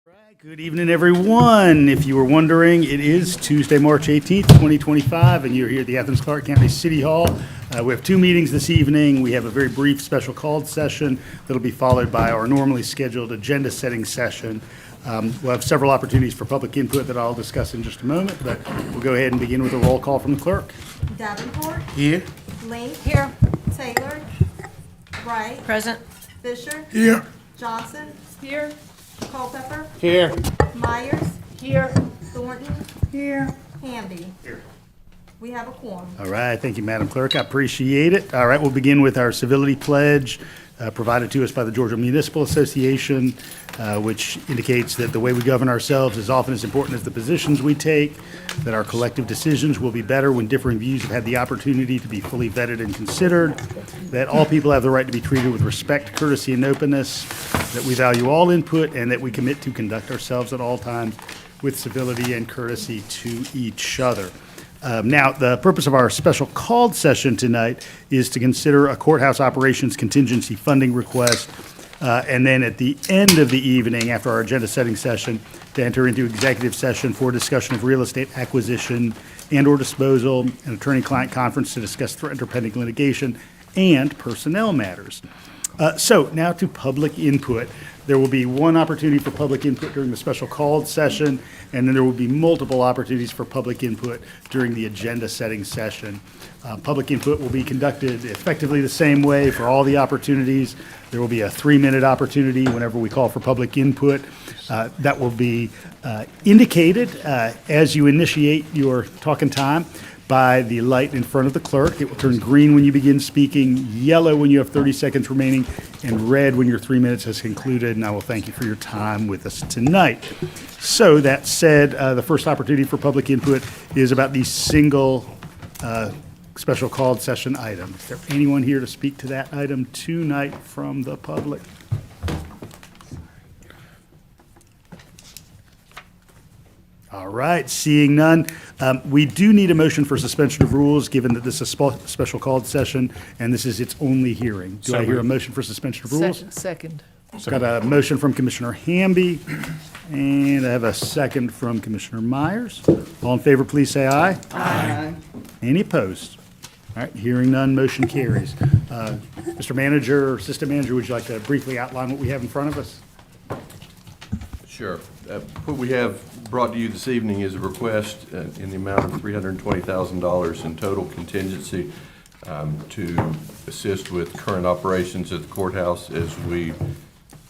Right, good evening, everyone. If you were wondering, it is Tuesday, March 18th, 2025, and you're here at the Athens-Clarke County City Hall. We have two meetings this evening. We have a very brief special called session that'll be followed by our normally scheduled agenda-setting session. We'll have several opportunities for public input that I'll discuss in just a moment, but we'll go ahead and begin with a roll call from the clerk. Davenport. Here. Link. Here. Taylor. Wright. Present. Fisher. Here. Johnson. Here. Culpepper. Here. Myers. Here. Thornton. Here. Hamby. Here. We have a quorum. All right, thank you, Madam Clerk. I appreciate it. All right, we'll begin with our civility pledge provided to us by the Georgia Municipal Association, which indicates that the way we govern ourselves is often as important as the positions we take, that our collective decisions will be better when differing views have had the opportunity to be fully vetted and considered, that all people have the right to be treated with respect, courtesy, and openness, that we value all input, and that we commit to conduct ourselves at all times with civility and courtesy to each other. Now, the purpose of our special called session tonight is to consider a courthouse operations contingency funding request, and then at the end of the evening, after our agenda-setting session, to enter into executive session for discussion of real estate acquisition and/or disposal, an attorney-client conference to discuss threatened or pending litigation, and personnel matters. So now to public input. There will be one opportunity for public input during the special called session, and then there will be multiple opportunities for public input during the agenda-setting session. Public input will be conducted effectively the same way for all the opportunities. There will be a 3-minute opportunity whenever we call for public input. That will be indicated as you initiate your talking time by the light in front of the clerk. It will turn green when you begin speaking, yellow when you have 30 seconds remaining, and red when your 3 minutes has concluded. And I will thank you for your time with us tonight. So that said, the first opportunity for public input is about the single special called session item. Is there anyone here to speak to that item tonight from the public? All right, seeing none, we do need a motion for suspension of rules, given that this is a special called session, and this is its only hearing. Do I hear a motion for suspension of rules? Second. Got a motion from Commissioner Hamby, and I have a second from Commissioner Myers. All in favor, please say aye. Aye. Any opposed? All right, hearing none, motion carries. Mr. Manager or Assistant Manager, would you like to briefly outline what we have in front of us? Sure. What we have brought to you this evening is a request in the amount of $320,000 in total contingency to assist with current operations at the courthouse as we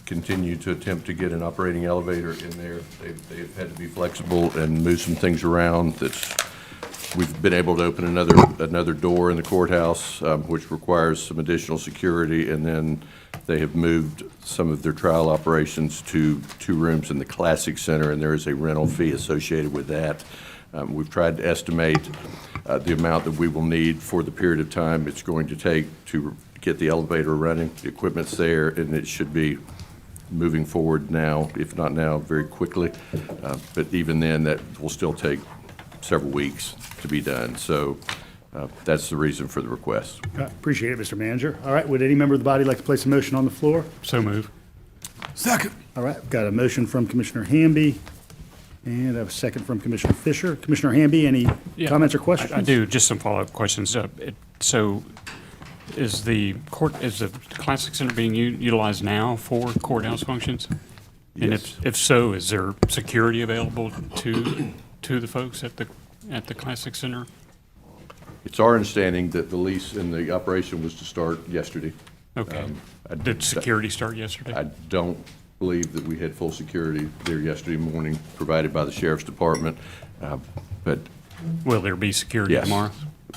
continue to attempt to get an operating elevator in there. They've had to be flexible and move some things around. We've been able to open another door in the courthouse, which requires some additional security, and then they have moved some of their trial operations to 2 rooms in the Classic Center, and there is a rental fee associated with that. We've tried to estimate the amount that we will need for the period of time it's going to take to get the elevator running. The equipment's there, and it should be moving forward now, if not now, very quickly. But even then, that will still take several weeks to be done. So that's the reason for the request. Appreciate it, Mr. Manager. All right, would any member of the body like to place a motion on the floor? So move. Second. All right, I've got a motion from Commissioner Hamby, and I have a second from Commissioner Fisher. Commissioner Hamby, any comments or questions? I do, just some follow-up questions. So is the Classic Center being utilized now for courthouse functions? And if so, is there security available to the folks at the Classic Center? It's our understanding that the lease and the operation was to start yesterday. Okay. Did security start yesterday? I don't believe that we had full security there yesterday morning provided by the Sheriff's Department, but Will there be security yes. tomorrow?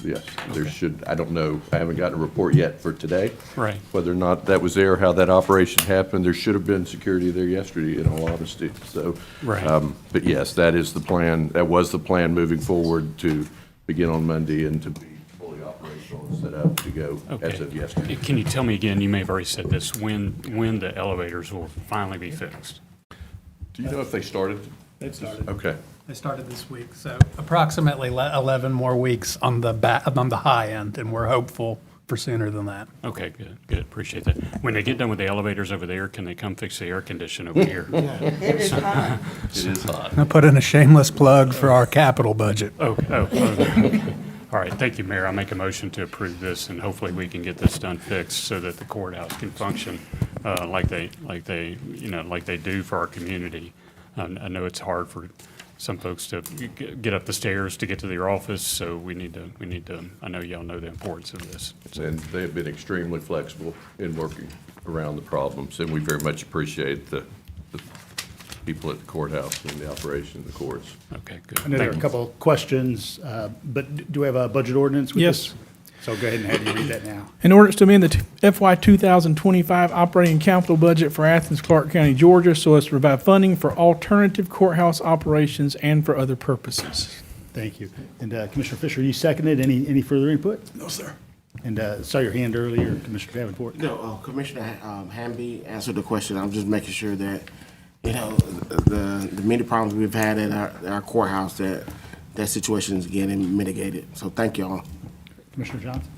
Yes, there should. I don't know. I haven't gotten a report yet for today. Right. Whether or not that was there, how that operation happened. There should have been security there yesterday, in all honesty. So, Right. But yes, that is the plan. That was the plan moving forward to begin on Monday and to be fully operational and set up to go as of yesterday. Can you tell me again, you may have already said this, when the elevators will finally be fixed? Do you know if they started? They've started. Okay. They started this week, so approximately 11 more weeks on the high end, and we're hopeful percenter than that. Okay, good, appreciate that. When they get done with the elevators over there, can they come fix the air condition over here? It is hot. I put in a shameless plug for our capital budget. Okay. All right, thank you, Mayor. I make a motion to approve this, and hopefully we can get this done fixed so that the courthouse can function like they do for our community. I know it's hard for some folks to get up the stairs to get to their office, so we need to, I know y'all know the importance of this. And they have been extremely flexible in working around the problems, and we very much appreciate the people at the courthouse and the operation of the courts. Okay, good. I know there are a couple of questions, but do we have a budget ordinance with Yes. this? So go ahead and have you read that now. In order to amend the FY 2025 operating capital budget for Athens-Clarke County, Georgia, so as to provide funding for alternative courthouse operations and for other purposes. Thank you. And Commissioner Fisher, you seconded. Any further input? No, sir. And saw your hand earlier, Commissioner Davenport. No, Commissioner Hamby answered the question. I'm just making sure that, the many problems we've had at our courthouse, that situation is getting mitigated. So thank y'all. Commissioner Johnson?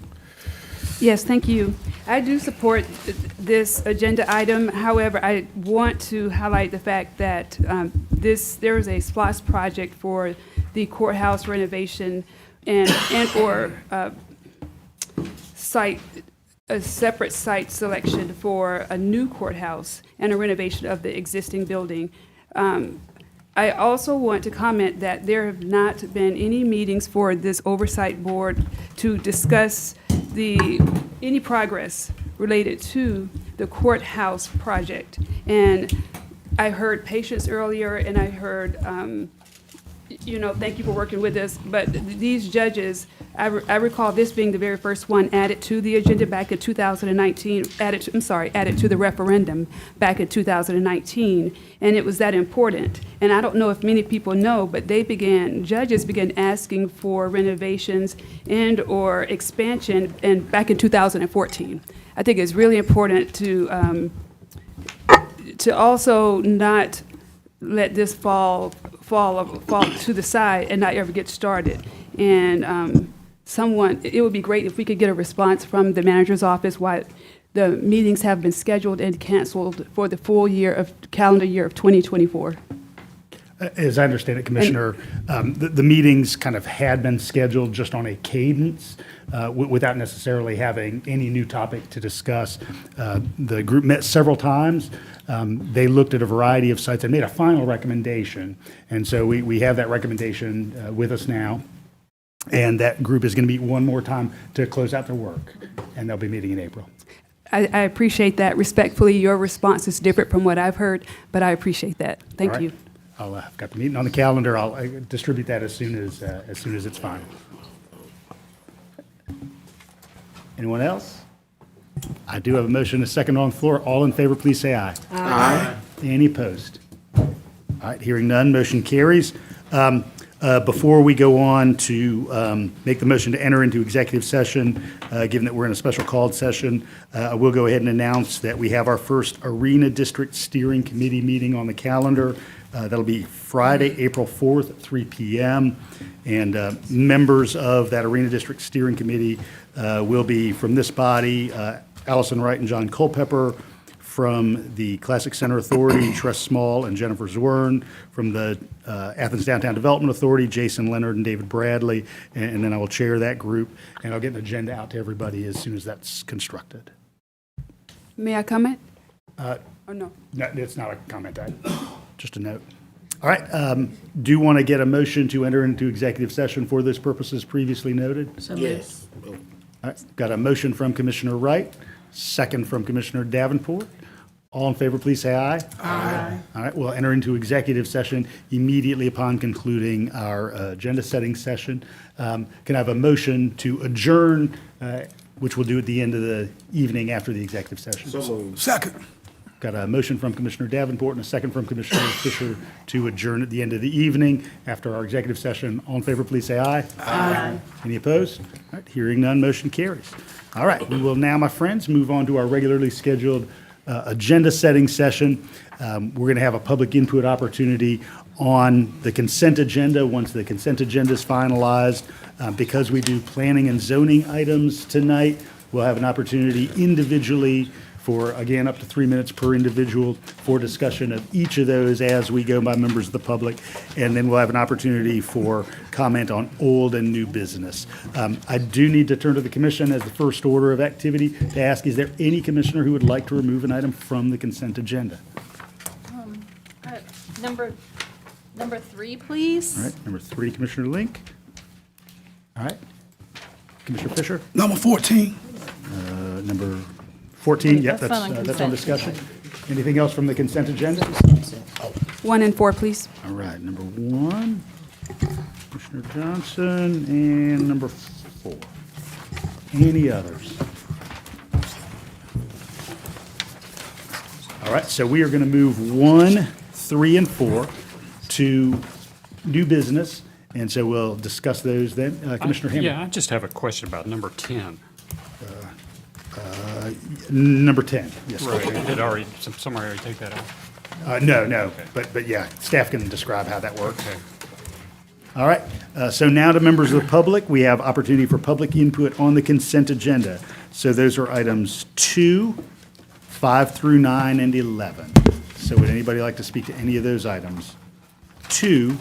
Yes, thank you. I do support this agenda item. However, I want to highlight the fact that there is a SPLOST project for the courthouse renovation and/or a separate site selection for a new courthouse and a renovation of the existing building. I also want to comment that there have not been any meetings for this oversight board to discuss any progress related to the courthouse project. And I heard patience earlier, and I heard, thank you for working with us, but these judges, I recall this being the very first one added to the agenda back in 2019, added to the referendum back in 2019, and it was that important. And I don't know if many people know, but judges began asking for renovations and/or expansion back in 2014. I think it's really important to also not let this fall to the side and not ever get started. And it would be great if we could get a response from the manager's office why the meetings have been scheduled and canceled for the full calendar year of 2024. As I understand it, Commissioner, the meetings kind of had been scheduled just on a cadence without necessarily having any new topic to discuss. The group met several times. They looked at a variety of sites and made a final recommendation. And so we have that recommendation with us now. And that group is going to meet one more time to close out their work. And they'll be meeting in April. I appreciate that. Respectfully, your response is different from what I've heard, but I appreciate that. Thank All right. you. I've got the meeting on the calendar. I'll distribute that as soon as it's fine. Anyone else? I do have a motion, a second on the floor. All in favor, please say aye. Aye. Any opposed? All right, hearing none, motion carries. Before we go on to make the motion to enter into executive session, given that we're in a special called session, I will go ahead and announce that we have our first Arena District Steering Committee meeting on the calendar. That'll be Friday, April 4th at 3 p.m. And members of that Arena District Steering Committee will be from this body, Allison Wright and John Culpepper; from the Classic Center Authority, Tress Small and Jennifer Zwern; from the Athens Downtown Development Authority, Jason Leonard and David Bradley; and then I will chair that group, and I'll get an agenda out to everybody as soon as that's constructed. May I comment? Or no? No, it's not a comment item, just a note. All right, do you want to get a motion to enter into executive session for those purposes previously noted? Yes. All right, got a motion from Commissioner Wright, second from Commissioner Davenport. All in favor, please say aye. Aye. All right, we'll enter into executive session immediately upon concluding our agenda-setting session. Can I have a motion to adjourn, which we'll do at the end of the evening after the executive session? So moved. Second. Got a motion from Commissioner Davenport and a second from Commissioner Fisher to adjourn at the end of the evening after our executive session. All in favor, please say aye. Aye. Any opposed? All right, hearing none, motion carries. All right, we will now, my friends, move on to our regularly scheduled agenda-setting session. We're going to have a public input opportunity on the consent agenda once the consent agenda is finalized. Because we do planning and zoning items tonight, we'll have an opportunity individually for, again, up to 3 minutes per individual for discussion of each of those as we go by members of the public. And then we'll have an opportunity for comment on old and new business. I do need to turn to the commission as the first order of activity to ask, is there any commissioner who would like to remove an item from the consent agenda? Number 3, please. All right, number 3, Commissioner Link. All right. Commissioner Fisher? Number 14. Number 14, yeah, That's not on that's on consent. discussion. Anything else from the consent agenda? 1 and 4, please. All right, number 1, Commissioner Johnson, and number 4. Any others? All right, so we are going to move 1, 3, and 4 to new business, and so we'll discuss those then. Commissioner Hammond? Yeah, I just have a question about number 10. Number 10, yes. Did already, somebody already take that out? No, but yeah, staff can describe how that works. All right, so now to members of the public, we have opportunity for public input on the consent agenda. So those are items 2, 5 through 9, and 11. So would anybody like to speak to any of those items? 2,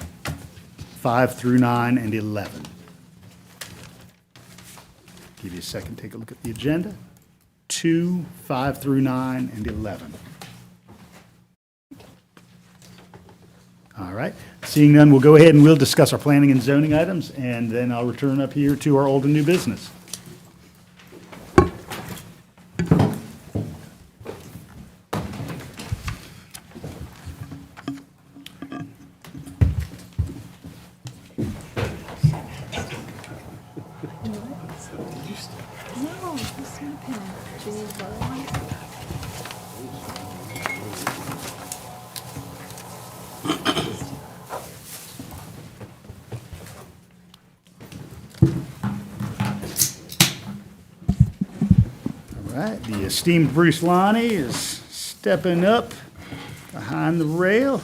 5 through 9, and 11. Give you a second, take a look at the agenda. 2, 5 through 9, and 11. All right, seeing none, we'll go ahead and we'll discuss our planning and zoning items, and then I'll return up here to our old and new business. All right, the esteemed Bruce Lonnie is stepping up behind the rail.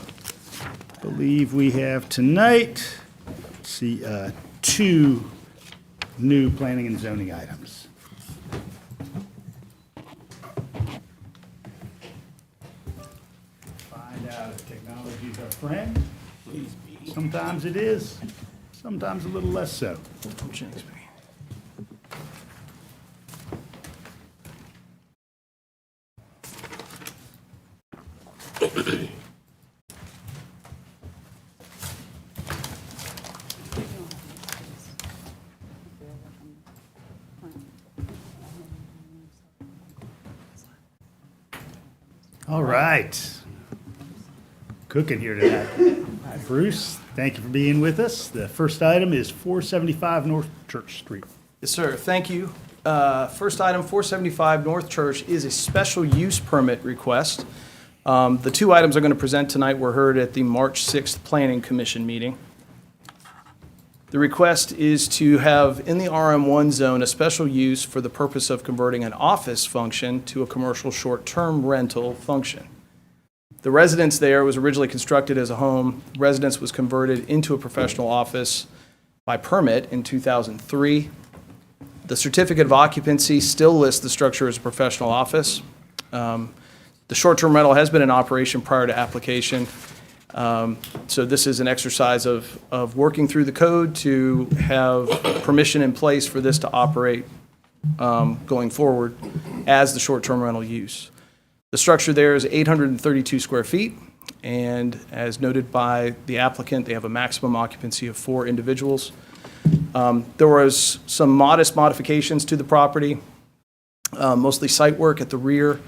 I believe we have tonight, let's see, 2 new planning and zoning items. Find out if technology is our friend. Sometimes it is, sometimes a little less so. All right. Cooking here tonight. Hi, Bruce, thank you for being with us. The first item is 475 North Church Street. Yes, sir. Thank you. First item, 475 North Church, is a special use permit request. The 2 items I'm going to present tonight were heard at the March 6th Planning Commission meeting. The request is to have in the RM1 zone a special use for the purpose of converting an office function to a commercial short-term rental function. The residence there was originally constructed as a home. Residence was converted into a professional office by permit in 2003. The certificate of occupancy still lists the structure as a professional office. The short-term rental has been in operation prior to application. So this is an exercise of working through the code to have permission in place for this to operate going forward as the short-term rental use. The structure there is 832 square feet, and as noted by the applicant, they have a maximum occupancy of 4 individuals. There was some modest modifications to the property, mostly site work at the rear,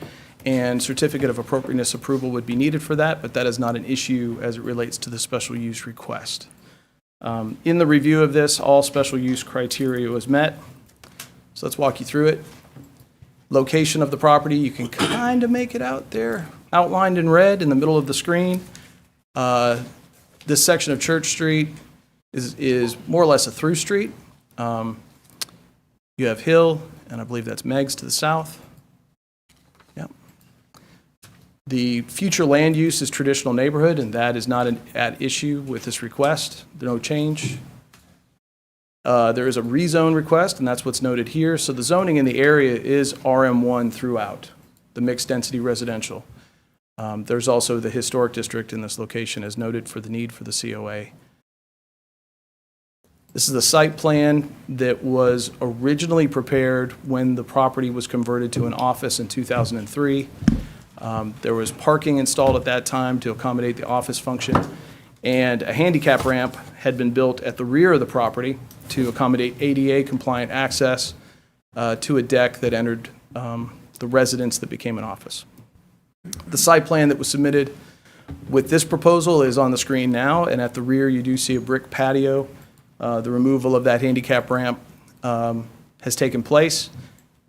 and certificate of appropriateness approval would be needed for that, but that is not an issue as it relates to the special use request. In the review of this, all special use criteria was met. So let's walk you through it. Location of the property, you can kind of make it out there, outlined in red in the middle of the screen. This section of Church Street is more or less a through street. You have Hill, and I believe that's Meg's to the south. Yep. The future land use is traditional neighborhood, and that is not at issue with this request. No change. There is a rezone request, and that's what's noted here. So the zoning in the area is RM1 throughout, the mixed-density residential. There's also the historic district in this location as noted for the need for the COA. This is the site plan that was originally prepared when the property was converted to an office in 2003. There was parking installed at that time to accommodate the office function, and a handicap ramp had been built at the rear of the property to accommodate ADA-compliant access to a deck that entered the residence that became an office. The site plan that was submitted with this proposal is on the screen now, and at the rear you do see a brick patio. The removal of that handicap ramp has taken place.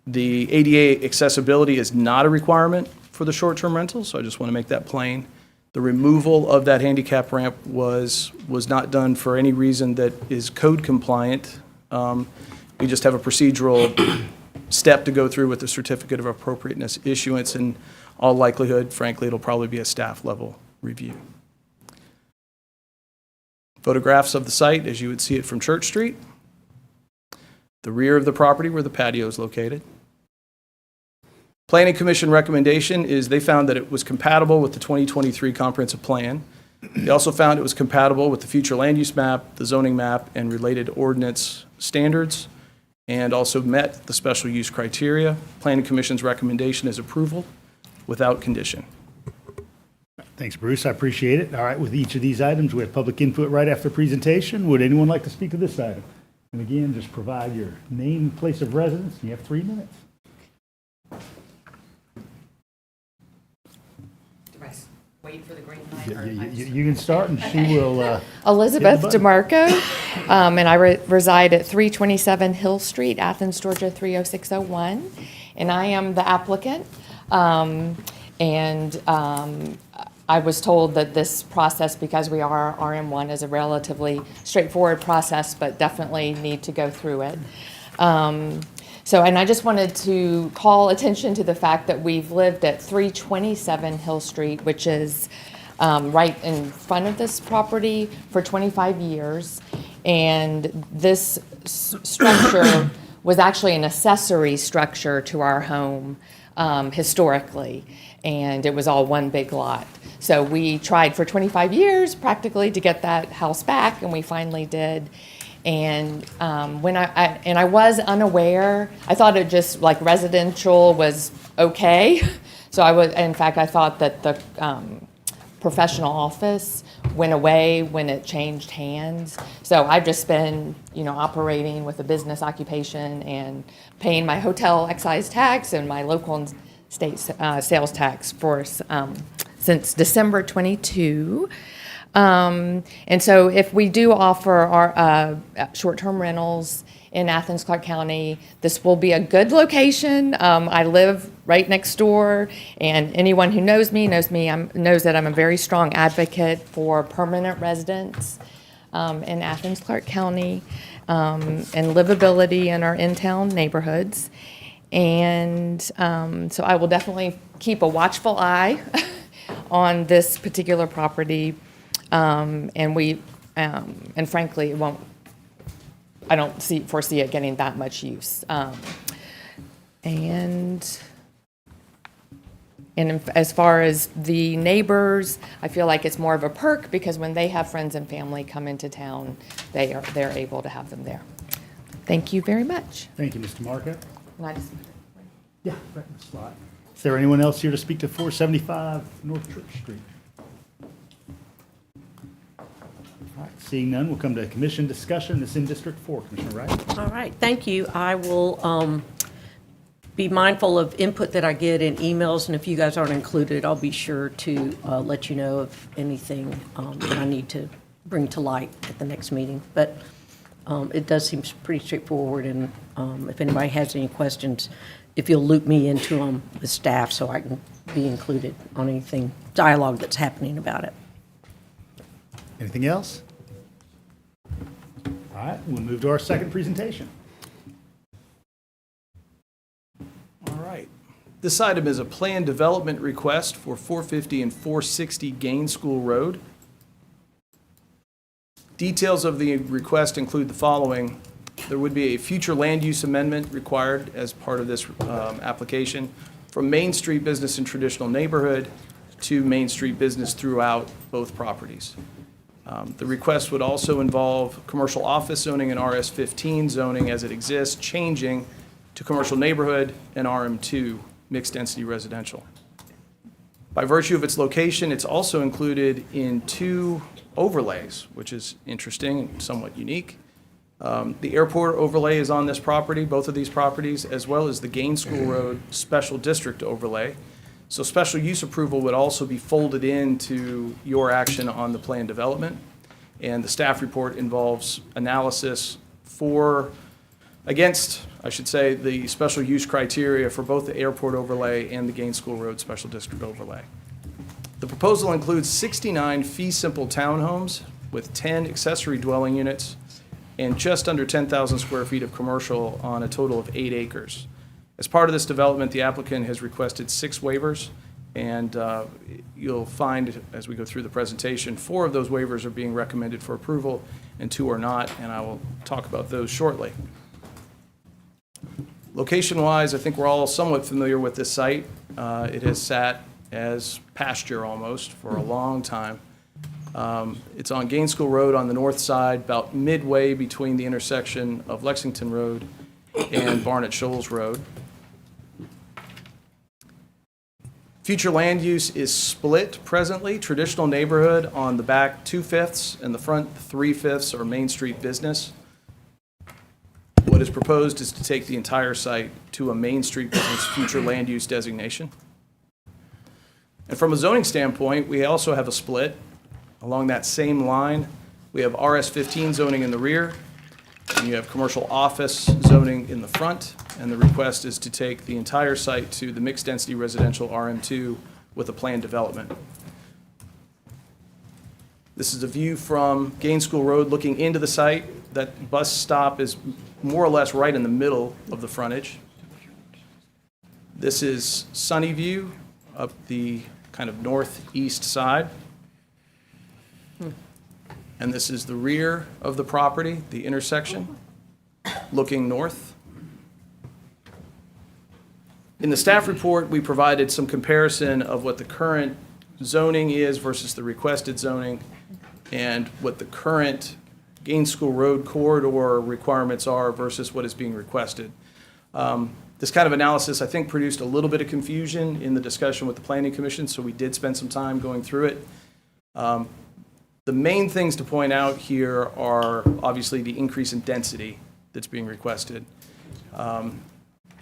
The ADA accessibility is not a requirement for the short-term rental, so I just want to make that plain. The removal of that handicap ramp was not done for any reason that is code compliant. We just have a procedural step to go through with the certificate of appropriateness issuance. In all likelihood, frankly, it'll probably be a staff level review. Photographs of the site as you would see it from Church Street. The rear of the property where the patio is located. Planning Commission recommendation is they found that it was compatible with the 2023 comprehensive plan. They also found it was compatible with the future land use map, the zoning map, and related ordinance standards, and also met the special use criteria. Planning Commission's recommendation is approval without condition. Thanks, Bruce. I appreciate it. All right, with each of these items, we have public input right after presentation. Would anyone like to speak to this item? And again, just provide your name, place of residence. You have 3 minutes. Wait for the green light. You can start, and she will. Elizabeth hit the button. DeMarco, and I reside at 327 Hill Street, Athens, Georgia 30601, and I am the applicant. I was told that this process, because we are RM1, is a relatively straightforward process, but definitely need to go through it. And I just wanted to call attention to the fact that we've lived at 327 Hill Street, which is right in front of this property for 25 years. And this structure was actually an accessory structure to our home historically, and it was all one big lot. So we tried for 25 years practically to get that house back, and we finally did. And when I was unaware, I thought it just like residential was okay. So in fact, I thought that the professional office went away when it changed hands. So I've just been, operating with a business occupation and paying my hotel excise tax and my local and state sales tax since December 22. And so if we do offer our short-term rentals in Athens-Clarke County, this will be a good location. I live right next door, and anyone who knows me knows that I'm a very strong advocate for permanent residents in Athens-Clarke County and livability in our in-town neighborhoods. And so I will definitely keep a watchful eye on this particular property. And frankly, it won't. I don't foresee it getting that much use. And as far as the neighbors, I feel like it's more of a perk because when they have friends and family come into town, they're able to have them there. Thank you very much. Thank you, Mr. Marco. And I just- Yeah, right in the slot. Is there anyone else here to speak to 475 North Church Street? All right, seeing none, we'll come to commission discussion. This is in District 4, Commissioner Wright. All right, thank you. I will be mindful of input that I get in emails, and if you guys aren't included, I'll be sure to let you know of anything that I need to bring to light at the next meeting. But it does seem pretty straightforward, and if anybody has any questions, if you'll loop me into them with staff so I can be included on anything, dialogue that's happening about it. Anything else? All right, we'll move to our second presentation. All right. This item is a plan development request for 450 and 460 Gain School Road. Details of the request include the following. There would be a future land use amendment required as part of this application from Main Street business and traditional neighborhood to Main Street business throughout both properties. The request would also involve commercial office zoning and RS-15 zoning as it exists, changing to commercial neighborhood and RM2, mixed-density residential. By virtue of its location, it's also included in 2 overlays, which is interesting and somewhat unique. The airport overlay is on this property, both of these properties, as well as the Gaines School Road Special District overlay. So special use approval would also be folded into your action on the plan development. And the staff report involves analysis against the special use criteria for both the airport overlay and the Gaines School Road Special District overlay. The proposal includes 69 fee-simple townhomes with 10 accessory dwelling units and just under 10,000 square feet of commercial on a total of 8 acres. As part of this development, the applicant has requested 6 waivers, and you'll find, as we go through the presentation, 4 of those waivers are being recommended for approval and 2 are not, and I will talk about those shortly. Location-wise, I think we're all somewhat familiar with this site. It has sat as pasture almost for a long time. It's on Gaines School Road on the north side, about midway between the intersection of Lexington Road and Barnett Shoals Road. Future land use is split presently. Traditional neighborhood on the back 2/5 and the front 3/5 are Main Street business. What is proposed is to take the entire site to a Main Street business future land use designation. And from a zoning standpoint, we also have a split. Along that same line, we have RS-15 zoning in the rear, and you have commercial office zoning in the front, and the request is to take the entire site to the mixed-density residential RM2 with a planned development. This is a view from Gaines School Road looking into the site. That bus stop is more or less right in the middle of the frontage. This is Sunny View up the kind of northeast side. And this is the rear of the property, the intersection, looking north. In the staff report, we provided some comparison of what the current zoning is versus the requested zoning and what the current Gaines School Road corridor requirements are versus what is being requested. This kind of analysis, I think, produced a little bit of confusion in the discussion with the Planning Commission, so we did spend some time going through it. The main things to point out here are obviously the increase in density that's being requested,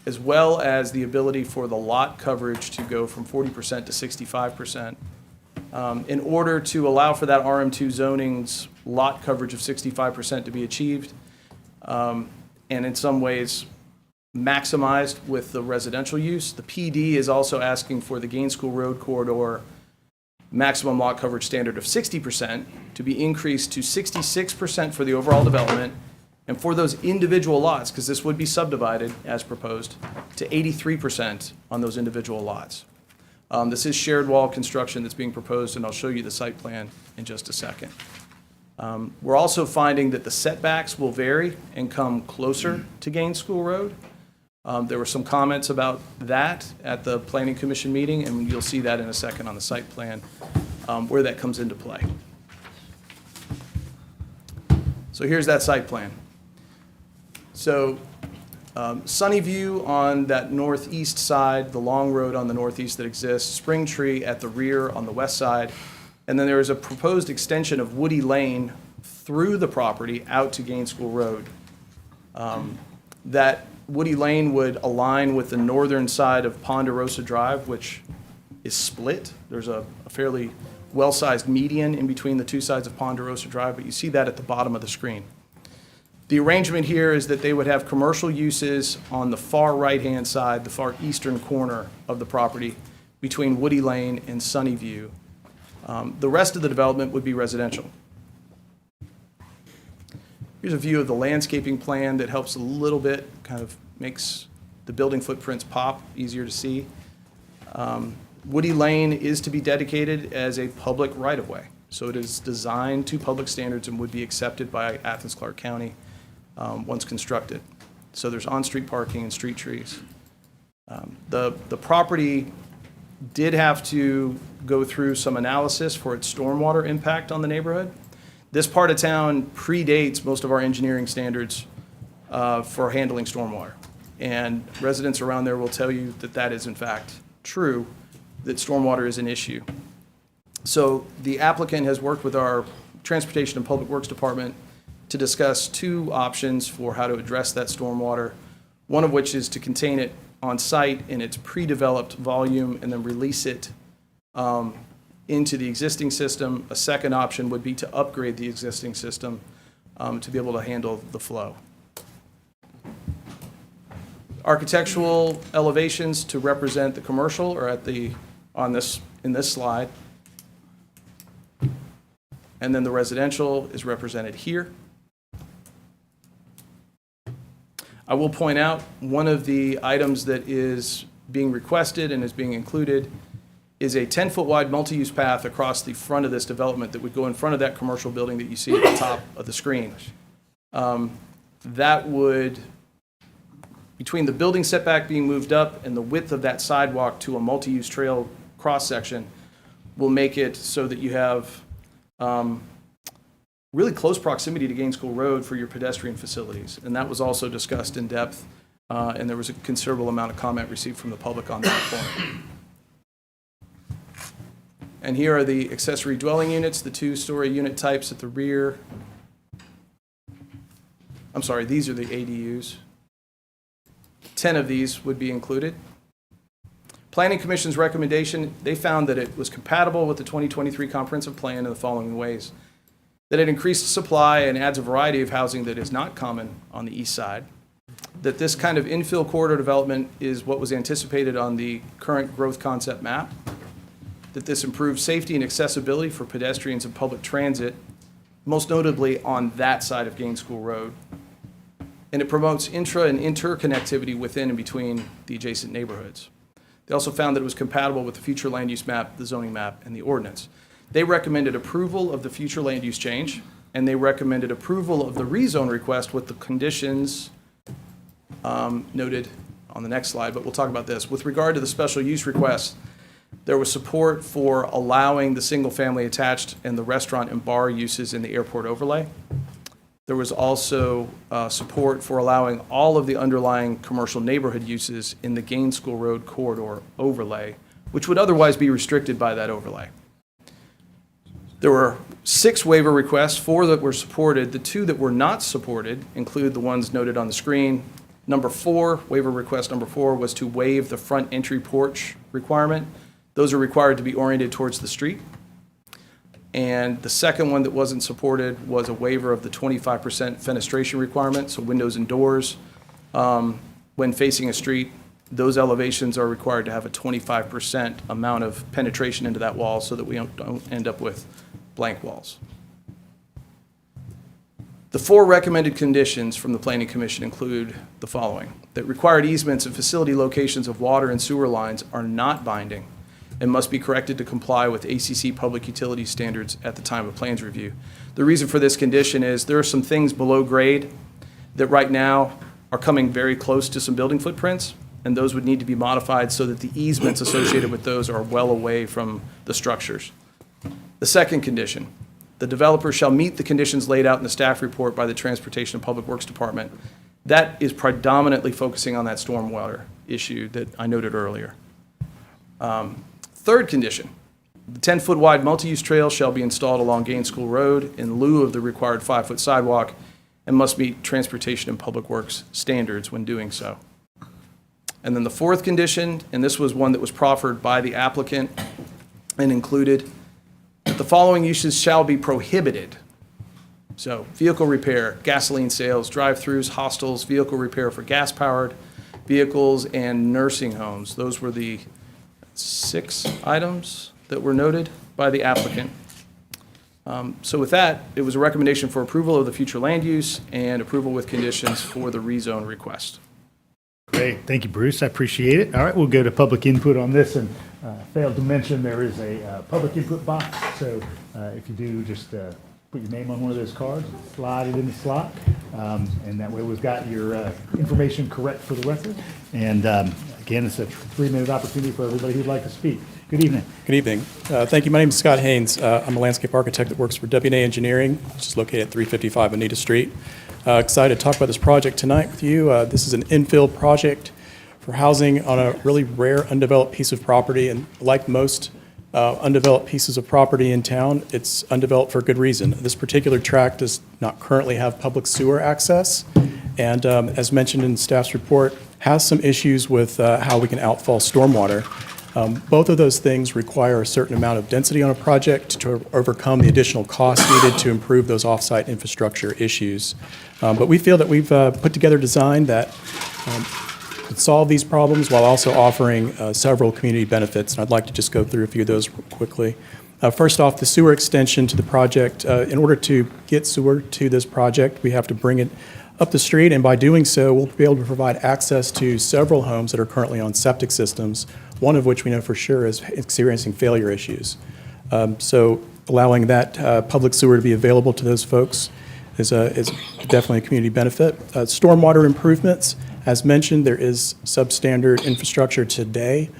as well as the ability for the lot coverage to go from 40% to 65%. In order to allow for that RM2 zoning's lot coverage of 65% to be achieved, and in some ways maximized with the residential use, the PD is also asking for the Gaines School Road corridor maximum lot coverage standard of 60% to be increased to 66% for the overall development, and for those individual lots, because this would be subdivided as proposed, to 83% on those individual lots. This is shared wall construction that's being proposed, and I'll show you the site plan in just a second. We're also finding that the setbacks will vary and come closer to Gaines School Road. There were some comments about that at the Planning Commission meeting, and you'll see that in a second on the site plan, where that comes into play. So here's that site plan. So Sunny View on that northeast side, the long road on the northeast that exists, Spring Tree at the rear on the west side, and then there is a proposed extension of Woody Lane through the property out to Gaines School Road. That Woody Lane would align with the northern side of Ponderosa Drive, which is split. There's a fairly well-sized median in between the two sides of Ponderosa Drive, but you see that at the bottom of the screen. The arrangement here is that they would have commercial uses on the far right-hand side, the far eastern corner of the property, between Woody Lane and Sunny View. The rest of the development would be residential. Here's a view of the landscaping plan that helps a little bit, kind of makes the building footprints pop, easier to see. Woody Lane is to be dedicated as a public right-of-way. So it is designed to public standards and would be accepted by Athens-Clarke County. once constructed. So there's on-street parking and street trees. The property did have to go through some analysis for its stormwater impact on the neighborhood. This part of town predates most of our engineering standards for handling stormwater. And residents around there will tell you that that is in fact true, that stormwater is an issue. So the applicant has worked with our Transportation and Public Works Department to discuss two options for how to address that stormwater, one of which is to contain it on site in its pre-developed volume and then release it into the existing system. A second option would be to upgrade the existing system to be able to handle the flow. Architectural elevations to represent the commercial are in this slide. And then the residential is represented here. I will point out one of the items that is being requested and is being included is a 10-foot wide multi-use path across the front of this development that would go in front of that commercial building that you see at the top of the screen. That would, between the building setback being moved up and the width of that sidewalk to a multi-use trail cross-section, will make it so that you have really close proximity to Gaines School Road for your pedestrian facilities. And that was also discussed in depth, and there was a considerable amount of comment received from the public on that point. And here are the accessory dwelling units, the two-story unit types at the rear. I'm sorry, these are the ADUs. 10 of these would be included. Planning Commission's recommendation, they found that it was compatible with the 2023 comprehensive plan in the following ways: that it increased supply and adds a variety of housing that is not common on the east side, that this kind of infill corridor development is what was anticipated on the current growth concept map, that this improves safety and accessibility for pedestrians and public transit, most notably on that side of Gaines School Road, and it promotes intra and interconnectivity within and between the adjacent neighborhoods. They also found that it was compatible with the future land use map, the zoning map, and the ordinance. They recommended approval of the future land use change, and they recommended approval of the rezone request with the conditions noted on the next slide, but we'll talk about this. With regard to the special use request, there was support for allowing the single-family attached and the restaurant and bar uses in the airport overlay. There was also support for allowing all of the underlying commercial neighborhood uses in the Gaines School Road corridor overlay, which would otherwise be restricted by that overlay. There were 6 waiver requests, 4 that were supported. The 2 that were not supported include the ones noted on the screen. Number 4, waiver request number 4, was to waive the front entry porch requirement. Those are required to be oriented towards the street. And the second one that wasn't supported was a waiver of the 25% fenestration requirement, so windows and doors. When facing a street, those elevations are required to have a 25% amount of penetration into that wall so that we don't end up with blank walls. The 4 recommended conditions from the Planning Commission include the following: that required easements and facility locations of water and sewer lines are not binding and must be corrected to comply with ACC public utility standards at the time of plans review. The reason for this condition is there are some things below grade that right now are coming very close to some building footprints, and those would need to be modified so that the easements associated with those are well away from the structures. The second condition: the developer shall meet the conditions laid out in the staff report by the Transportation and Public Works Department. That is predominantly focusing on that stormwater issue that I noted earlier. Third condition: the 10-foot wide multi-use trail shall be installed along Gaines School Road in lieu of the required 5-foot sidewalk and must meet Transportation and Public Works standards when doing so. And then the fourth condition, and this was one that was proffered by the applicant and included, that the following uses shall be prohibited. So vehicle repair, gasoline sales, drive-throughs, hostels, vehicle repair for gas-powered vehicles, and nursing homes. Those were the 6 items that were noted by the applicant. So with that, it was a recommendation for approval of the future land use and approval with conditions for the rezone request. Great, thank you, Bruce, I appreciate it. All right, we'll go to public input on this, and failed to mention there is a public input box, so if you do, just put your name on one of those cards, and slide it in the slot. And that way we've got your information correct for the record. And again, it's a 3-minute opportunity for everybody who'd like to speak. Good evening. Good evening. Thank you. My name is Scott Haynes. I'm a landscape architect that works for W&A Engineering, which is located at 355 Anita Street. Excited to talk about this project tonight with you. This is an infill project for housing on a really rare undeveloped piece of property. And like most undeveloped pieces of property in town, it's undeveloped for a good reason. This particular tract does not currently have public sewer access. And as mentioned in staff's report, has some issues with how we can outfall stormwater. Both of those things require a certain amount of density on a project to overcome the additional costs needed to improve those off-site infrastructure issues. But we feel that we've put together a design that could solve these problems while also offering several community benefits. And I'd like to just go through a few of those quickly. First off, the sewer extension to the project. In order to get sewer to this project, we have to bring it up the street, and by doing so, we'll be able to provide access to several homes that are currently on septic systems, one of which we know for sure is experiencing failure issues. So allowing that public sewer to be available to those folks is definitely a community benefit. Stormwater improvements, as mentioned, there is substandard infrastructure today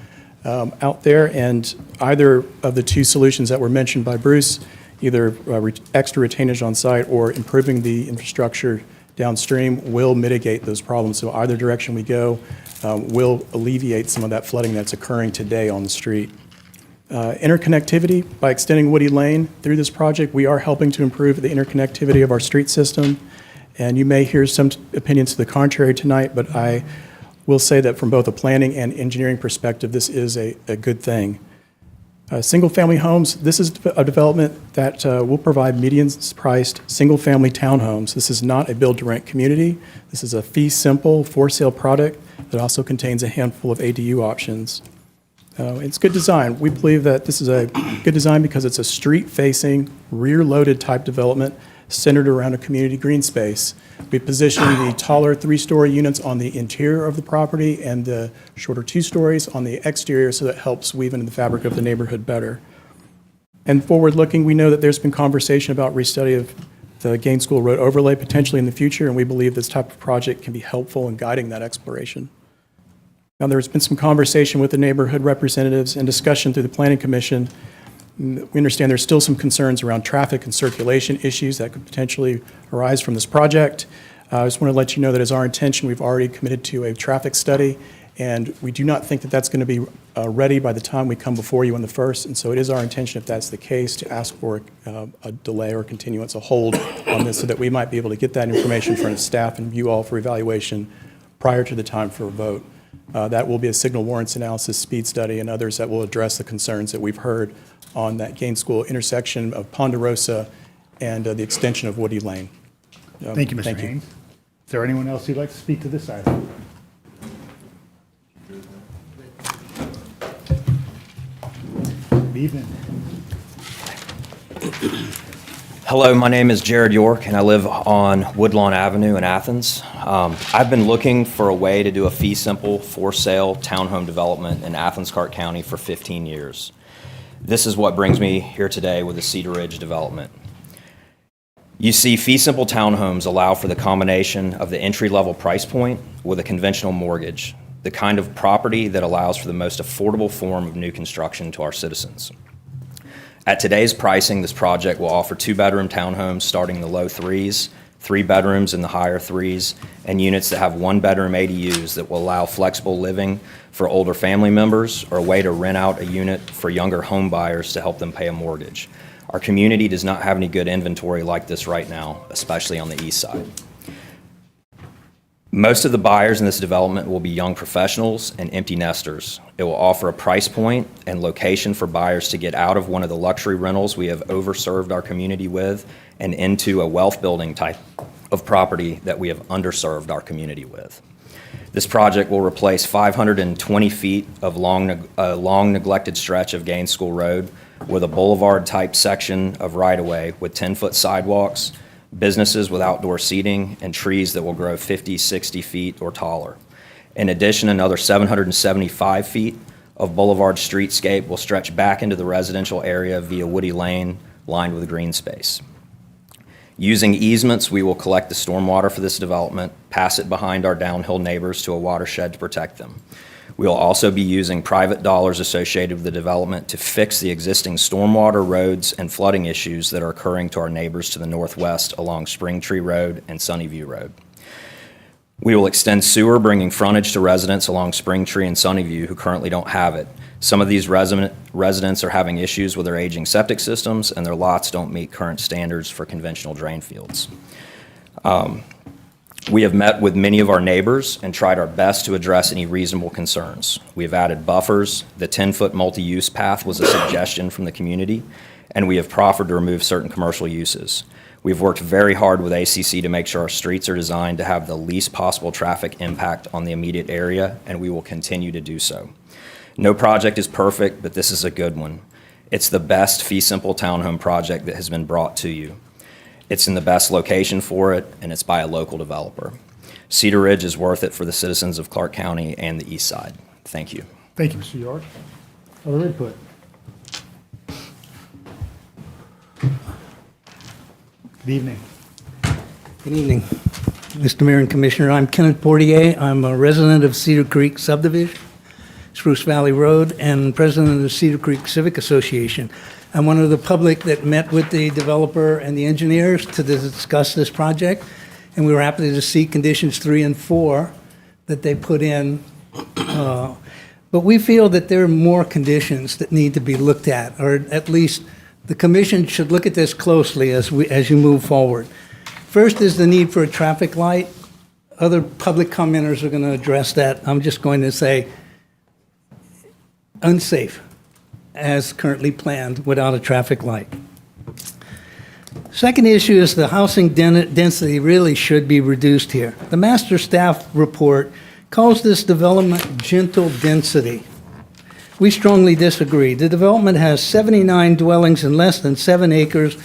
out there, and either of the two solutions that were mentioned by Bruce, either extra retainage on site or improving the infrastructure downstream, will mitigate those problems. So either direction we go will alleviate some of that flooding that's occurring today on the street. Interconnectivity, by extending Woody Lane through this project, we are helping to improve the interconnectivity of our street system. And you may hear some opinions to the contrary tonight, but I will say that from both a planning and engineering perspective, this is a good thing. Single-family homes, this is a development that will provide median-priced single-family townhomes. This is not a build-to-rent community. This is a fee-simple, for-sale product that also contains a handful of ADU options. It's good design. We believe that this is a good design because it's a street-facing, rear-loaded type development centered around a community green space. We position the taller 3-story units on the interior of the property and the shorter 2 stories on the exterior, so that helps weave into the fabric of the neighborhood better. And forward-looking, we know that there's been conversation about restudy of the Gaines School Road overlay potentially in the future, and we believe this type of project can be helpful in guiding that exploration. Now, there's been some conversation with the neighborhood representatives and discussion through the Planning Commission. We understand there's still some concerns around traffic and circulation issues that could potentially arise from this project. I just want to let you know that it's our intention. We've already committed to a traffic study, and we do not think that that's going to be ready by the time we come before you on the 1st. And so it is our intention, if that's the case, to ask for a delay or continuance, a hold on this, so that we might be able to get that information in front of staff and you all for evaluation prior to the time for a vote. That will be a signal warrants analysis, speed study, and others that will address the concerns that we've heard on that Gaines School intersection of Ponderosa and the extension of Woody Lane. Thank you, Mr. Haynes. Is there anyone else who'd like to speak to this item? Good evening. Hello, my name is Jared York, and I live on Woodlawn Avenue in Athens. I've been looking for a way to do a fee-simple, for-sale townhome development in Athens-Clarke County for 15 years. This is what brings me here today with the Cedar Ridge development. You see, fee-simple townhomes allow for the combination of the entry-level price point with a conventional mortgage, the kind of property that allows for the most affordable form of new construction to our citizens. At today's pricing, this project will offer 2-bedroom townhomes starting in the low 3s, 3 bedrooms in the higher 3s, and units that have 1-bedroom ADUs that will allow flexible living for older family members, or a way to rent out a unit for younger home buyers to help them pay a mortgage. Our community does not have any good inventory like this right now, especially on the east side. Most of the buyers in this development will be young professionals and empty nesters. It will offer a price point and location for buyers to get out of one of the luxury rentals we have overserved our community with and into a wealth building type of property that we have underserved our community with. This project will replace 520 feet of long neglected stretch of Gaines School Road with a boulevard-type section of right-of-way with 10-foot sidewalks, businesses with outdoor seating, and trees that will grow 50, 60 feet or taller. In addition, another 775 feet of boulevard streetscape will stretch back into the residential area via Woody Lane, lined with green space. Using easements, we will collect the stormwater for this development, pass it behind our downhill neighbors to a watershed to protect them. We will also be using private dollars associated with the development to fix the existing stormwater, roads, and flooding issues that are occurring to our neighbors to the northwest along Springtree Road and Sunnyview Road. We will extend sewer, bringing frontage to residents along Springtree and Sunnyview who currently don't have it. Some of these residents are having issues with their aging septic systems, and their lots don't meet current standards for conventional drain fields. We have met with many of our neighbors and tried our best to address any reasonable concerns. We have added buffers. The 10-foot multi-use path was a suggestion from the community, and we have proffered to remove certain commercial uses. We've worked very hard with ACC to make sure our streets are designed to have the least possible traffic impact on the immediate area, and we will continue to do so. No project is perfect, but this is a good one. It's the best fee simple townhome project that has been brought to you. It's in the best location for it, and it's by a local developer. Cedar Ridge is worth it for the citizens of Clarke County and the east side. Thank you. Thank you, Mr. York. Other input? Good evening. Good evening, Mr. Mayor and Commissioner. I'm Kenneth Portier. I'm a resident of Cedar Creek Subdivision, Spruce Valley Road, and president of the Cedar Creek Civic Association. I'm one of the public that met with the developer and the engineers to discuss this project, and we were happy to see conditions 3 and 4 that they put in. But we feel that there are more conditions that need to be looked at, or at least the commission should look at this closely as you move forward. First is the need for a traffic light. Other public commenters are going to address that. I'm just going to say unsafe as currently planned without a traffic light. Second issue is the housing density really should be reduced here. The master staff report calls this development gentle density. We strongly disagree. The development has 79 dwellings in less than 7 acres,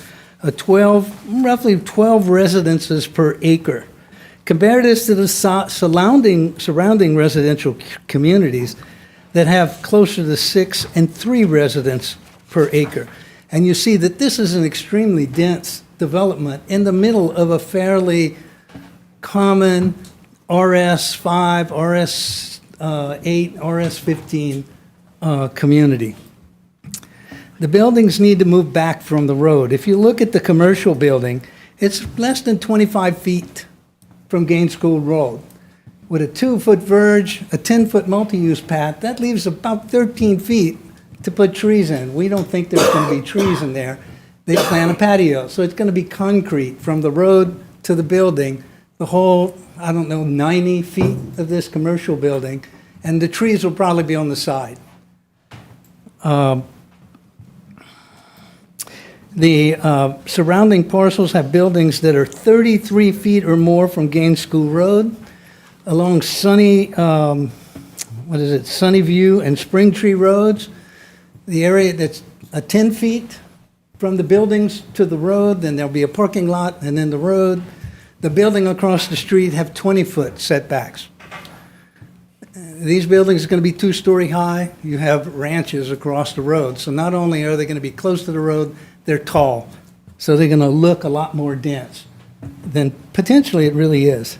roughly 12 residences per acre. Compare this to the surrounding residential communities that have closer to 6 and 3 residents per acre. And you see that this is an extremely dense development in the middle of a fairly common RS5, RS8, RS15 community. The buildings need to move back from the road. If you look at the commercial building, it's less than 25 feet from Gaines School Road. With a 2-foot verge, a 10-foot multi-use path, that leaves about 13 feet to put trees in. We don't think there's going to be trees in there. They plan a patio, so it's going to be concrete from the road to the building, the whole, 90 feet of this commercial building, and the trees will probably be on the side. The surrounding parcels have buildings that are 33 feet or more from Gaines School Road, along Sunnyview and Springtree Roads. The area that's 10 feet from the buildings to the road, then there'll be a parking lot, and then the road. The building across the street have 20-foot setbacks. These buildings are going to be 2-story high. You have ranches across the road. So not only are they going to be close to the road, they're tall. So they're going to look a lot more dense than potentially it really is.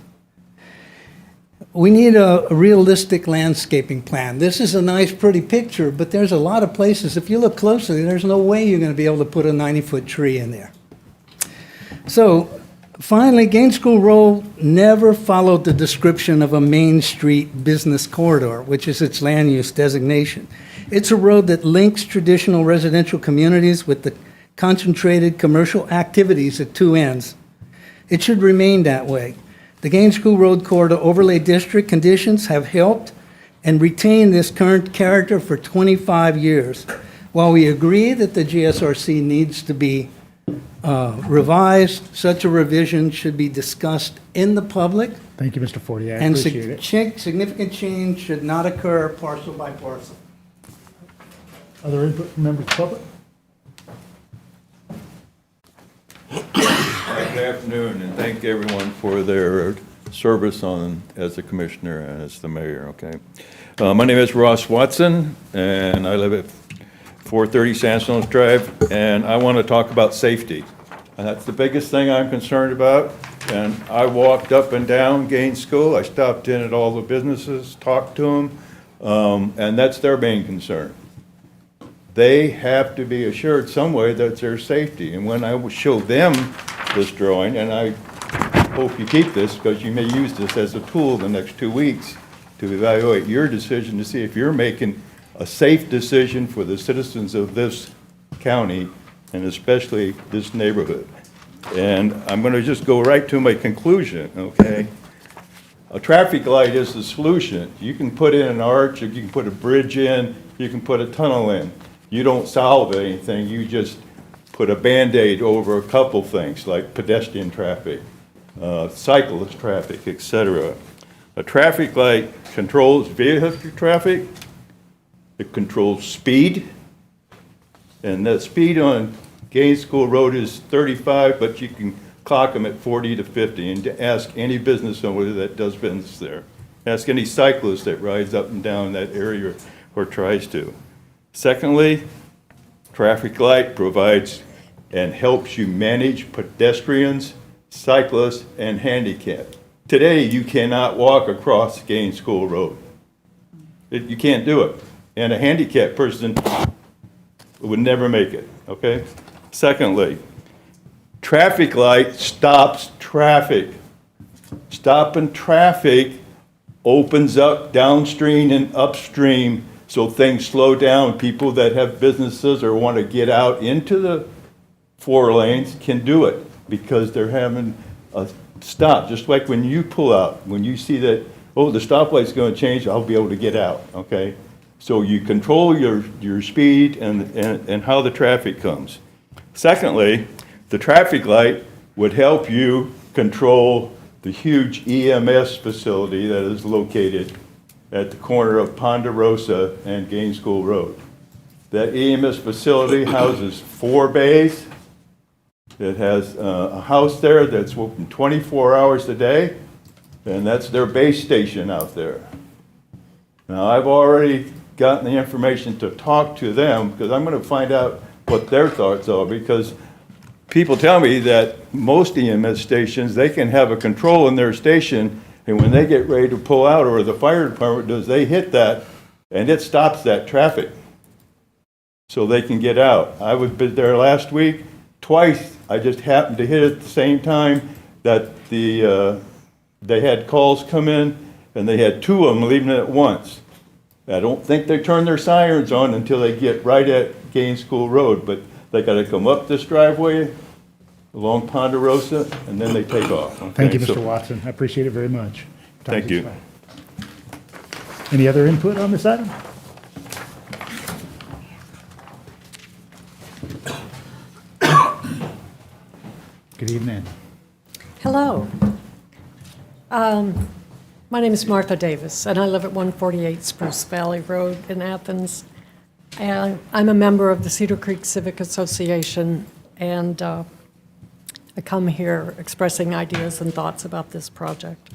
We need a realistic landscaping plan. This is a nice, pretty picture, but there's a lot of places, if you look closely, there's no way you're going to be able to put a 90-foot tree in there. So finally, Gaines School Road never followed the description of a Main Street business corridor, which is its land use designation. It's a road that links traditional residential communities with the concentrated commercial activities at 2 ends. It should remain that way. The Gaines School Road Corridor Overlay District conditions have helped and retained this current character for 25 years. While we agree that the GSRC needs to be revised, such a revision should be discussed in the public. Thank you, Mr. Fortier. I And appreciate it. significant change should not occur parcel by parcel. Other input from members of the public? Good afternoon, and thank everyone for their service as the commissioner and as the mayor, okay? My name is Ross Watson, and I live at 430 Sandstones Drive, and I want to talk about safety. And that's the biggest thing I'm concerned about. And I walked up and down Gaines School. I stopped in at all the businesses, talked to them, and that's their main concern. They have to be assured some way that it's their safety. And when I will show them this drawing, and I hope you keep this because you may use this as a tool the next 2 weeks to evaluate your decision to see if you're making a safe decision for the citizens of this county and especially this neighborhood. And I'm going to just go right to my conclusion, okay? A traffic light is the solution. You can put in an arch, or you can put a bridge in, you can put a tunnel in. You don't solve anything, you just put a Band-Aid over a couple things like pedestrian traffic, cyclist traffic, etc. A traffic light controls vehicular traffic, it controls speed, and that speed on Gaines School Road is 35, but you can clock them at 40 to 50, and to ask any business owner that does business there. Ask any cyclist that rides up and down that area or tries to. Secondly, traffic light provides and helps you manage pedestrians, cyclists, and handicapped. Today, you cannot walk across Gaines School Road. You can't do it. And a handicapped person would never make it, okay? Secondly, traffic light stops traffic. Stopping traffic opens up downstream and upstream so things slow down. People that have businesses or want to get out into the 4 lanes can do it because they're having a stop. Just like when you pull out, when you see that, oh, the stoplight's going to change, I'll be able to get out, okay? So you control your speed and how the traffic comes. Secondly, the traffic light would help you control the huge EMS facility that is located at the corner of Ponderosa and Gaines School Road. That EMS facility houses 4 bays. It has a house there that's open 24 hours a day, and that's their base station out there. Now, I've already gotten the information to talk to them because I'm going to find out what their thoughts are, because people tell me that most EMS stations, they can have a control in their station, and when they get ready to pull out, or the fire department does, they hit that and it stops that traffic so they can get out. I was there last week twice. I just happened to hit it at the same time that they had calls come in, and they had 2 of them leaving it at once. I don't think they turn their sirens on until they get right at Gaines School Road, but they got to come up this driveway along Ponderosa, and then they take off. Okay? Thank you, Mr. So- Watson. I appreciate it very much. Time Thank you. expired. Any other input on this item? Good evening. Hello. My name is Martha Davis, and I live at 148 Spruce Valley Road in Athens. And I'm a member of the Cedar Creek Civic Association, and I come here expressing ideas and thoughts about this project.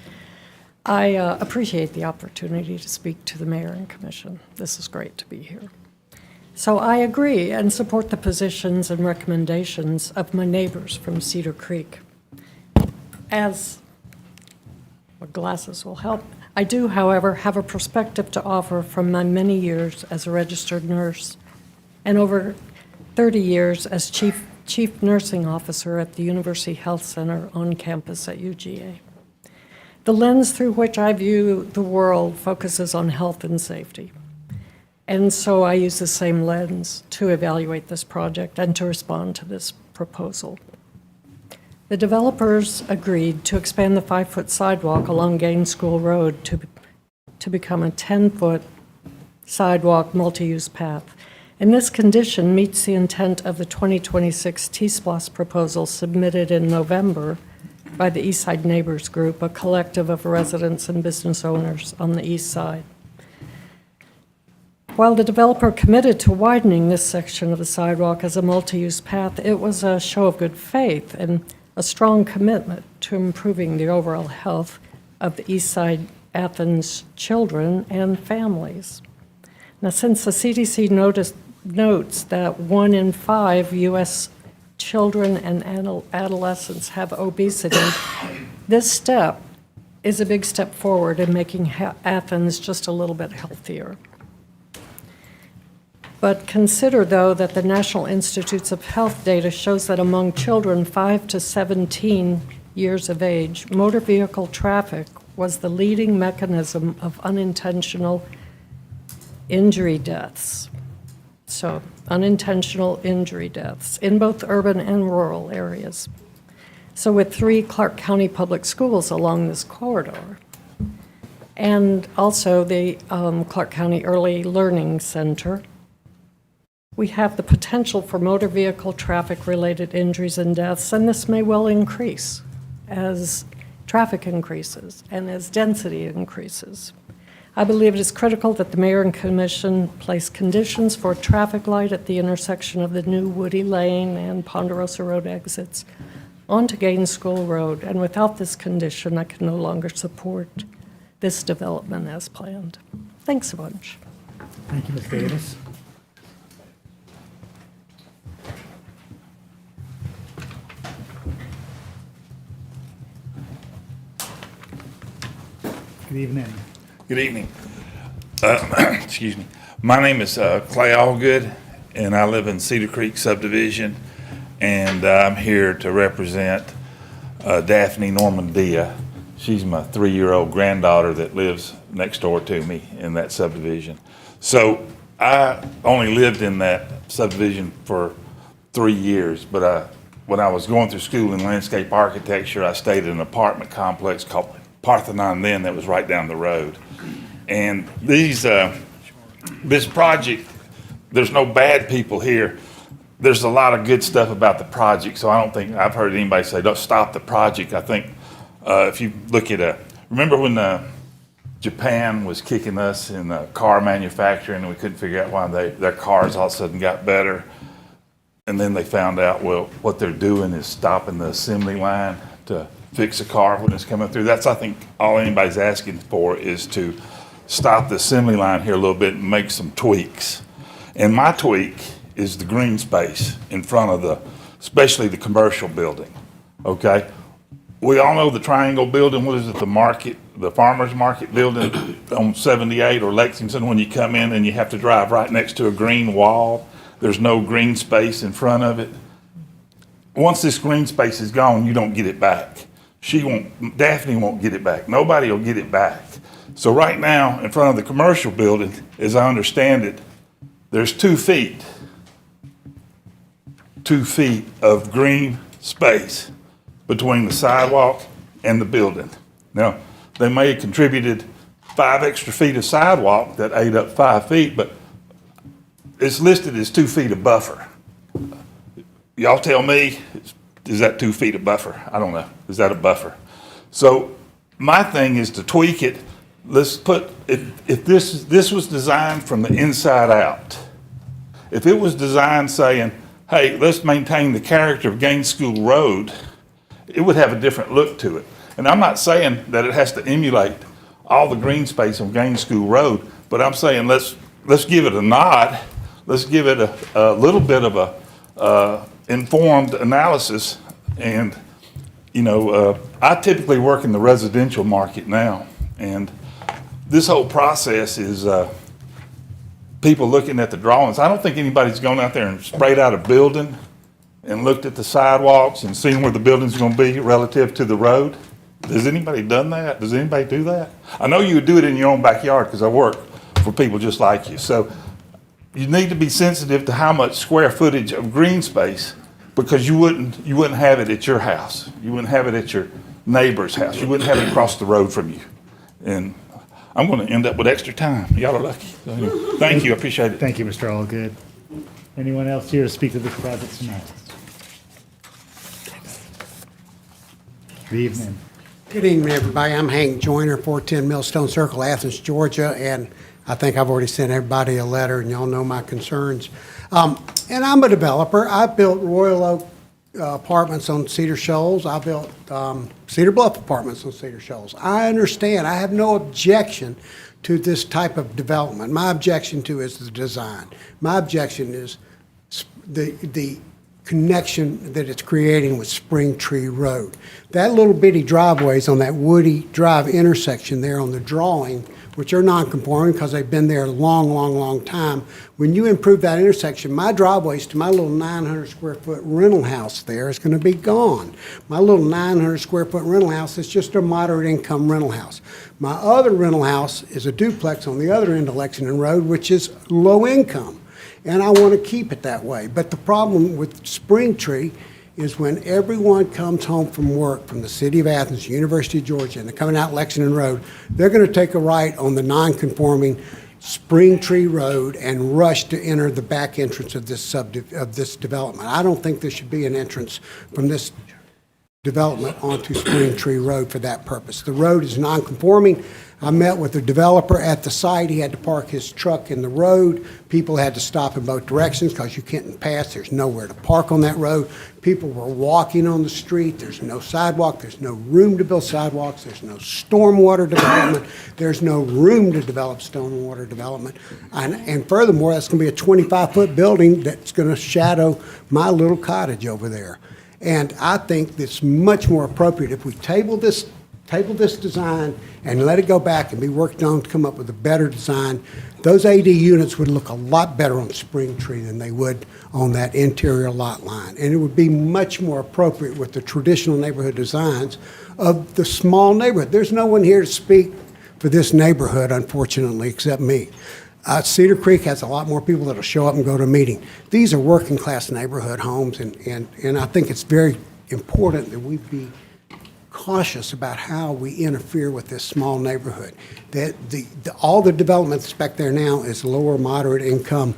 I appreciate the opportunity to speak to the mayor and commission. This is great to be here. So I agree and support the positions and recommendations of my neighbors from Cedar Creek. As well, glasses will help. I do, however, have a perspective to offer from my many years as a registered nurse and over 30 years as chief nursing officer at the University Health Center on campus at UGA. The lens through which I view the world focuses on health and safety. And so I use the same lens to evaluate this project and to respond to this proposal. The developers agreed to expand the 5-foot sidewalk along Gaines School Road to become a 10-foot sidewalk multi-use path. And this condition meets the intent of the 2026 TSPLOST proposal submitted in November by the East Side Neighbors Group, a collective of residents and business owners on the east side. While the developer committed to widening this section of the sidewalk as a multi-use path, it was a show of good faith and a strong commitment to improving the overall health of the East Side Athens children and families. Now, since the CDC notes that 1 in 5 U.S. children and adolescents have obesity, this step is a big step forward in making Athens just a little bit healthier. But consider, though, that the National Institutes of Health data shows that among children 5 to 17 years of age, motor vehicle traffic was the leading mechanism of unintentional injury deaths. So, unintentional injury deaths in both urban and rural areas. So with 3 Clarke County public schools along this corridor, and also the Clarke County Early Learning Center, we have the potential for motor vehicle traffic-related injuries and deaths, and this may well increase as traffic increases and as density increases. I believe it is critical that the mayor and commission place conditions for a traffic light at the intersection of the new Woody Lane and Ponderosa Road exits onto Gaines School Road, and without this condition, I can no longer support this development as planned. Thanks a bunch. Thank you, Ms. Davis. Good evening. Good evening. Excuse me. My name is Clay Allgood, and I live in Cedar Creek subdivision, and I'm here to represent Daphne Normandia. She's my 3-year-old granddaughter that lives next door to me in that subdivision. So I only lived in that subdivision for 3 years, but when I was going through school in landscape architecture, I stayed in an apartment complex called Parthenon then that was right down the road. And this project, there's no bad people here. There's a lot of good stuff about the project, so I don't think I've heard anybody say, don't stop the project. I think if you look at remember when Japan was kicking us in car manufacturing and we couldn't figure out why their cars all of a sudden got better? And then they found out, well, what they're doing is stopping the assembly line to fix a car when it's coming through. That's, I think, all anybody's asking for is to stop the assembly line here a little bit and make some tweaks. And my tweak is the green space in front of especially the commercial building, okay? We all know the triangle building, what is it, the farmer's market building on 78 or Lexington, when you come in and you have to drive right next to a green wall. There's no green space in front of it. Once this green space is gone, you don't get it back. Daphne won't get it back. Nobody will get it back. So right now, in front of the commercial building, as I understand it, there's 2 feet of green space between the sidewalk and the building. Now, they may have contributed 5 extra feet of sidewalk that ate up 5 feet, but it's listed as 2 feet of buffer. Y'all tell me, is that 2 feet of buffer? I don't know. Is that a buffer? So my thing is to tweak it. Let's put, if this was designed from the inside out, if it was designed saying, hey, let's maintain the character of Gaines School Road, it would have a different look to it. And I'm not saying that it has to emulate all the green space on Gaines School Road, but I'm saying let's give it a nod. Let's give it a little bit of a informed analysis. And, you know, I typically work in the residential market now, and this whole process is people looking at the drawings. I don't think anybody's gone out there and sprayed out a building and looked at the sidewalks and seen where the building's going to be relative to the road. Has anybody done that? Does anybody do that? I know you would do it in your own backyard because I work for people just like you. So you need to be sensitive to how much square footage of green space, because you wouldn't have it at your house. You wouldn't have it at your neighbor's house. You wouldn't have it across the road from you. And I'm going to end up with extra time. Y'all are lucky. So anyway, thank you. I appreciate it. Thank you, Mr. Allgood. Anyone else here to speak to this project tonight? Good evening. Good evening, everybody. I'm Hank Joyner, 410 Millstone Circle, Athens, Georgia, and I think I've already sent everybody a letter, and y'all know my concerns. And I'm a developer. I built Royal Oak apartments on Cedar Shoals. I built Cedar Bluff apartments on Cedar Shoals. I understand. I have no objection to this type of development. My objection to is the design. My objection is the connection that it's creating with Spring Tree Road. That little bitty driveways on that Woody Drive intersection there on the drawing, which are non-conforming because they've been there a long, long, long time. When you improve that intersection, my driveways to my little 900 square foot rental house there is going to be gone. My little 900 square foot rental house is just a moderate income rental house. My other rental house is a duplex on the other end of Lexington Road, which is low income. And I want to keep it that way. But the problem with Spring Tree is when everyone comes home from work from the city of Athens, University of Georgia, and they're coming out Lexington Road, they're going to take a right on the non-conforming Spring Tree Road and rush to enter the back entrance of this development. I don't think there should be an entrance from this development onto Spring Tree Road for that purpose. The road is non-conforming. I met with the developer at the site. He had to park his truck in the road. People had to stop in both directions because you can't pass. There's nowhere to park on that road. People were walking on the street. There's no sidewalk. There's no room to build sidewalks. There's no stormwater development. There's no room to develop stormwater development. And furthermore, that's going to be a 25-foot building that's going to shadow my little cottage over there. And I think it's much more appropriate if we table this design and let it go back and be worked on to come up with a better design. Those AD units would look a lot better on Spring Tree than they would on that interior lot line. And it would be much more appropriate with the traditional neighborhood designs of the small neighborhood. There's no one here to speak for this neighborhood, unfortunately, except me. Cedar Creek has a lot more people that'll show up and go to a meeting. These are working class neighborhood homes, and I think it's very important that we be cautious about how we interfere with this small neighborhood. That all the development that's back there now is lower moderate income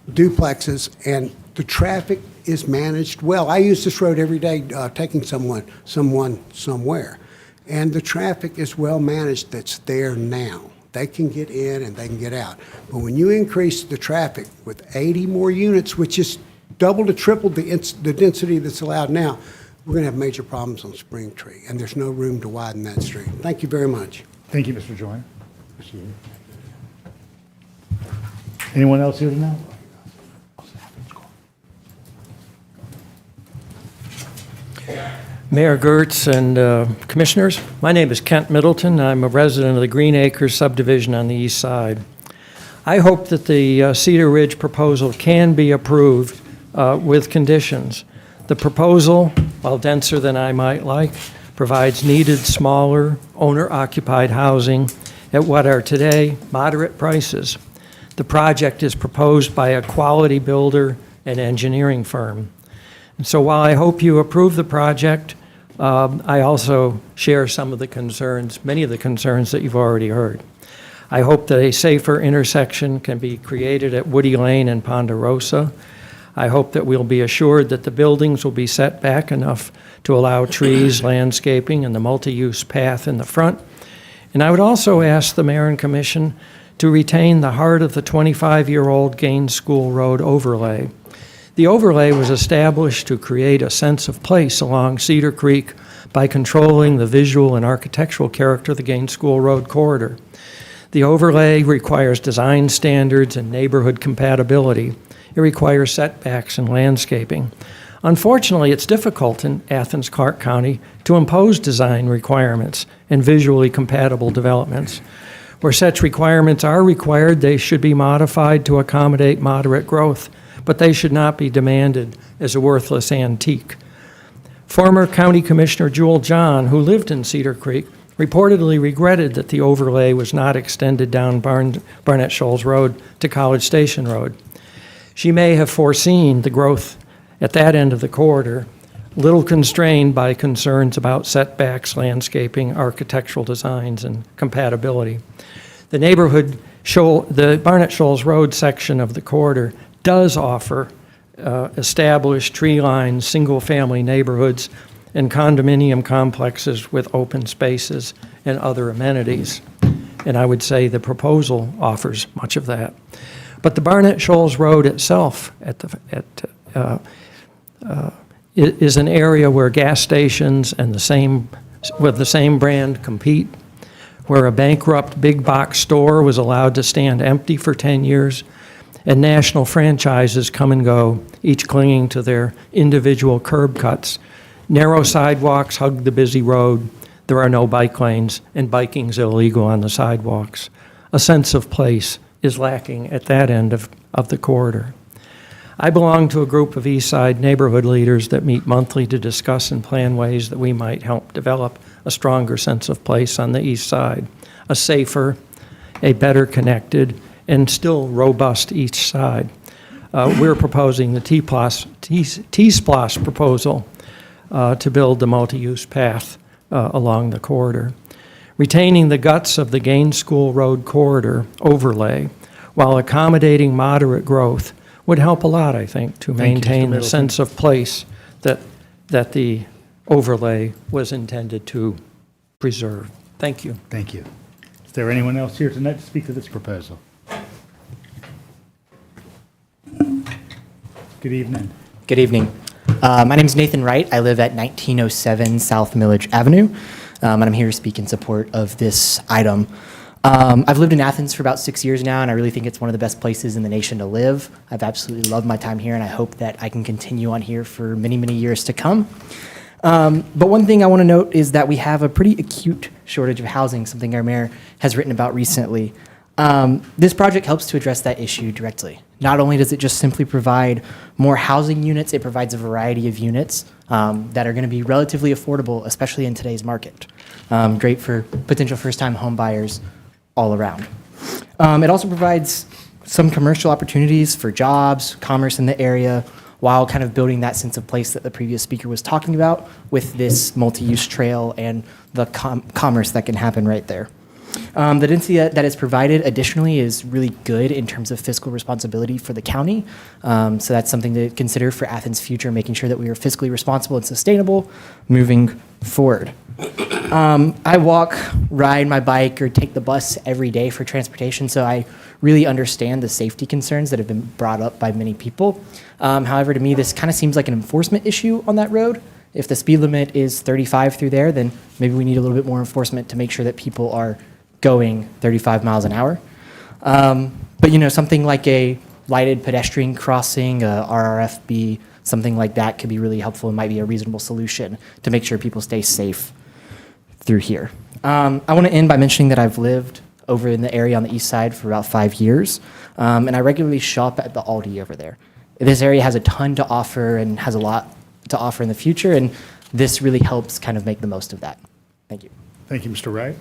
duplexes, and the traffic is managed well. I use this road every day taking someone somewhere, and the traffic is well managed that's there now. They can get in and they can get out. But when you increase the traffic with 80 more units, which is double to triple the density that's allowed now, we're going to have major problems on Spring Tree, and there's no room to widen that street. Thank you very much. Thank you, Mr. Joyner. Anyone else here tonight? Mayor Gertz and Commissioners, my name is Kent Middleton. I'm a resident of the Green Acres subdivision on the east side. I hope that the Cedar Ridge proposal can be approved with conditions. The proposal, while denser than I might like, provides needed smaller owner-occupied housing at what are today moderate prices. The project is proposed by a quality builder and engineering firm. And so while I hope you approve the project, I also share some of the concerns, many of the concerns that you've already heard. I hope that a safer intersection can be created at Woody Lane and Ponderosa. I hope that we'll be assured that the buildings will be set back enough to allow trees, landscaping, and the multi-use path in the front. And I would also ask the Mayor and Commission to retain the heart of the 25-year-old Gaines School Road overlay. The overlay was established to create a sense of place along Cedar Creek by controlling the visual and architectural character of the Gaines School Road corridor. The overlay requires design standards and neighborhood compatibility. It requires setbacks and landscaping. Unfortunately, it's difficult in Athens-Clarke County to impose design requirements and visually compatible developments. Where such requirements are required, they should be modified to accommodate moderate growth, but they should not be demanded as a worthless antique. Former County Commissioner Jewel John, who lived in Cedar Creek, reportedly regretted that the overlay was not extended down Barnett Shoals Road to College Station Road. She may have foreseen the growth at that end of the corridor, little constrained by concerns about setbacks, landscaping, architectural designs, and compatibility. The Barnett Shoals Road section of the corridor does offer established tree-lined, single-family neighborhoods and condominium complexes with open spaces and other amenities. And I would say the proposal offers much of that. But the Barnett Shoals Road itself is an area where gas stations and with the same brand compete, where a bankrupt big box store was allowed to stand empty for 10 years, and national franchises come and go, each clinging to their individual curb cuts. Narrow sidewalks hug the busy road. There are no bike lanes, and biking's illegal on the sidewalks. A sense of place is lacking at that end of the corridor. I belong to a group of East Side neighborhood leaders that meet monthly to discuss and plan ways that we might help develop a stronger sense of place on the East Side, a safer, a better connected, and still robust East Side. We're proposing the T-SPLOST proposal to build the multi-use path along the corridor. Retaining the guts of the Gaines School Road corridor overlay while accommodating moderate growth would help a lot, I think, to maintain the sense of place that the overlay was intended to preserve. Thank you. Thank you. Is there anyone else here tonight to speak to this proposal? Good evening. Good evening. My name is Nathan Wright. I live at 1907 South Millage Avenue, and I'm here to speak in support of this item. I've lived in Athens for about 6 years now, and I really think it's one of the best places in the nation to live. I've absolutely loved my time here, and I hope that I can continue on here for many, many years to come. But one thing I want to note is that we have a pretty acute shortage of housing, something our mayor has written about recently. This project helps to address that issue directly. Not only does it just simply provide more housing units, it provides a variety of units that are going to be relatively affordable, especially in today's market. Great for potential first-time home buyers all around. It also provides some commercial opportunities for jobs, commerce in the area, while kind of building that sense of place that the previous speaker was talking about with this multi-use trail and the commerce that can happen right there. The density that is provided additionally is really good in terms of fiscal responsibility for the county. So that's something to consider for Athens' future, making sure that we are fiscally responsible and sustainable moving forward. I walk, ride my bike, or take the bus every day for transportation, so I really understand the safety concerns that have been brought up by many people. However, to me, this kind of seems like an enforcement issue on that road. If the speed limit is 35 through there, then maybe we need a little bit more enforcement to make sure that people are going 35 miles an hour. But you know, something like a lighted pedestrian crossing, a RRFB, something like that could be really helpful and might be a reasonable solution to make sure people stay safe through here. I want to end by mentioning that I've lived over in the area on the east side for about 5 years, and I regularly shop at the Aldi over there. This area has a ton to offer and has a lot to offer in the future, and this really helps kind of make the most of that. Thank you. Thank you, Mr. Wright.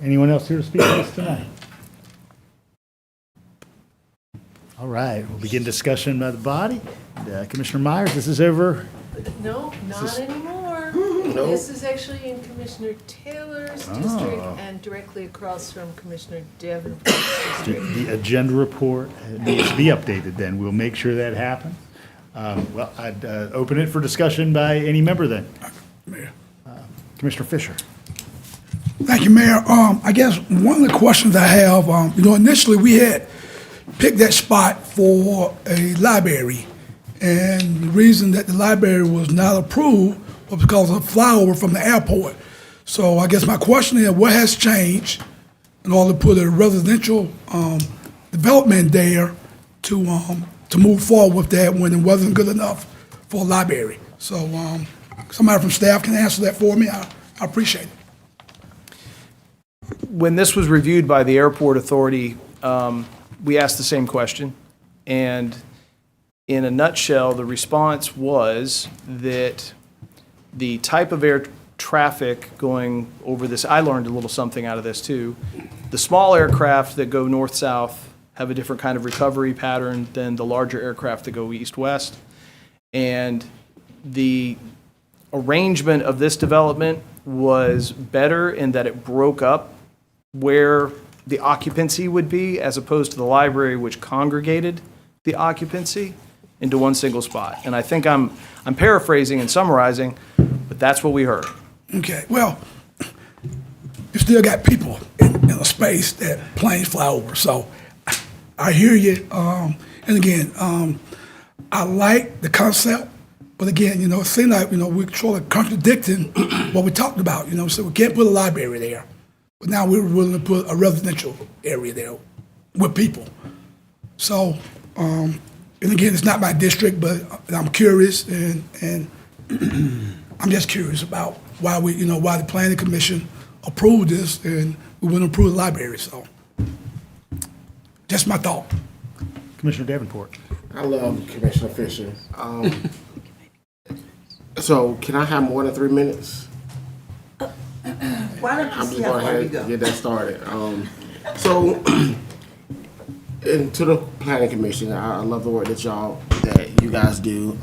Anyone else here to speak to this tonight? All right, we'll begin discussion by the body. Commissioner Myers, this is over. No, not anymore. This is actually in Commissioner Taylor's district and directly across from Commissioner Davenport's district. The agenda report needs to be updated then. We'll make sure that happens. Well, I'd open it for discussion by any member then. Mayor. Commissioner Fisher. Thank you, Mayor. I guess one of the questions I have, initially we had picked that spot for a library. And the reason that the library was not approved was because of flyover from the airport. So I guess my question is, what has changed in order to put a residential development there to move forward with that when it wasn't good enough for a library? So somebody from staff can answer that for me. I appreciate it. When this was reviewed by the airport authority, we asked the same question. And in a nutshell, the response was that the type of air traffic going over this, I learned a little something out of this too. The small aircraft that go north-south have a different kind of recovery pattern than the larger aircraft that go east-west. And the arrangement of this development was better in that it broke up where the occupancy would be as opposed to the library, which congregated the occupancy into one single spot. And I think I'm paraphrasing and summarizing, but that's what we heard. Okay, well, you still got people in a space that planes fly over, so I hear you. And again, I like the concept, but again, it seems like, we're sort of contradicting what we talked about, so we can't put a library there, but now we're willing to put a residential area there with people. So And again, it's not my district, but I'm curious, and I'm just curious about why why the planning commission approved this, and we wouldn't approve the library, so. Just my thought. Commissioner Davenport. I love Commissioner Fisher. So can I have more than 3 minutes? Why don't you I'm see just how going far you ahead go? and get that started. And to the planning commission, I love the work that you guys do.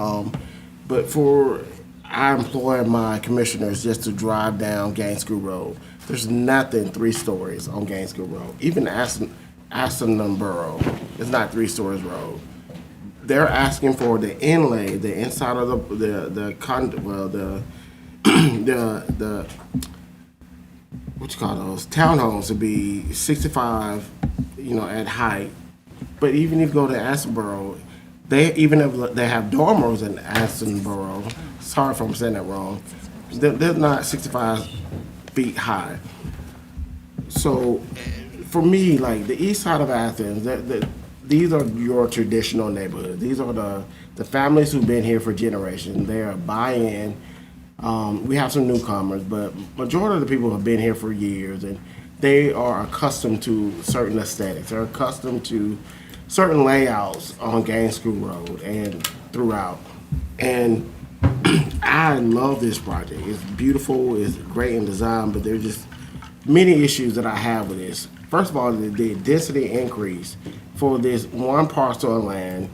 But I employ my commissioners just to drive down Gainesville Road. There's nothing 3 stories on Gainesville Road. Even Aston Borough is not 3 stories road. They're asking for the inlay, the inside of the what you call those townhomes to be 65, at height. But even if you go to Astonboro, even if they have dormers in Astonboro, sorry if I'm saying that wrong, they're not 65 feet high. So for me, like the east side of Athens, these are your traditional neighborhoods. These are the families who've been here for generations. They are buy-in. We have some newcomers, but majority of the people have been here for years, and they are accustomed to certain aesthetics. They're accustomed to certain layouts on Gainesville Road and throughout. And I love this project. It's beautiful, it's great in design, but there's just many issues that I have with this. First of all, the density increase for this one parcel of land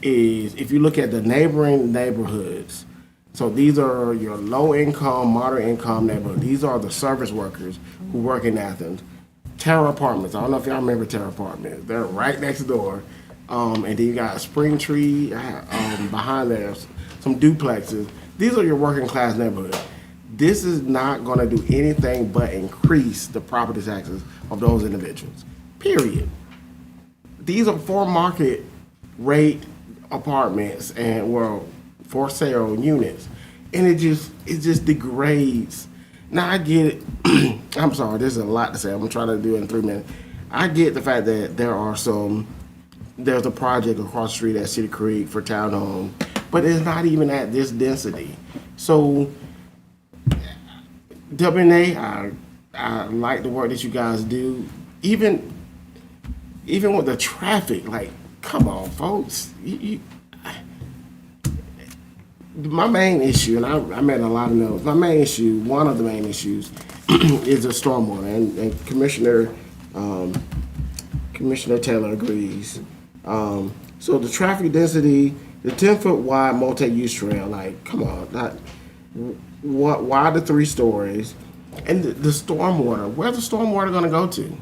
is, if you look at the neighboring neighborhoods, so these are your low income, moderate income neighborhoods. These are the service workers who work in Athens. Terra Apartments, I don't know if y'all remember Terra Apartments. They're right next door. And then you got Spring Tree behind there, some duplexes. These are your working class neighborhoods. This is not gonna do anything but increase the property taxes of those individuals, period. These are for market rate apartments and, for sale units. And it just degrades. Now I get it. I'm sorry, there's a lot to say. I'm gonna try to do it in 3 minutes. I get the fact that there's a project across the street at Cedar Creek for townhome, but it's not even at this density. So WNA, I like the work that you guys do. Even with the traffic, like, come on, folks. My main issue, and I made a lot of notes, one of the main issues is the stormwater, and Commissioner Taylor agrees. So the traffic density, the 10-foot wide multi-use trail, like, come on, why the 3 stories? And the stormwater, where's the stormwater gonna go to?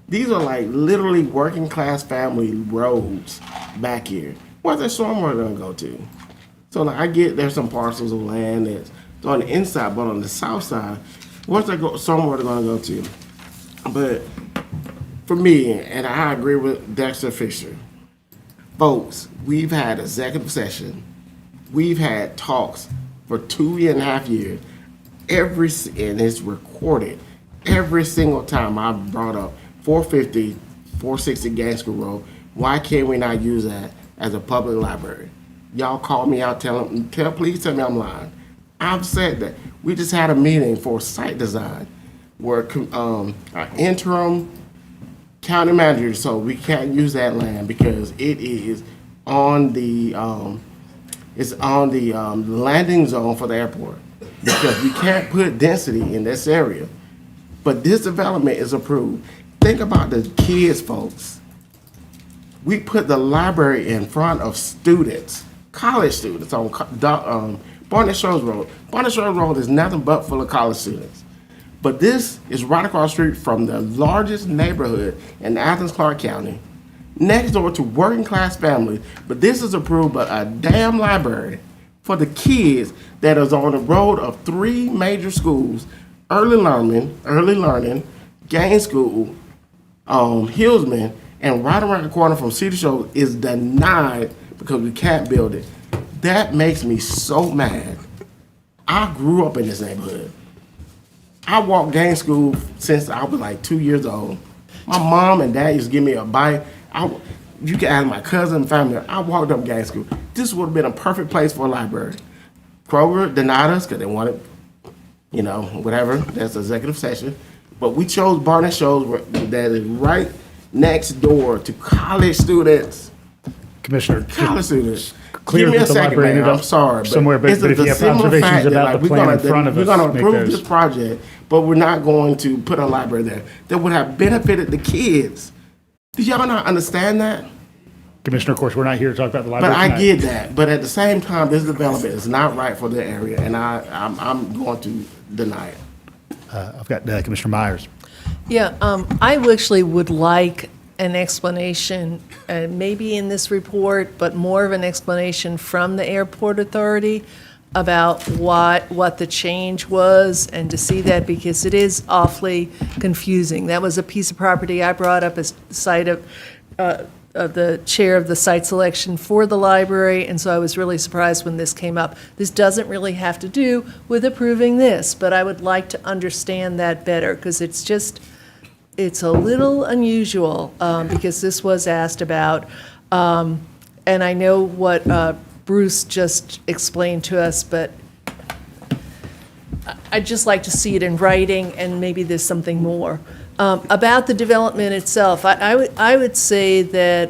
These are like literally working class family roads back here. Where's the stormwater gonna go to? So like, I get there's some parcels of land that's on the inside, but on the south side, where's that stormwater gonna go to? But for me, and I agree with Dexter Fisher, folks, we've had executive session, we've had talks for 2.5 years, and it's recorded. Every single time I brought up 450, 460 Gainesville Road, why can't we not use that as a public library? Y'all call me out, please tell me I'm lying. I've said that. We just had a meeting for site design where our interim county manager, so we can't use that land because it is on the landing zone for the airport, because we can't put density in this area. But this development is approved. Think about the kids, folks. We put the library in front of students, college students, on Barnett Shoals Road. Barnett Shoals Road is nothing but full of college students. But this is right across the street from the largest neighborhood in Athens-Clarke County, next door to working class families. But this is approved by a damn library for the kids that is on the road of 3 major schools: Early Learning, Gaines School, Hillsman, and right around the corner from Cedar Shoals is denied because we can't build it. That makes me so mad. I grew up in this neighborhood. I walked Gaines School since I was like 2 years old. My mom and dad used to give me a bike. you can ask my cousin, family. I walked up Gaines School. This would have been a perfect place for a library. Kroger denied us because they wanted, you know, whatever. That's executive session. But we chose Barnett Shoals that is right next door to college students. Commissioner, College students. clear Give me a that the second, library man. ended I'm up sorry. somewhere, but it's if you have similar observations fact that, about the we're plan gonna- in front of we're us, going to make approve those. this project, but we're not going to put a library there that would have benefited the kids. Do y'all not understand that? Commissioner, of course, we're not here to talk about the But library I tonight. get that. But at the same time, this development is not right for the area, and I'm going to deny it. I've got Commissioner Myers. Yeah, I actually would like an explanation, maybe in this report, but more of an explanation from the airport authority about what the change was, and to see that, because it is awfully confusing. That was a piece of property I brought up as site of the chair of the site selection for the library, and so I was really surprised when this came up. This doesn't really have to do with approving this, but I would like to understand that better, because it's a little unusual, because this was asked about, and I know what Bruce just explained to us, but I'd just like to see it in writing, and maybe there's something more. About the development itself, I would say that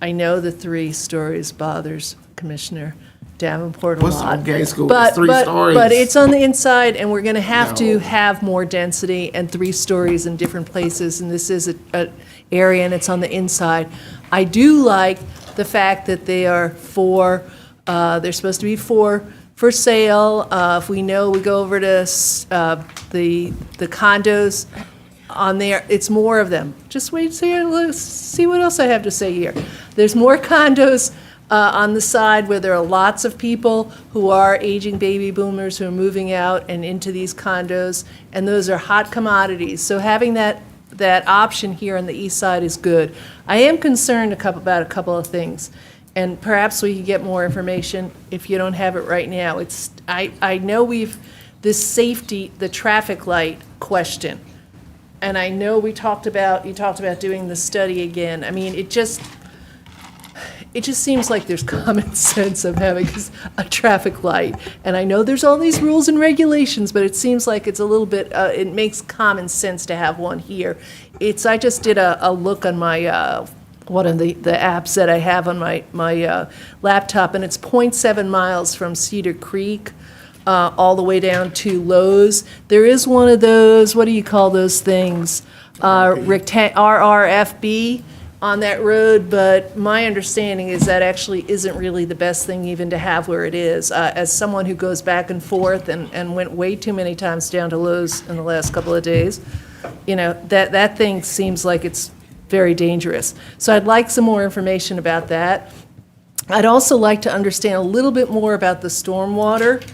I know the 3 stories bothers Commissioner Davenport a What's lot. on Gaines School? But- It's 3 but- stories. But it's on the inside, and we're going to have to No. have more density and 3 stories in different places, and this is a area, and it's on the inside. I do like the fact that they are they're supposed to be for sale. If we know, we go over to the condos on there, it's more of them. Just wait, let's see what else I have to say here. There's more condos on the side where there are lots of people who are aging baby boomers who are moving out and into these condos, and those are hot commodities. So having that option here on the east side is good. I am concerned about a couple of things, and perhaps we could get more information if you don't have it right now. I know this safety, the traffic light question, and I know you talked about doing the study again. I mean, it just seems like there's common sense of having a traffic light. And I know there's all these rules and regulations, but it seems like it's a little bit, it makes common sense to have one here. I just did a look on my, one of the apps that I have on my laptop, and it's 0.7 miles from Cedar Creek all the way down to Lowe's. There is one of those, what do you call those things? RRFB on that road, but my understanding is that actually isn't really the best thing even to have where it is. As someone who goes back and forth and went way too many times down to Lowe's in the last couple of days, that thing seems like it's very dangerous. So I'd like some more information about that. I'd also like to understand a little bit more about the stormwater,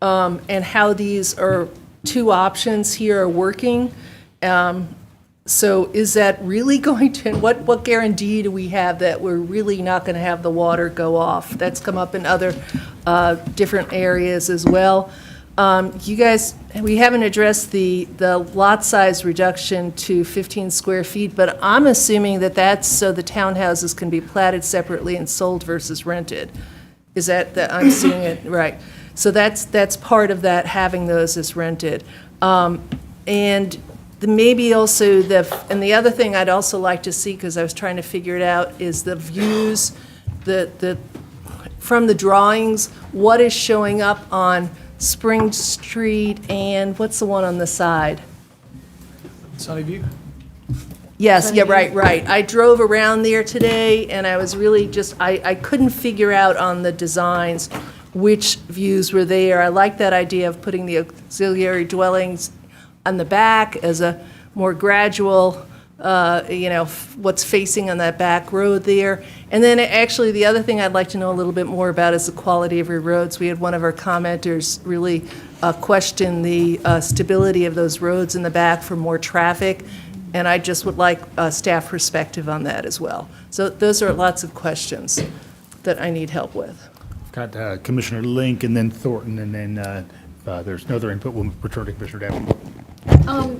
and how these 2 options here are working. So is that really going to, and what guarantee do we have that we're really not going to have the water go off? That's come up in other different areas as well. You guys, we haven't addressed the lot size reduction to 15 square feet, but I'm assuming that that's so the townhouses can be platted separately and sold versus rented. Is that I'm seeing it right? So that's part of that, having those as rented. And maybe also and the other thing I'd also like to see, because I was trying to figure it out, is the views, from the drawings, what is showing up on Spring Street, and what's the one on the side? Sunny View? Yes, yeah, right. I drove around there today, and I was really I couldn't figure out on the designs which views were there. I like that idea of putting the auxiliary dwellings on the back as a more gradual, what's facing on that back road there. And then actually, the other thing I'd like to know a little bit more about is the quality of your roads. We had one of our commenters really question the stability of those roads in the back for more traffic, and I just would like a staff perspective on that as well. So those are lots of questions that I need help with. Got Commissioner Link and then Thornton, and then if there's no other input, we'll return to Commissioner Davenport.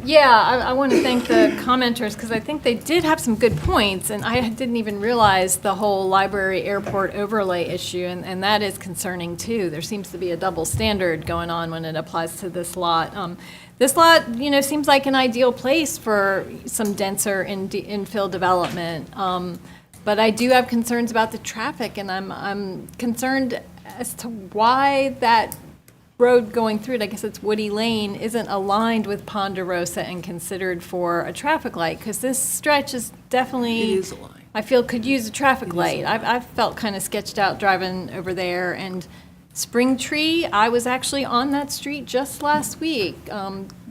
Yeah, I want to thank the commenters because I think they did have some good points, and I didn't even realize the whole library airport overlay issue, and that is concerning too. There seems to be a double standard going on when it applies to this lot. This lot, seems like an ideal place for some denser infill development, but I do have concerns about the traffic, and I'm concerned as to why that road going through it, I guess it's Woody Lane, isn't aligned with Ponderosa and considered for a traffic light, because this stretch is definitely, I feel, could use a traffic light. I've felt kind of sketched out driving over there, and Spring Tree, I was actually on that street just last week,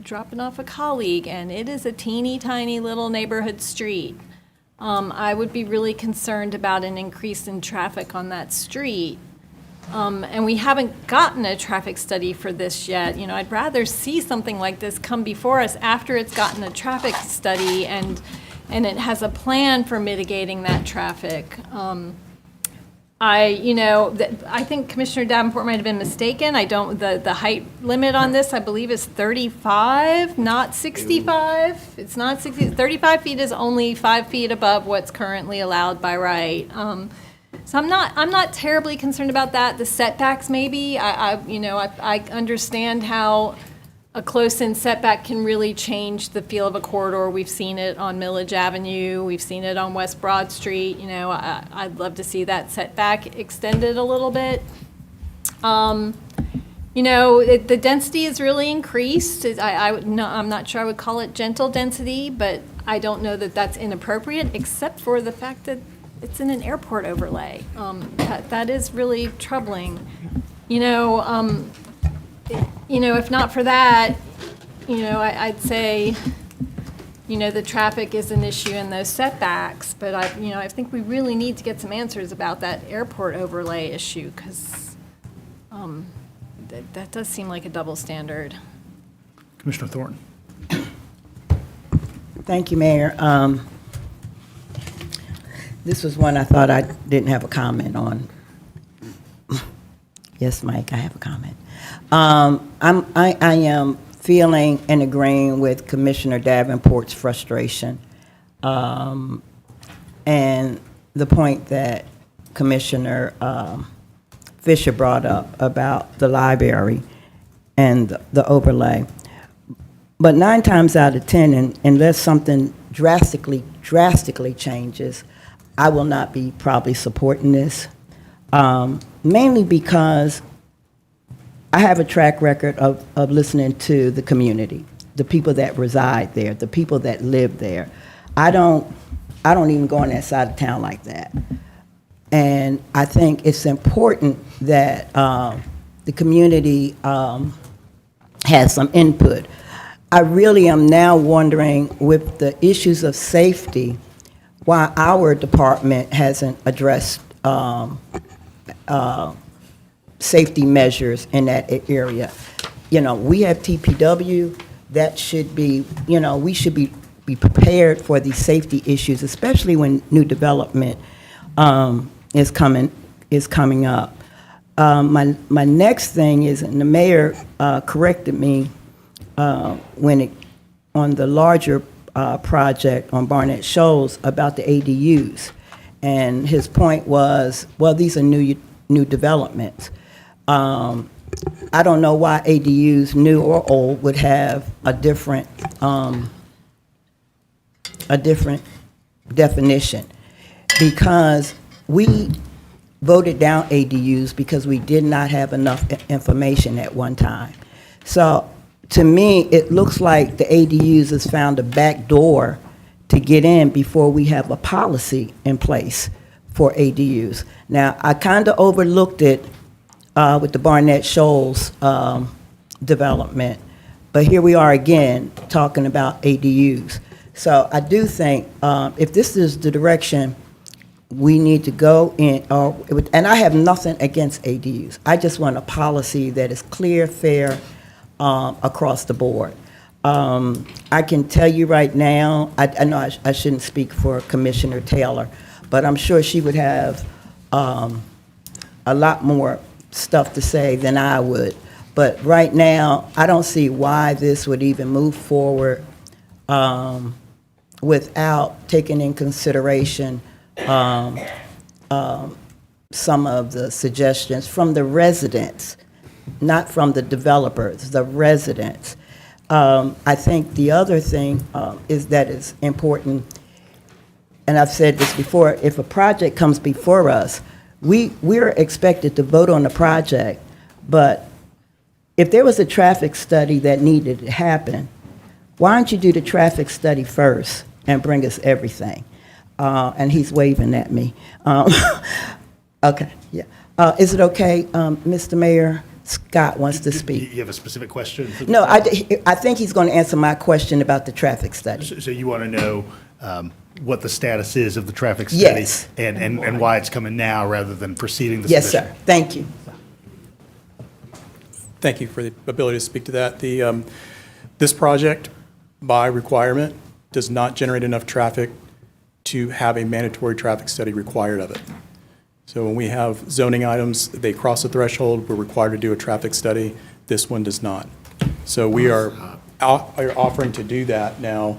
dropping off a colleague, and it is a teeny tiny little neighborhood street. I would be really concerned about an increase in traffic on that street. And we haven't gotten a traffic study for this yet. I'd rather see something like this come before us after it's gotten a traffic study and it has a plan for mitigating that traffic. I think Commissioner Davenport might have been mistaken. The height limit on this, I believe, is 35, not 65. It's not 60. 35 feet is only 5 feet above what's currently allowed by right. So I'm not terribly concerned about that. The setbacks, maybe. I understand how a close-in setback can really change the feel of a corridor. We've seen it on Millage Avenue. We've seen it on West Broad Street. I'd love to see that setback extended a little bit. The density is really increased. I'm not sure I would call it gentle density, but I don't know that that's inappropriate, except for the fact that it's in an airport overlay. That is really troubling. If not for that, I'd say, the traffic is an issue in those setbacks, but I think we really need to get some answers about that airport overlay issue, because that does seem like a double standard. Commissioner Thornton. Thank you, Mayor. This was one I thought I didn't have a comment on. Yes, Mike, I have a comment. I am feeling and agreeing with Commissioner Davenport's frustration, and the point that Commissioner Fisher brought up about the library and the overlay. But 9 times out of 10, unless something drastically changes, I will not be probably supporting this, mainly because I have a track record of listening to the community, the people that reside there, the people that live there. I don't even go on that side of town like that. And I think it's important that the community has some input. I really am now wondering, with the issues of safety, why our department hasn't addressed safety measures in that area. We have TPW. That should be, we should be prepared for these safety issues, especially when new development is coming up. My next thing is, and the mayor corrected me on the larger project on Barnett Shoals about the ADUs, and his point was, well, these are new developments. I don't know why ADUs, new or old, would have a different definition, because we voted down ADUs because we did not have enough information at one time. So to me, it looks like the ADUs has found a back door to get in before we have a policy in place for ADUs. Now, I kind of overlooked it with the Barnett Shoals development, but here we are again talking about ADUs. So I do think if this is the direction we need to go in, and I have nothing against ADUs. I just want a policy that is clear, fair, across the board. I can tell you right now, I know I shouldn't speak for Commissioner Taylor, but I'm sure she would have a lot more stuff to say than I would. But right now, I don't see why this would even move forward without taking in consideration some of the suggestions from the residents, not from the developers, the residents. I think the other thing is that it's important, and I've said this before, if a project comes before us, we're expected to vote on the project, but if there was a traffic study that needed to happen, why don't you do the traffic study first and bring us everything? And he's waving at me. Okay, yeah. Is it okay, Mr. Mayor? Scott wants to speak. You have a specific question? for the- No, I think he's going to answer my question about the traffic study. So you want to know what the status is of the traffic study? Yes. And why it's coming now rather than preceding the Yes, submission? sir. Thank you. Thank you for the ability to speak to that. This project, by requirement, does not generate enough traffic to have a mandatory traffic study required of it. So when we have zoning items, they cross the threshold, we're required to do a traffic study. This one does not. So we are offering to do that now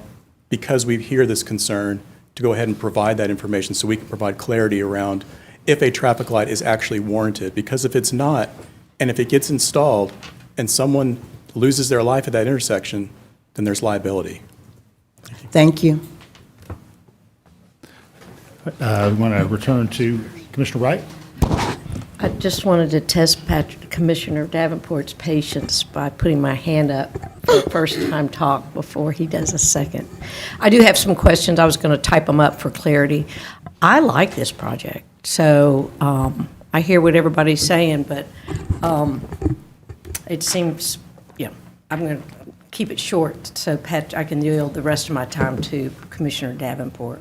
because we hear this concern, to go ahead and provide that information so we can provide clarity around if a traffic light is actually warranted. Because if it's not, and if it gets installed and someone loses their life at that intersection, then there's liability. Thank you. We want to return to Commissioner Wright. I just wanted to test Commissioner Davenport's patience by putting my hand up for a first-time talk before he does a second. I do have some questions. I was going to type them up for clarity. I like this project, so I hear what everybody's saying, but it seems, I'm going to keep it short so I can yield the rest of my time to Commissioner Davenport.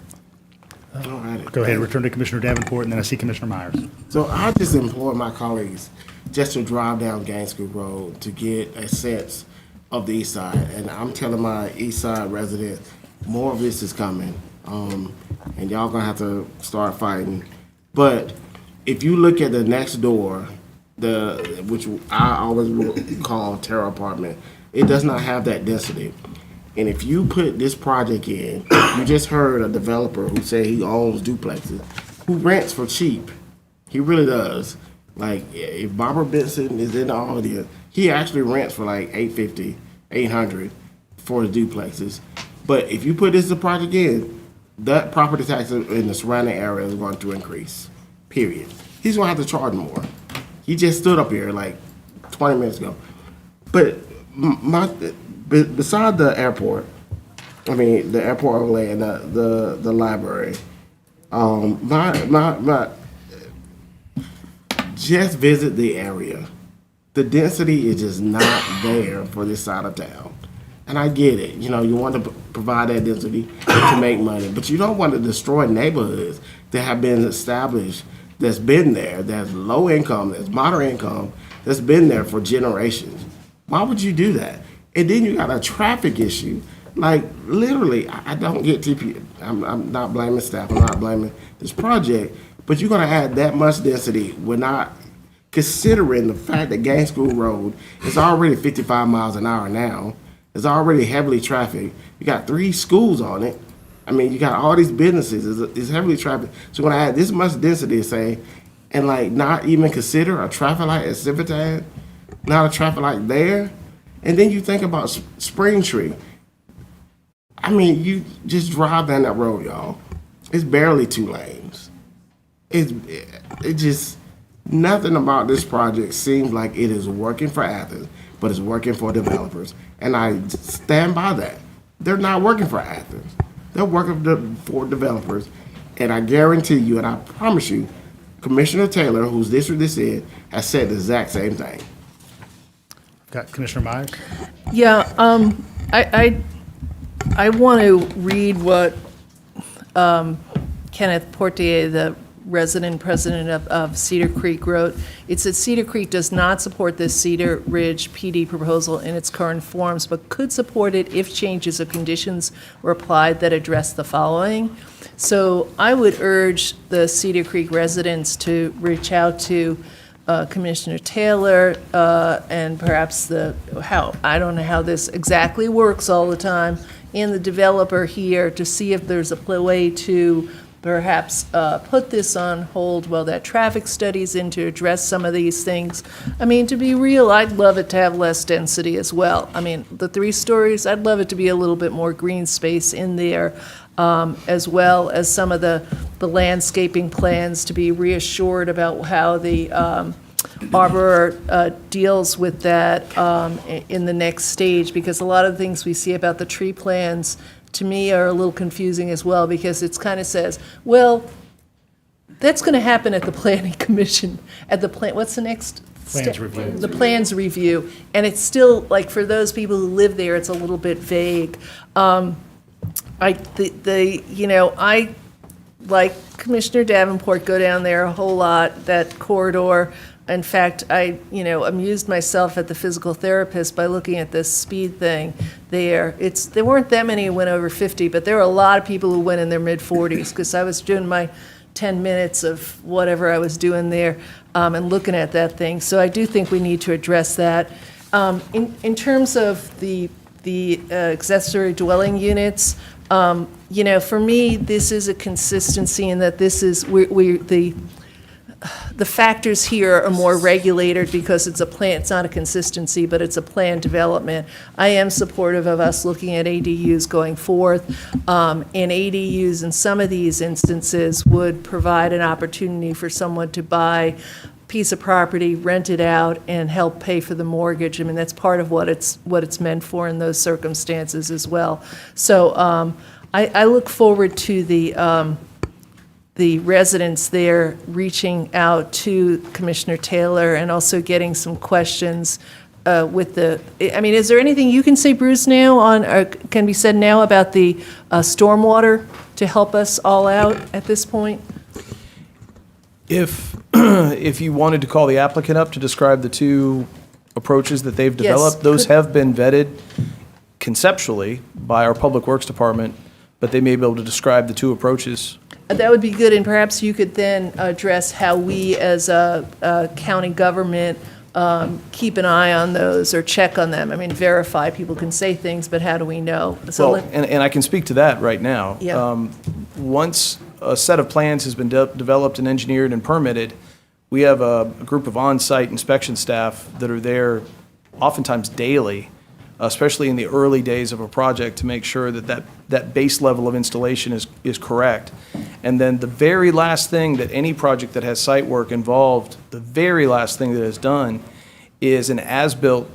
Go ahead, return to Commissioner Davenport, and then I see Commissioner Myers. So I just implore my colleagues just to drive down Gainesville Road to get a sense of the east side. And I'm telling my east side residents, more of this is coming. And y'all gonna have to start fighting. But if you look at the next door, which I always will call Terra Apartment, it does not have that density. And if you put this project in, you just heard a developer who said he owns duplexes, who rents for cheap. He really does. Like, if Barbara Benson is in the audience, he actually rents for like $850, $800 for the duplexes. But if you put this project in, that property tax in the surrounding area is going to increase, period. He's going to have to charge more. He just stood up here like 20 minutes ago. But beside the airport, the airport overlay and the library, just visit the area. The density is just not there for this side of town. And I get it. You want to provide that density to make money, but you don't want to destroy neighborhoods that have been established, that's been there, that's low income, that's moderate income, that's been there for generations. Why would you do that? And then you got a traffic issue. Like, literally, I don't get TP. I'm not blaming staff. I'm not blaming this project. But you're going to add that much density. We're not considering the fact that Gainesville Road is already 55 miles an hour now. It's already heavily trafficked. You got 3 schools on it. You got all these businesses. It's heavily trafficked. So when I add this much density, and like not even consider a traffic light at Civitan, not a traffic light there, and then you think about Springtree. You just drive down that road, y'all. It's barely 2 lanes. It just, nothing about this project seems like it is working for Athens, but it's working for developers. And I stand by that. They're not working for Athens. They're working for developers. And I guarantee you, and I promise you, Commissioner Taylor, whose district this is, has said the exact same thing. Got Commissioner Myers? Yeah, I want to read what Kenneth Portier, the resident president of Cedar Creek, wrote. It said Cedar Creek does not support this Cedar Ridge PD proposal in its current forms, but could support it if changes of conditions were applied that address the following. So I would urge the Cedar Creek residents to reach out to Commissioner Taylor, and perhaps I don't know how this exactly works all the time, and the developer here to see if there's a way to perhaps put this on hold while that traffic study's in to address some of these things. I mean, to be real, I'd love it to have less density as well. I mean, the 3 stories, I'd love it to be a little bit more green space in there, as well as some of the landscaping plans to be reassured about how the Arbor deals with that in the next stage, because a lot of the things we see about the tree plans, to me, are a little confusing as well, because it's kind of says, well, that's going to happen at the planning commission, at the plan, what's the next? Plans review. The plans review, and it's still, like, for those people who live there, it's a little bit vague. I, like Commissioner Davenport, go down there a whole lot, that corridor. In fact, I, amused myself at the physical therapist by looking at this speed thing there. There weren't that many who went over 50, but there were a lot of people who went in their mid-40s, because I was doing my 10 minutes of whatever I was doing there and looking at that thing. So I do think we need to address that. In terms of the accessory dwelling units, for me, this is a consistency in that this is, the factors here are more regulated because it's a plan, it's not a consistency, but it's a planned development. I am supportive of us looking at ADUs going forth, and ADUs in some of these instances would provide an opportunity for someone to buy a piece of property, rent it out, and help pay for the mortgage. I mean, that's part of what it's meant for in those circumstances as well. So I look forward to the residents there reaching out to Commissioner Taylor and also getting some questions with is there anything you can say, Bruce, now on, or can be said now about the stormwater to help us all out at this point? If you wanted to call the applicant up to describe the 2 approaches that they've developed, those have been vetted conceptually by our Public Works Department, but they may be able to describe the 2 approaches. That would be good, and perhaps you could then address how we as a county government keep an eye on those or check on them. I mean, verify, people can say things, but how do we know? So And I can speak to that right now. Yeah. Once a set of plans has been developed and engineered and permitted, we have a group of on-site inspection staff that are there oftentimes daily, especially in the early days of a project, to make sure that base level of installation is correct. And then the very last thing that any project that has site work involved, the very last thing that is done is an as-built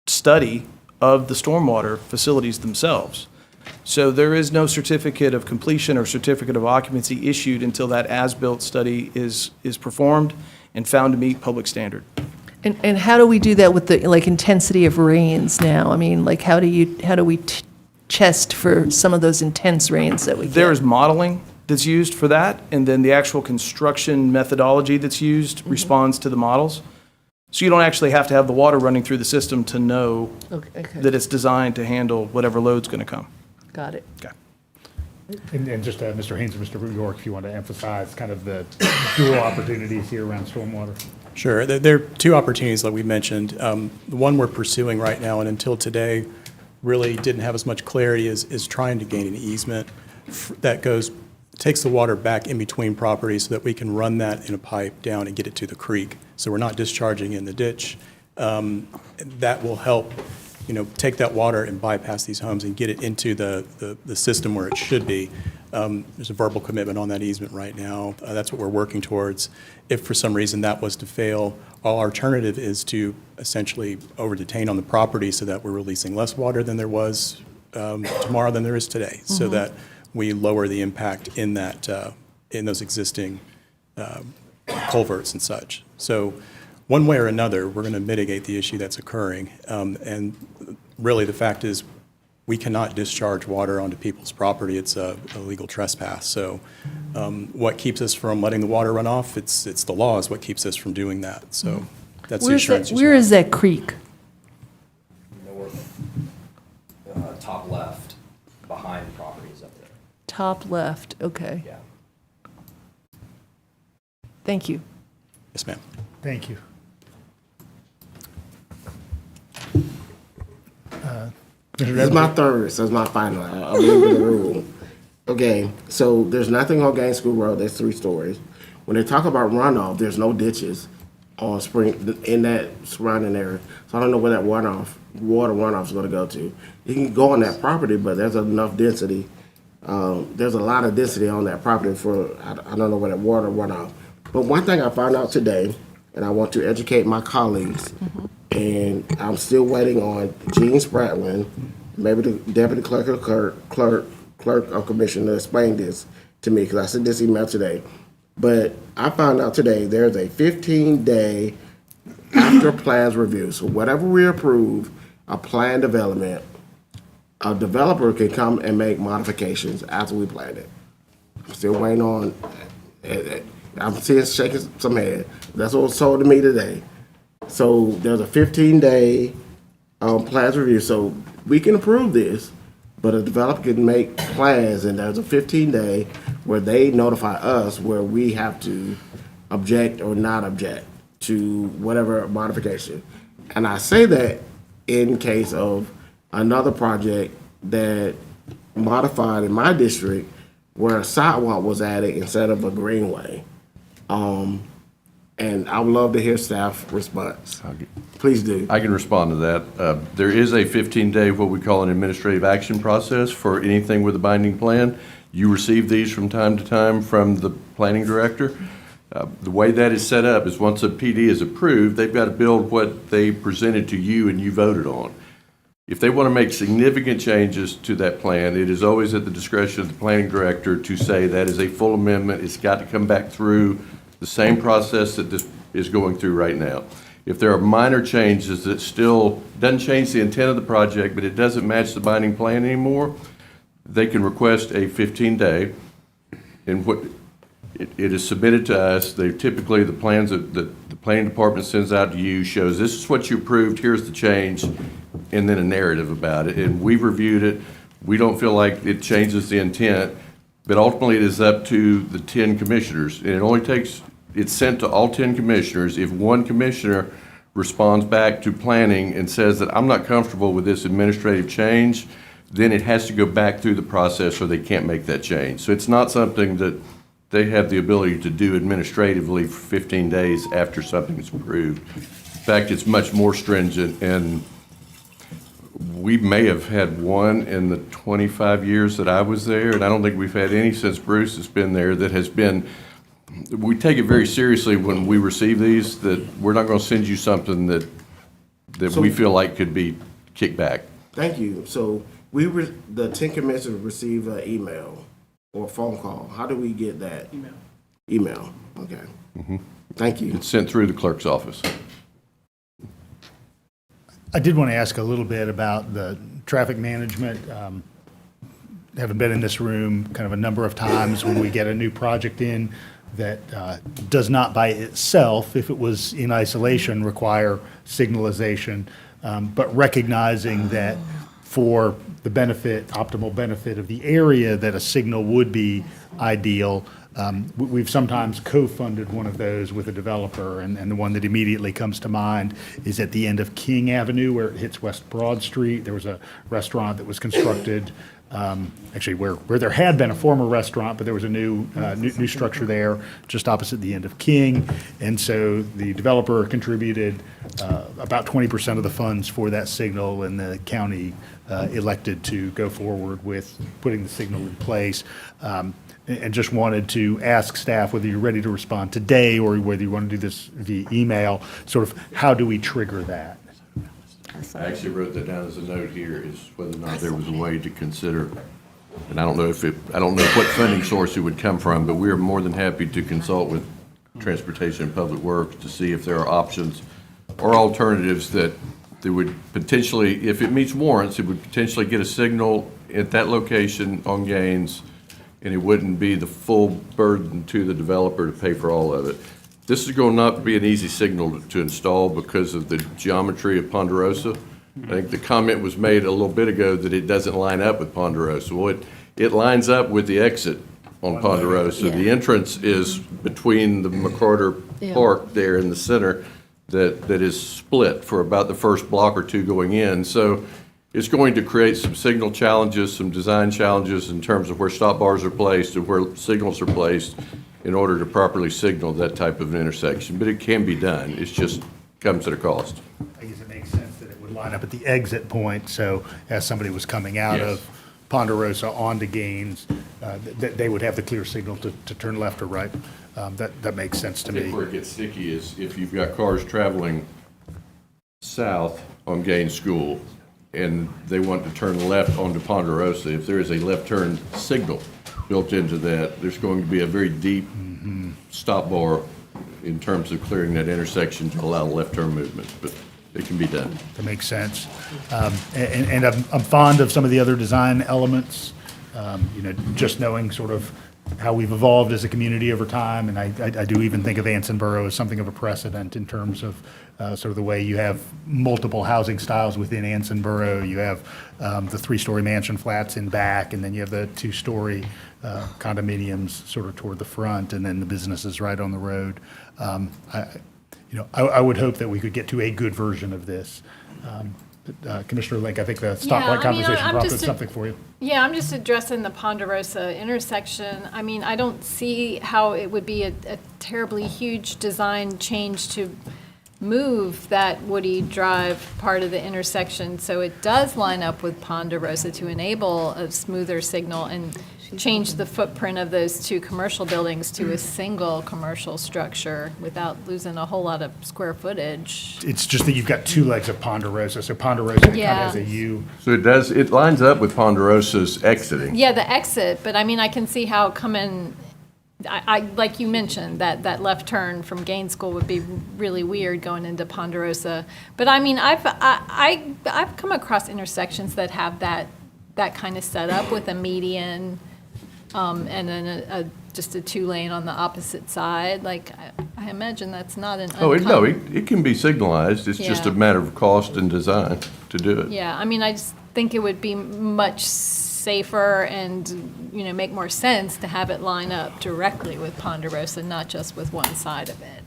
study of the stormwater facilities themselves. So there is no certificate of completion or certificate of occupancy issued until that as-built study is performed and found to meet public standard. And how do we do that with the, intensity of rains now? I mean, how do we test for some of those intense rains that we get? There is modeling that's used for that, and then the actual construction methodology that's used responds to the models. So you don't actually have to have the water running through the system to know that it's designed to handle whatever load's going to come. Got it. Okay. And just Mr. Haynes and Mr. York, if you want to emphasize kind of the dual opportunities here around stormwater. Sure. There are 2 opportunities that we mentioned. The one we're pursuing right now, and until today, really didn't have as much clarity, is trying to gain an easement that takes the water back in between properties so that we can run that in a pipe down and get it to the creek. So we're not discharging in the ditch. That will help, take that water and bypass these homes and get it into the system where it should be. There's a verbal commitment on that easement right now. That's what we're working towards. If for some reason that was to fail, our alternative is to essentially over-detain on the property so that we're releasing less water than there was tomorrow than there is today, so that we lower the impact in those existing culverts and such. So one way or another, we're going to mitigate the issue that's occurring. And really, the fact is, we cannot discharge water onto people's property. It's a legal trespass. So what keeps us from letting the water run off? It's the law is what keeps us from doing that. So that's the assurance. Where is that creek? North, top left, behind properties up there. Top left, okay. Yeah. Thank you. Yes, ma'am. Thank you. This is my third, so it's my final. I'll leave it in the rule. Okay, so there's nothing on Gaines School Road. There's 3 stories. When they talk about runoff, there's no ditches on Spring in that surrounding area. So I don't know where that water runoff is going to go to. You can go on that property, but there's enough density. There's a lot of density on that property for I don't know where that water runoff. But one thing I found out today, and I want to educate my colleagues, and I'm still waiting on Gene Spratling, maybe the deputy clerk of commission to explain this to me, because I sent this email today. But I found out today there's a 15-day after plans review. So whatever we approve, a plan development, a developer can come and make modifications after we plan it. I'm still waiting on, I'm seeing shaking some head. That's what was told to me today. So there's a 15-day plans review. So we can approve this, but a developer can make plans, and there's a 15-day where they notify us where we have to object or not object to whatever modification. And I say that in case of another project that modified in my district where a sidewalk was added instead of a greenway. And I would love to hear staff response. Please do. I can respond to that. There is a 15-day, what we call an administrative action process for anything with a binding plan. You receive these from time to time from the planning director. The way that is set up is once a PD is approved, they've got to build what they presented to you and you voted on. If they want to make significant changes to that plan, it is always at the discretion of the planning director to say that is a full amendment. It's got to come back through the same process that this is going through right now. If there are minor changes that still doesn't change the intent of the project, but it doesn't match the binding plan anymore, they can request a 15-day. And what it is submitted to us. They typically, the plans that the planning department sends out to you shows this is what you approved, here's the change, and then a narrative about it. And we've reviewed it. We don't feel like it changes the intent, but ultimately it is up to the 10 commissioners. And it only takes, it's sent to all 10 commissioners. If one commissioner responds back to planning and says that I'm not comfortable with this administrative change, then it has to go back through the process or they can't make that change. So it's not something that they have the ability to do administratively for 15 days after something is approved. In fact, it's much more stringent, and we may have had one in the 25 years that I was there, and I don't think we've had any since Bruce has been there that has been, we take it very seriously when we receive these, that we're not going to send you something that we feel like could be kicked back. Thank you. So the 10 commissioners receive an email or a phone call. How do we get that? Email. Okay. Mm-hmm. Thank you. It's sent through the clerk's office. I did want to ask a little bit about the traffic management. Having been in this room kind of a number of times when we get a new project in that does not by itself, if it was in isolation, require signalization, but recognizing that for the benefit, optimal benefit of the area, that a signal would be ideal. We've sometimes co-funded one of those with a developer, and the one that immediately comes to mind is at the end of King Avenue where it hits West Broad Street. There was a restaurant that was constructed, actually where there had been a former restaurant, but there was a new structure there just opposite the end of King. And so the developer contributed about 20% of the funds for that signal, and the county elected to go forward with putting the signal in place. And just wanted to ask staff whether you're ready to respond today or whether you want to do this via email, sort of how do we trigger that? I actually wrote that down as a note here, is whether or not there was a way to consider, and I don't know what funding source it would come from, but we are more than happy to consult with Transportation and Public Works to see if there are options or alternatives that would potentially, if it meets warrants, it would potentially get a signal at that location on Gaines, and it wouldn't be the full burden to the developer to pay for all of it. This is going to not be an easy signal to install because of the geometry of Ponderosa. I think the comment was made a little bit ago that it doesn't line up with Ponderosa. Well, it lines up with the exit on Ponderosa. The entrance is between the McCarter Park there in the center that is split for about the first block or two going in. So it's going to create some signal challenges, some design challenges in terms of where stop bars are placed and where signals are placed in order to properly signal that type of an intersection. But it can be done. It just comes at a cost. I guess it makes sense that it would line up at the exit point, so as somebody was coming out Yes. of Ponderosa onto Gaines, that they would have the clear signal to turn left or right. That makes sense to I think me. where it gets sticky is if you've got cars traveling south on Gaines School and they want to turn left onto Ponderosa, if there is a left turn signal built into that, there's going to be a very deep stop bar in terms of clearing that intersection to allow left turn movement, but it can be done. That makes sense. And I'm fond of some of the other design elements, just knowing sort of how we've evolved as a community over time. And I do even think of Ansonboro as something of a precedent in terms of sort of the way you have multiple housing styles within Ansonboro. You have the 3-story mansion flats in back, and then you have the 2-story condominiums sort of toward the front, and then the businesses right on the road. I would hope that we could get to a good version of this. Commissioner Link, I think the stoplight conversation prompted something for you. Yeah, I'm just addressing the Ponderosa intersection. I mean, I don't see how it would be a terribly huge design change to move that Woody Drive part of the intersection so it does line up with Ponderosa to enable a smoother signal and change the footprint of those two commercial buildings to a single commercial structure without losing a whole lot of square footage. It's just that you've got two legs of Ponderosa, so Ponderosa kind of Yeah. has a U. So it lines up with Ponderosa's exiting. Yeah, the exit, but I mean, I can see how coming, I like you mentioned, that left turn from Gaines School would be really weird going into Ponderosa. But I mean, I've come across intersections that have that kind of setup with a median, and then just a 2-lane on the opposite side. Like, I imagine that's not an It can be signalized. It's just a Yeah. matter of cost and design to do it. Yeah, I mean, I just think it would be much safer and, make more sense to have it line up directly with Ponderosa, not just with one side of it.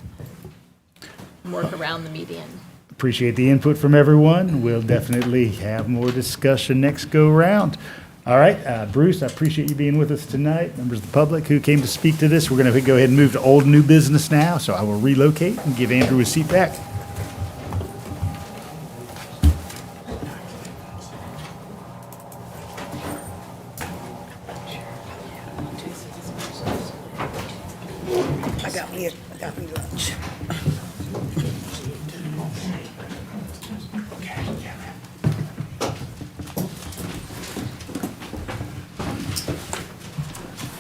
Work around the median. Appreciate the input from everyone. We'll definitely have more discussion next go-round. All right, Bruce, I appreciate you being with us tonight. Members of the public who came to speak to this, we're going to go ahead and move to old and new business now, so I will relocate and give Andrew his seat back. I got me lunch.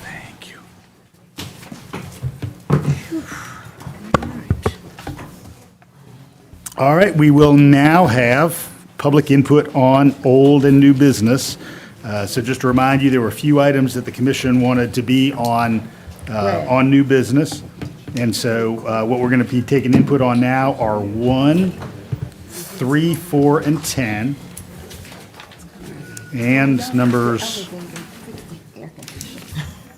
Thank you. All right, we will now have public input on old and new business. So just to remind you, there were a few items that the commission wanted to be on new business. And so what we're going to be taking input on now are 1, 3, 4, and 10. And numbers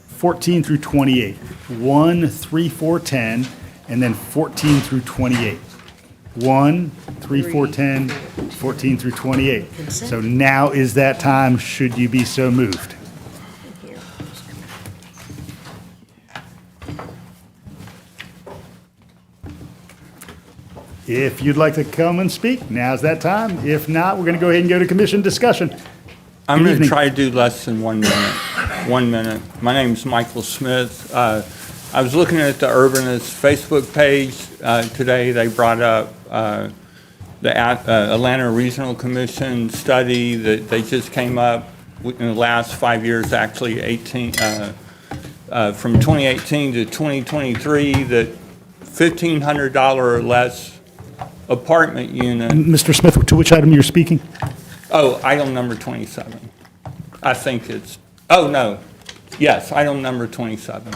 14 through 28. 1, 3, 4, 10, and then 14 through 28. 1, 3, 4, 10, 14 through 28. So now is that time, should you be so moved. If you'd like to come and speak, now's that time. If not, we're going to go ahead and go to commission discussion. I'm Good going to evening. try to do less than 1 minute. 1 minute. My name's Michael Smith. I was looking at the Urbanist Facebook page today. They brought up the Atlanta Regional Commission study that they just came up in the last 5 years, actually from 2018 to 2023, that $1,500 or less apartment unit. Mr. Smith, to which item you're speaking? Oh, item number 27. I think it's, oh, no. Yes, item number 27.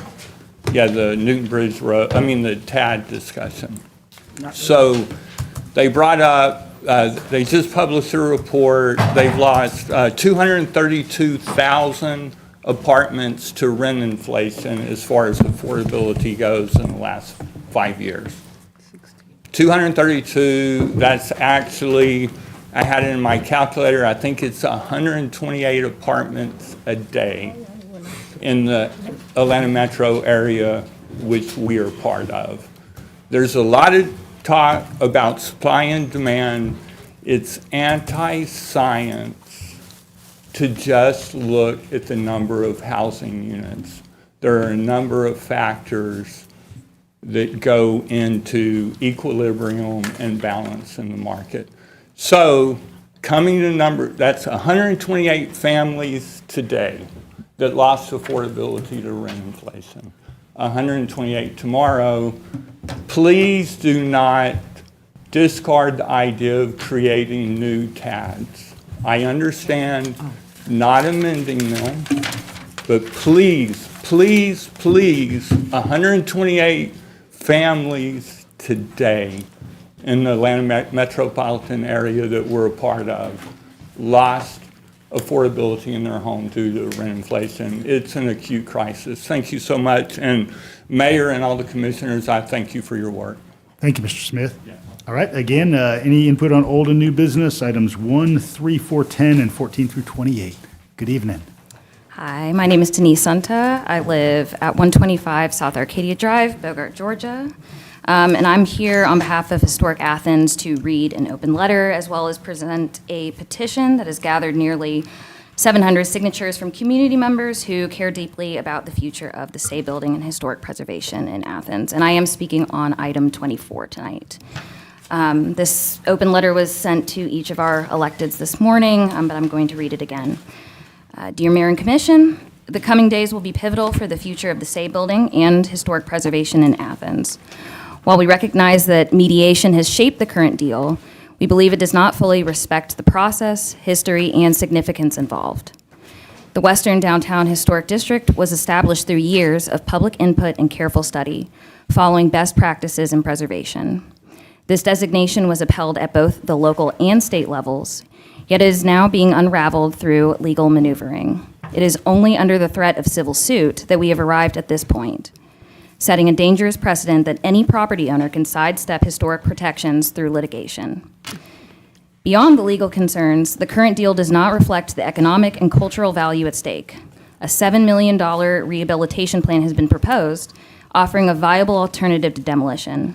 Yeah, the Newton Bridge Road, the TAD discussion. So they brought up, they just published a report. They've lost 232,000 apartments to rent inflation as far as affordability goes in the last 5 years. 232, that's actually, I had it in my calculator, I think it's 128 apartments a day in the Atlanta metro area, which we are part of. There's a lot of talk about supply and demand. It's anti-science to just look at the number of housing units. There are a number of factors that go into equilibrium and balance in the market. So coming to number, that's 128 families today that lost affordability to rent inflation. 128 tomorrow. Please do not discard the idea of creating new TADs. I understand not amending them, but please, please, please, 128 families today in the Atlanta metropolitan area that we're a part of lost affordability in their home due to rent inflation. It's an acute crisis. Thank you so much. And Mayor and all the commissioners, I thank you for your work. Thank you, Mr. Smith. All right, again, any input on old and new business, items 1, 3, 4, 10, and 14 through 28? Good evening. Hi, my name is Denise Sunta. I live at 125 South Arcadia Drive, Bogart, Georgia. And I'm here on behalf of Historic Athens to read an open letter as well as present a petition that has gathered nearly 700 signatures from community members who care deeply about the future of the Stay Building and historic preservation in Athens. And I am speaking on item 24 tonight. This open letter was sent to each of our electeds this morning, but I'm going to read it again. Dear Mayor and Commission, the coming days will be pivotal for the future of the Stay Building and historic preservation in Athens. While we recognize that mediation has shaped the current deal, we believe it does not fully respect the process, history, and significance involved. The Western Downtown Historic District was established through years of public input and careful study, following best practices in preservation. This designation was upheld at both the local and state levels, yet it is now being unraveled through legal maneuvering. It is only under the threat of civil suit that we have arrived at this point, setting a dangerous precedent that any property owner can sidestep historic protections through litigation. Beyond the legal concerns, the current deal does not reflect the economic and cultural value at stake. A $7 million rehabilitation plan has been proposed, offering a viable alternative to demolition.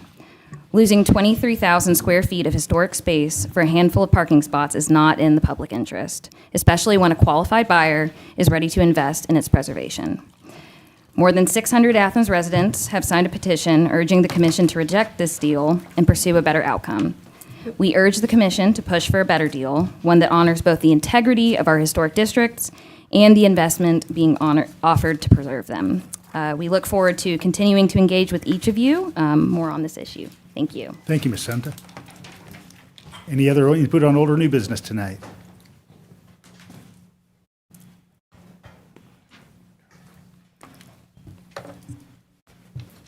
Losing 23,000 square feet of historic space for a handful of parking spots is not in the public interest, especially when a qualified buyer is ready to invest in its preservation. More than 600 Athens residents have signed a petition urging the Commission to reject this deal and pursue a better outcome. We urge the Commission to push for a better deal, one that honors both the integrity of our historic districts and the investment being offered to preserve them. We look forward to continuing to engage with each of you more on this issue. Thank you. Thank you, Ms. Senta. Any other input on old or new business tonight?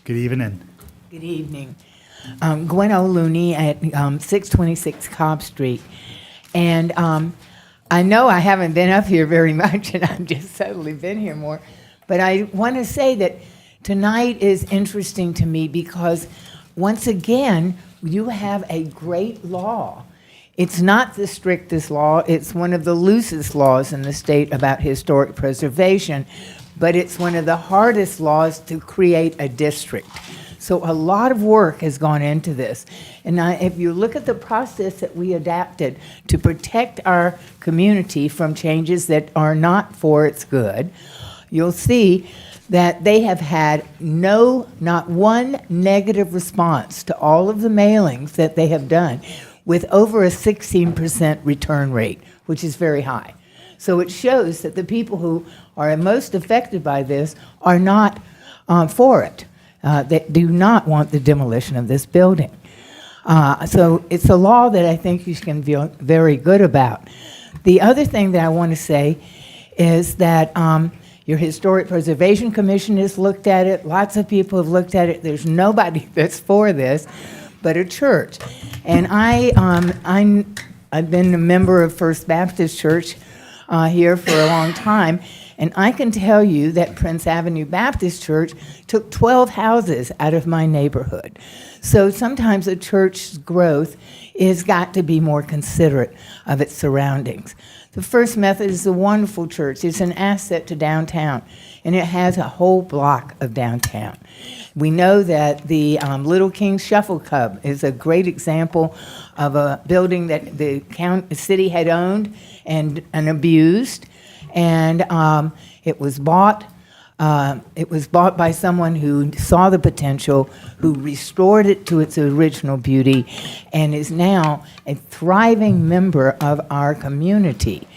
Good evening. Good evening. Gwen O'Looney at 626 Cobb Street. And I know I haven't been up here very much, and I've just suddenly been here more. But I want to say that tonight is interesting to me because, once again, you have a great law. It's not the strictest law. It's one of the loosest laws in the state about historic preservation, but it's one of the hardest laws to create a district. So a lot of work has gone into this. And if you look at the process that we adapted to protect our community from changes that are not for its good, you'll see that they have had not one negative response to all of the mailings that they have done, with over a 16% return rate, which is very high. So it shows that the people who are most affected by this are not for it. They do not want the demolition of this building. So it's a law that I think you can feel very good about. The other thing that I want to say is that your Historic Preservation Commission has looked at it. Lots of people have looked at it. There's nobody that's for this but a church. And I've been a member of First Baptist Church here for a long time, And I can tell you that Prince Avenue Baptist Church took 12 houses out of my neighborhood. So sometimes a church's growth has got to be more considerate of its surroundings. The First Methodist is a wonderful church. It's an asset to downtown, and it has a whole block of downtown. We know that the Little King Shuffle Club is a great example of a building that the city had owned and abused, and it was bought. It was bought by someone who saw the potential, who restored it to its original beauty, and is now a thriving member of our community.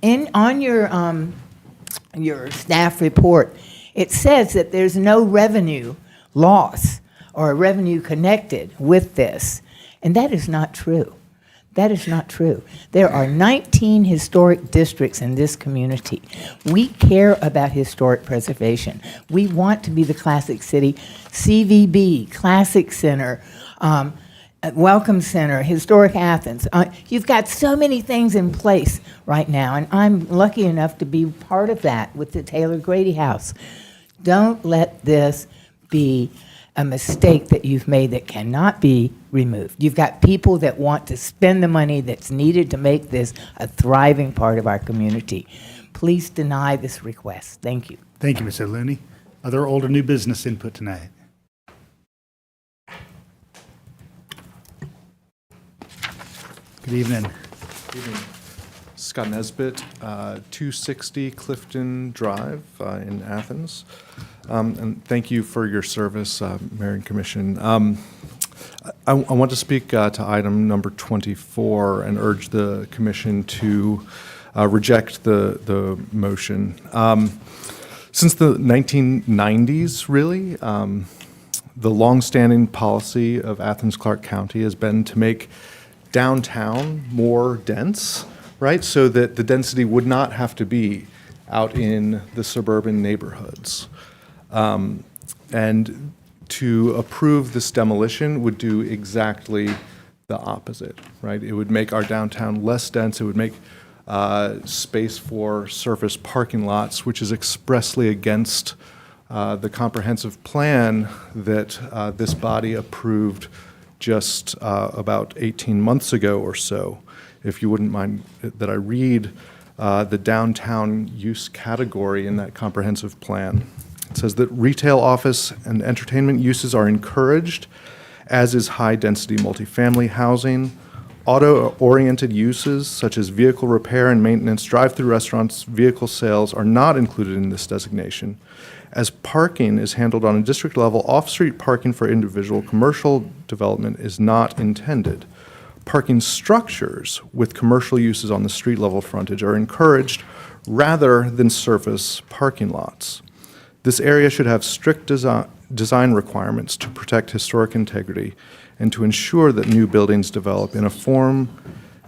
On your staff report, it says that there's no revenue loss or revenue connected with this, and that is not true. That is not true. There are 19 historic districts in this community. We care about historic preservation. We want to be the classic city. CVB, Classic Center, Welcome Center, Historic Athens. You've got so many things in place right now, and I'm lucky enough to be part of that with the Taylor Grady House. Don't let this be a mistake that you've made that cannot be removed. You've got people that want to spend the money that's needed to make this a thriving part of our community. Please deny this request. Thank you. Thank you, Ms. Looney. Other old or new business input tonight? Good evening. Scott Nesbitt, 260 Clifton Drive in Athens. And thank you for your service, Mayor and Commission. I want to speak to item number 24 and urge the Commission to reject the motion. Since the 1990s, really, the longstanding policy of Athens-Clarke County has been to make downtown more dense, right? So that the density would not have to be out in the suburban neighborhoods. And to approve this demolition would do exactly the opposite, right? It would make our downtown less dense. It would make space for surface parking lots, which is expressly against the comprehensive plan that this body approved just about 18 months ago or so. If you wouldn't mind that I read the downtown use category in that comprehensive plan. It says that retail, office, and entertainment uses are encouraged, as is high-density multifamily housing. Auto-oriented uses such as vehicle repair and maintenance, drive-through restaurants, vehicle sales are not included in this designation. As parking is handled on a district level, off-street parking for individual commercial development is not intended. Parking structures with commercial uses on the street level frontage are encouraged rather than surface parking lots. This area should have strict design requirements to protect historic integrity and to ensure that new buildings develop in a form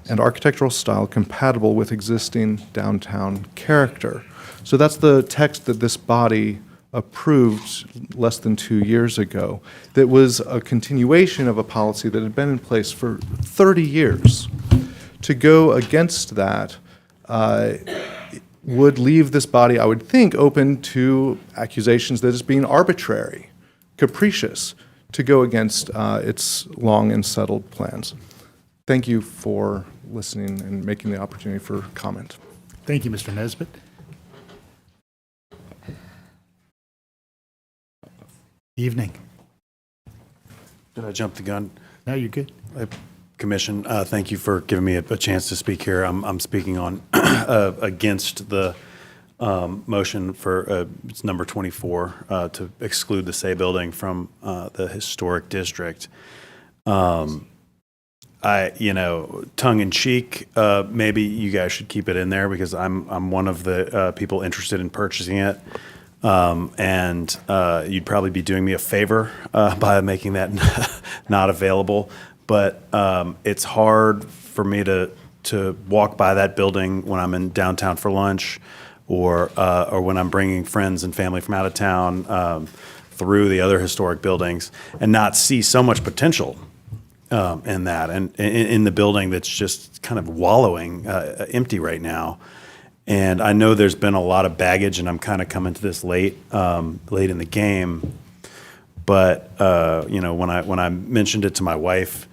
and architectural style compatible with existing downtown character. So that's the text that this body approved less than 2 years ago. That was a continuation of a policy that had been in place for 30 years. To go against that would leave this body, I would think, open to accusations that it's being arbitrary, capricious, to go against its long and settled plans. Thank you for listening and making the opportunity for comment. Thank you, Mr. Nesbitt. Evening. Did I jump the gun? No, you're good. Commission, thank you for giving me a chance to speak here. I'm speaking on against the motion for it's number 24 to exclude the Say building from the historic district. Tongue in cheek, maybe you guys should keep it in there because I'm one of the people interested in purchasing it. And you'd probably be doing me a favor by making that not available. But it's hard for me to walk by that building when I'm in downtown for lunch, or when I'm bringing friends and family from out of town through the other historic buildings, and not see so much potential in that, and in the building that's just kind of wallowing empty right now. And I know there's been a lot of baggage, and I'm kind of coming to this late in the game. But when I mentioned it to my wife,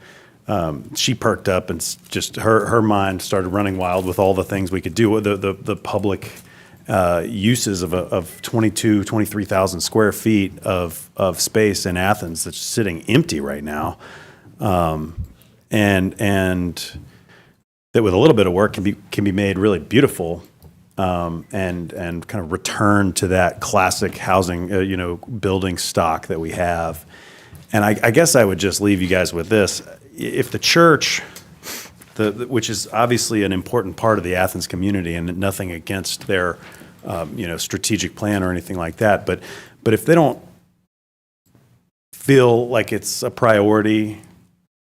she perked up, and just her mind started running wild with all the things we could do. The public uses of 23,000 square feet of space in Athens that's sitting empty right now, and that with a little bit of work can be made really beautiful. And kind of return to that classic housing, building stock that we have. And I guess I would just leave you guys with this. If the church, which is obviously an important part of the Athens community, and nothing against their, strategic plan or anything like that, but if they don't feel like it's a priority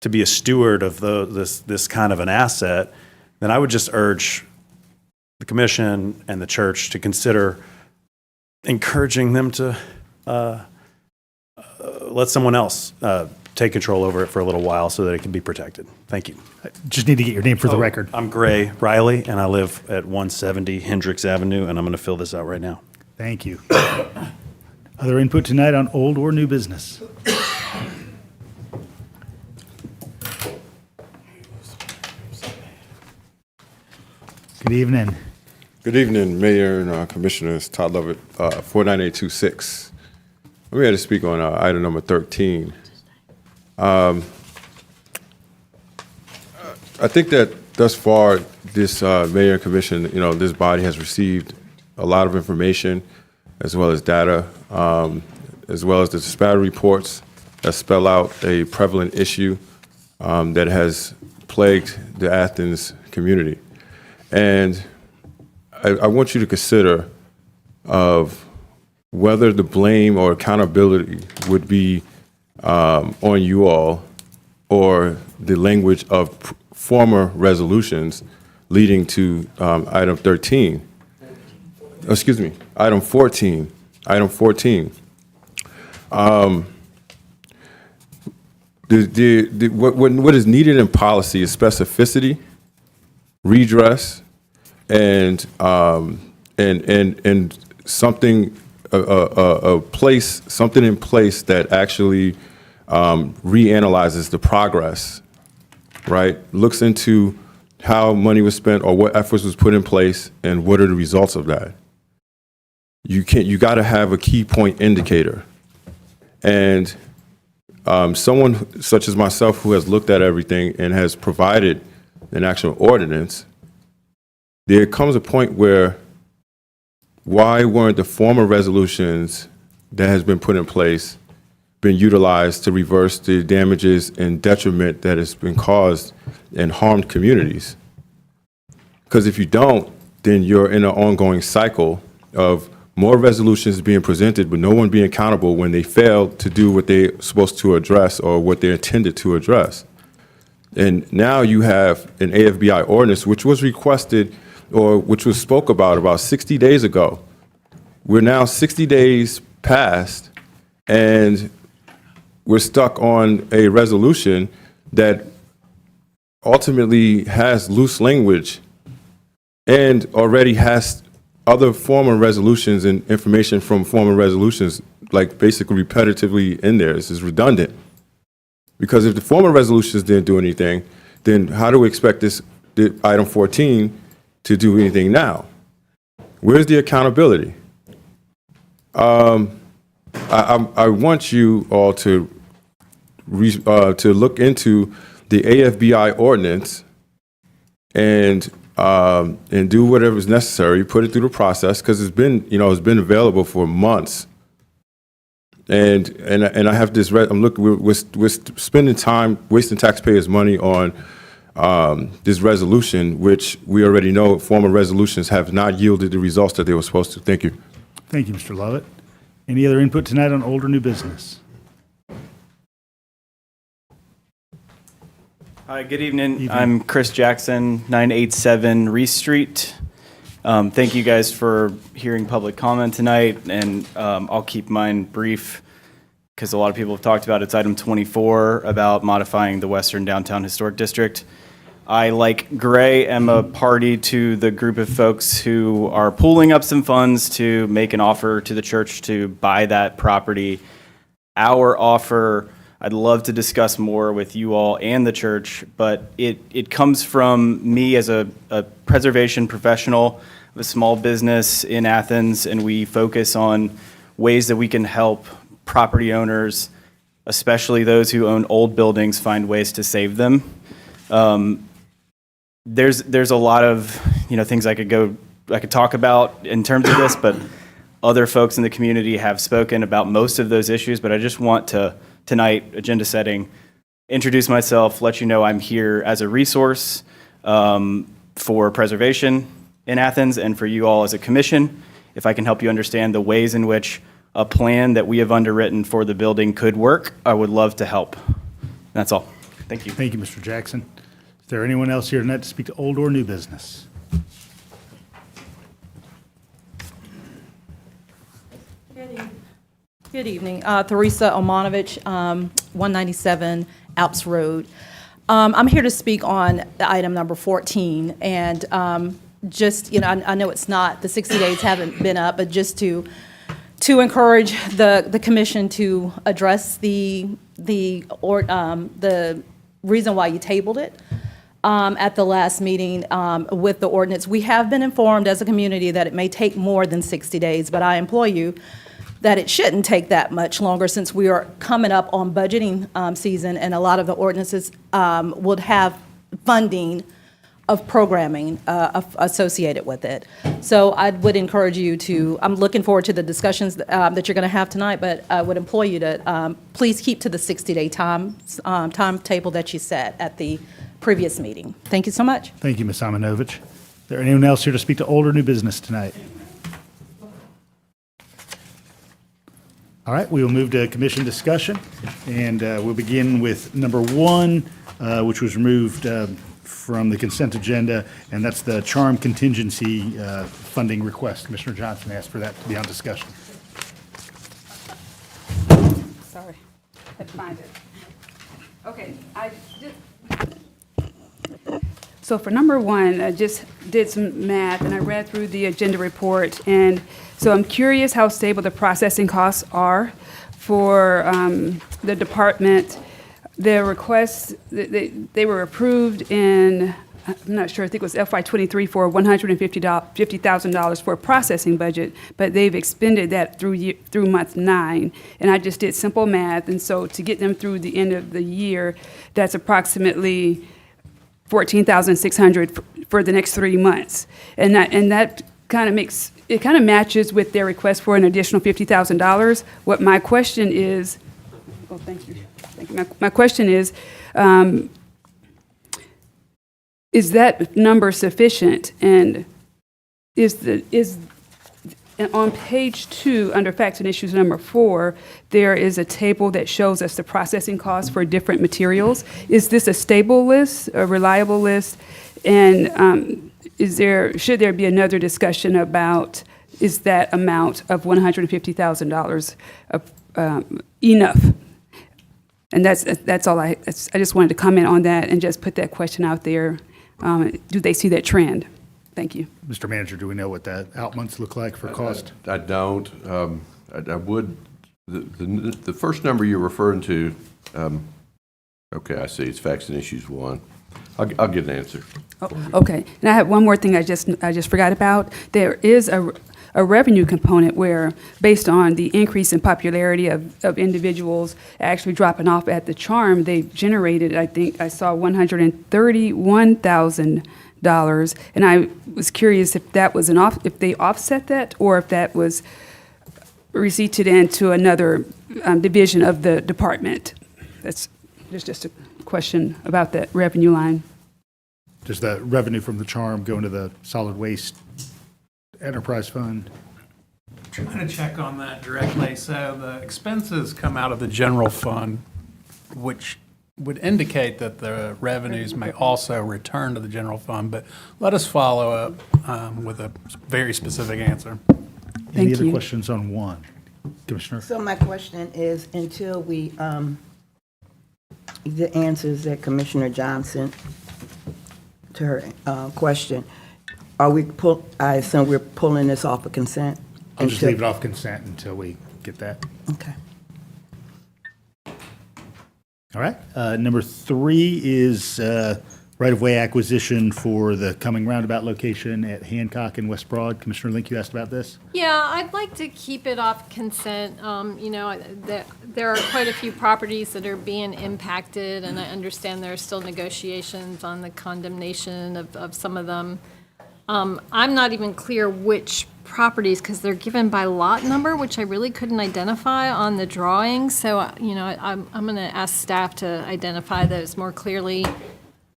to be a steward of this kind of an asset, then I would just urge the commission and the church to consider encouraging them to let someone else take control over it for a little while so that it can be protected. Thank you. Just need to get your name for the record. I'm Gray Riley, and I live at 170 Hendricks Avenue, and I'm going to fill this out right now. Thank you. Other input tonight on old or new business? Good evening. Good evening, Mayor and Commissioners. Todd Lovett, 49826. I'm here to speak on item number 13. I think that thus far, this Mayor and Commission, this body has received a lot of information as well as data, as well as the disparity reports that spell out a prevalent issue that has plagued the Athens community. And I want you to consider of whether the blame or accountability would be on you all or the language of former resolutions leading to item 13. Excuse me, item 14. Item 14. What is needed in policy is specificity, redress, and something something in place that actually reanalyzes the progress, right? Looks into how money was spent or what efforts was put in place and what are the results of that. You got to have a key point indicator, and someone such as myself who has looked at everything and has provided an actual ordinance. There comes a point where why weren't the former resolutions that has been put in place been utilized to reverse the damages and detriment that has been caused and harmed communities? Because if you don't, then you're in an ongoing cycle of more resolutions being presented but no one being accountable when they fail to do what they're supposed to address or what they're intended to address. And now you have an AFBI ordinance which was requested or which was spoke about 60 days ago. We're now 60 days past, and we're stuck on a resolution that ultimately has loose language and already has other former resolutions and information from former resolutions, like basically repetitively in there. This is redundant. Because if the former resolutions didn't do anything, then how do we expect the item 14 to do anything now? Where's the accountability? I want you all to look into the AFBI ordinance and do whatever is necessary, put it through the process, because it's been available for months. And I have this. We're spending time wasting taxpayers' money on this resolution, which we already know former resolutions have not yielded the results that they were supposed to. Thank you. Thank you, Mr. Lovett. Any other input tonight on old or new business? Hi, good evening. I'm Chris Jackson, 987 Reese Street. Thank you guys for hearing public comment tonight, and I'll keep mine brief because a lot of people have talked about it. It's item 24 about modifying the Western Downtown Historic District. I, like Gray, am a party to the group of folks who are pooling up some funds to make an offer to the church to buy that property. Our offer, I'd love to discuss more with you all and the church, but it comes from me as a preservation professional of a small business in Athens, and we focus on ways that we can help property owners, especially those who own old buildings, find ways to save them. There's a lot of things I could talk about in terms of this, but other folks in the community have spoken about most of those issues. But I just want to tonight, agenda setting, introduce myself, let you know I'm here as a resource for preservation in Athens and for you all as a commission. If I can help you understand the ways in which a plan that we have underwritten for the building could work, I would love to help. That's all. Thank you. Thank you, Mr. Jackson. Is there anyone else here tonight to speak to old or new business? Good evening. Teresa Omanovich, 197 Alps Road. I'm here to speak on the item number 14. And just, I know it's not, the 60 days haven't been up, but just to encourage the commission to address the reason why you tabled it at the last meeting with the ordinance. We have been informed as a community that it may take more than 60 days, but I implore you that it shouldn't take that much longer, since we are coming up on budgeting season, and a lot of the ordinances would have funding of programming associated with it. So I would encourage you to, I'm looking forward to the discussions that you're going to have tonight, but I would implore you to please keep to the 60-day timetable that you set at the previous meeting. Thank you so much. Thank you, Ms. Simonovich. Is there anyone else here to speak to old or new business tonight? All right, we will move to commission discussion, and we'll begin with number 1, which was removed from the consent agenda, and that's the charm contingency funding request. Commissioner Johnson asked for that to be on discussion. Sorry, I had to find it. Okay, so for number 1, I just did some math and I read through the agenda report, and so I'm curious how stable the processing costs are for the department. The requests, they were approved in, I'm not sure, I think it was FY23 for $150,000 for a processing budget, but they've expended that through month 9. And I just did simple math, and so to get them through the end of the year, that's approximately $14,600 for the next 3 months. And that kind of matches with their request for an additional $50,000. What my question is, oh, thank you. My question is that number sufficient? And is on page 2, under facts and issues number 4, there is a table that shows us the processing costs for different materials. Is this a stable list, a reliable list? And should there be another discussion about, is that amount of $150,000 enough? And that's all I just wanted to comment on that and just put that question out there. Do they see that trend? Thank you. Mr. Manager, do we know what that out months look like for cost? I don't. I would, the first number you're referring to, okay, I see, it's facts and issues 1. I'll get an answer. Oh, okay. And I have one more thing I just forgot about. There is a revenue component where, based on the increase in popularity of individuals actually dropping off at the charm, they've generated, I think I saw $131,000. And I was curious if that was if they offset that, or if that was receipted into another division of the department. There's just a question about that revenue line. Does the revenue from the charm go into the solid waste enterprise fund? Trying to check on that directly. So the expenses come out of the general fund, which would indicate that the revenues may also return to the general fund, but let us follow up with a very specific answer. Any other questions on 1? Commissioner? So my question is, until the answers that Commissioner Johnson her question, I assume we're pulling this off of consent? I'll just until- leave it off consent until we get that. Okay. All right. Number 3 is right-of-way acquisition for the coming roundabout location at Hancock and West Broad. Commissioner Link, you asked about this? Yeah, I'd like to keep it off consent. There are quite a few properties that are being impacted, and I understand there are still negotiations on the condemnation of some of them. I'm not even clear which properties, because they're given by lot number, which I really couldn't identify on the drawing. So, I'm going to ask staff to identify those more clearly.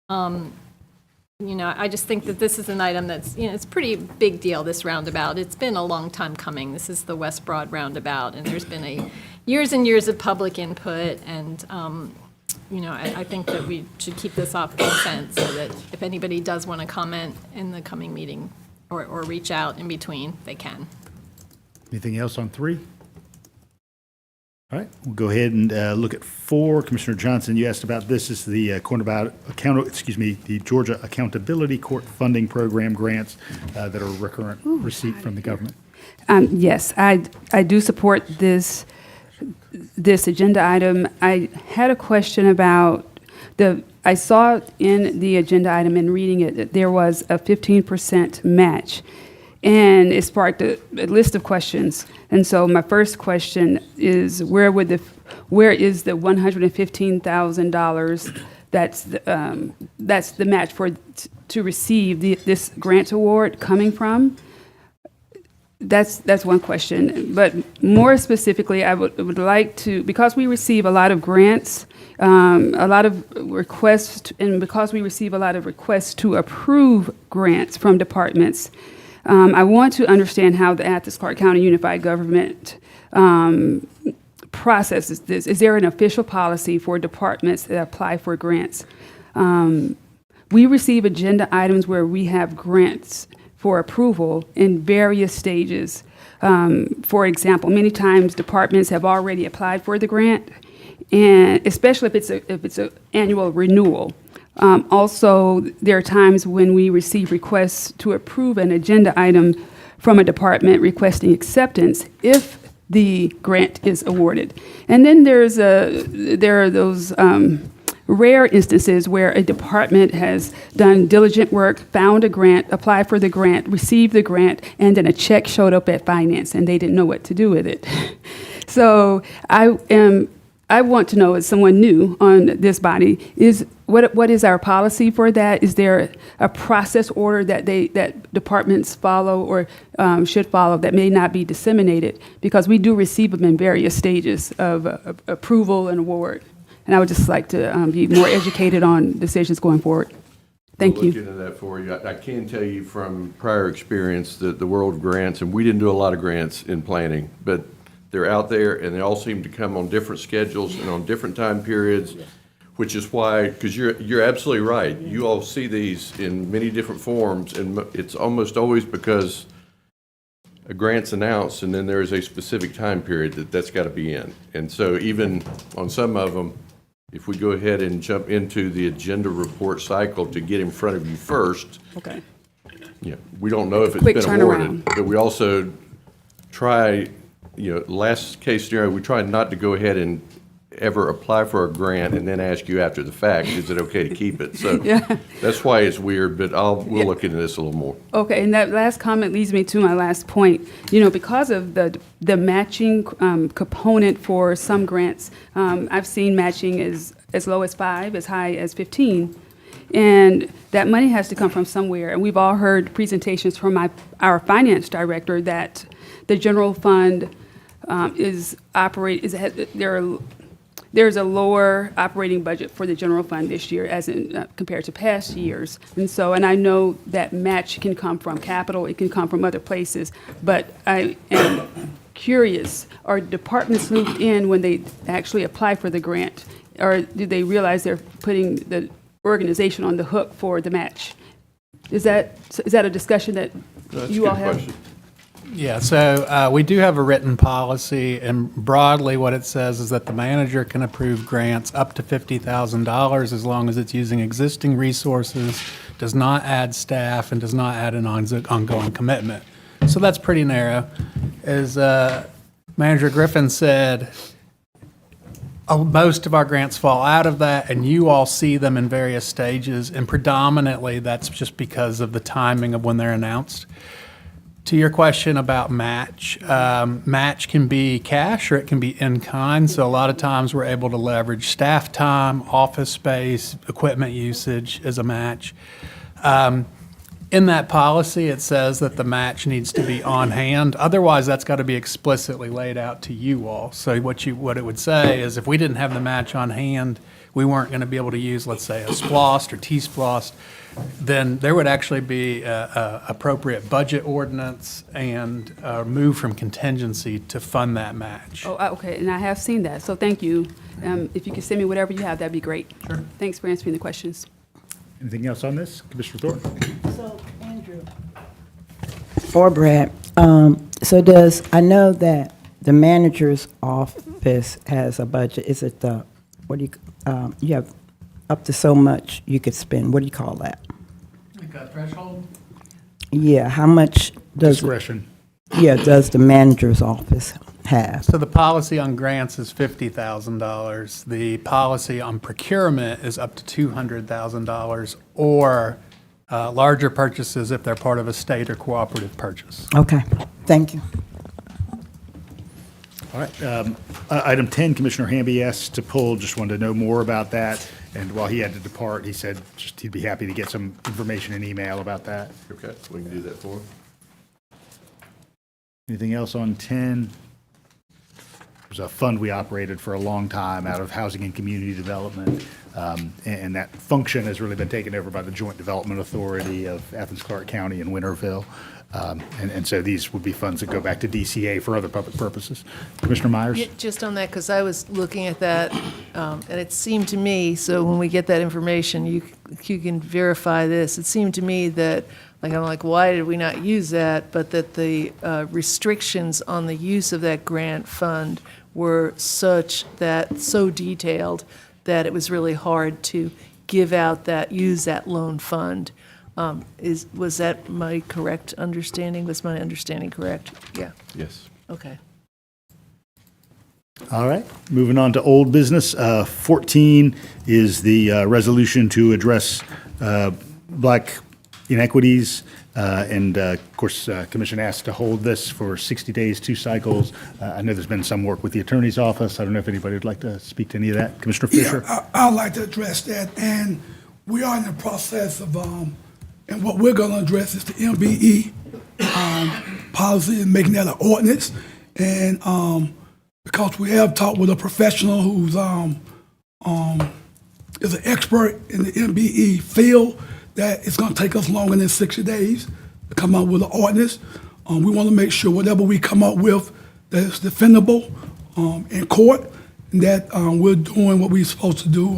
I just think that this is an item that's, it's a pretty big deal, this roundabout. It's been a long time coming. This is the West Broad roundabout, and there's been years and years of public input, and, I think that we should keep this off consent so that if anybody does want to comment in the coming meeting or reach out in between, they can. Anything else on 3? All right, we'll go ahead and look at 4. Commissioner Johnson, you asked about this. This is the the Georgia Accountability Court Funding Program grants that are recurrent receipt from the government. Yes, I do support this agenda item. I had a question about I saw in the agenda item and reading it that there was a 15% match, and it sparked a list of questions. And so my first question is, where is the $115,000 that's the match to receive this grant award coming from? That's one question. But more specifically, I would like to, because we receive a lot of grants, a lot of requests, and because we receive a lot of requests to approve grants from departments, I want to understand how the Athens-Clarke County Unified Government processes this. Is there an official policy for departments that apply for grants? We receive agenda items where we have grants for approval in various stages. For example, many times departments have already applied for the grant, and especially if it's an annual renewal. Also, there are times when we receive requests to approve an agenda item from a department requesting acceptance if the grant is awarded. And then there are those rare instances where a department has done diligent work, found a grant, applied for the grant, received the grant, and then a check showed up at finance and they didn't know what to do with it. So I want to know, as someone new on this body, what is our policy for that? Is there a process order that departments follow or should follow that may not be disseminated? Because we do receive them in various stages of approval and award. And I would just like to be more educated on decisions going forward. Thank We'll you. look into that for you. I can tell you from prior experience that the world of grants, and we didn't do a lot of grants in planning, but they're out there and they all seem to come on different schedules and on different time periods, which is why, because you're absolutely right. You all see these in many different forms, and it's almost always because a grant's announced and then there is a specific time period that's got to be in. And so even on some of them, if we go ahead and jump into the agenda report cycle to get in front of you first, Okay. we don't know if it's Quick been awarded, turnaround. but we also try, last case scenario, we try not to go ahead and ever apply for a grant and then ask you after the fact, is it okay to keep it? So that's why it's weird, but we'll look into this a little more. Okay, and that last comment leads me to my last point. Because of the matching component for some grants, I've seen matching as low as 5, as high as 15. And that money has to come from somewhere. And we've all heard presentations from our finance director that the general fund there's a lower operating budget for the general fund this year as in compared to past years. And I know that match can come from capital, it can come from other places, but I am curious, are departments looped in when they actually apply for the grant? Or do they realize they're putting the organization on the hook for the match? Is that a discussion that you all have? Question. Yeah, so we do have a written policy, and broadly what it says is that the manager can approve grants up to $50,000 as long as it's using existing resources does not add staff, and does not add an ongoing commitment. So that's pretty narrow. As Manager Griffin said, most of our grants fall out of that, and you all see them in various stages, and predominantly that's just because of the timing of when they're announced. To your question about match, match can be cash or it can be in kind. So a lot of times we're able to leverage staff time, office space, equipment usage as a match. In that policy, it says that the match needs to be on hand. Otherwise, that's got to be explicitly laid out to you all. So what it would say is if we didn't have the match on hand, we weren't going to be able to use, let's say, a SPLOST or TSPLOST, then there would actually be a appropriate budget ordinance and move from contingency to fund that match. Oh, okay, and I have seen that, so thank you. If you could send me whatever you have, that'd be great. Sure. Thanks for answering the questions. Anything else on this? Commissioner Thornton? So, Andrew. Or Brad, I know that the manager's office has a budget. Is it you have up to so much you could spend. What do you call that? Like a threshold? Yeah, how much does Discretion. does the manager's office have? So the policy on grants is $50,000. The policy on procurement is up to $200,000, or larger purchases if they're part of a state or cooperative purchase. Okay, thank you. All right. Item 10, Commissioner Hamby asked to pull, just wanted to know more about that. And while he had to depart, he said just he'd be happy to get some information in email about that. Okay, we can do that for him. Anything else on 10? There's a fund we operated for a long time out of Housing and Community Development, and that function has really been taken over by the Joint Development Authority of Athens-Clarke County and Winterville. And so these would be funds that go back to DCA for other public purposes. Commissioner Myers? Yeah, just on that, because I was looking at that, and it seemed to me, so when we get that information, you can verify this. It seemed to me that, I'm like, why did we not use that? But that the restrictions on the use of that grant fund were so detailed that it was really hard to use that loan fund. Was that my correct understanding? Was my understanding correct? Yeah. Yes. Okay. All right, moving on to old business. 14 is the resolution to address black inequities. And of course, Commission asked to hold this for 60 days, 2 cycles. I know there's been some work with the Attorney's Office. I don't know if anybody would like to speak to any of that. Commissioner Fisher? Yeah, I'd like to address that. And we are in the process of, and what we're going to address is the MBE policy and making that an ordinance. And because we have talked with a professional who's is an expert in the MBE field, that it's going to take us longer than 60 days to come up with an ordinance. We want to make sure whatever we come up with that is defendable in court, and that we're doing what we're supposed to do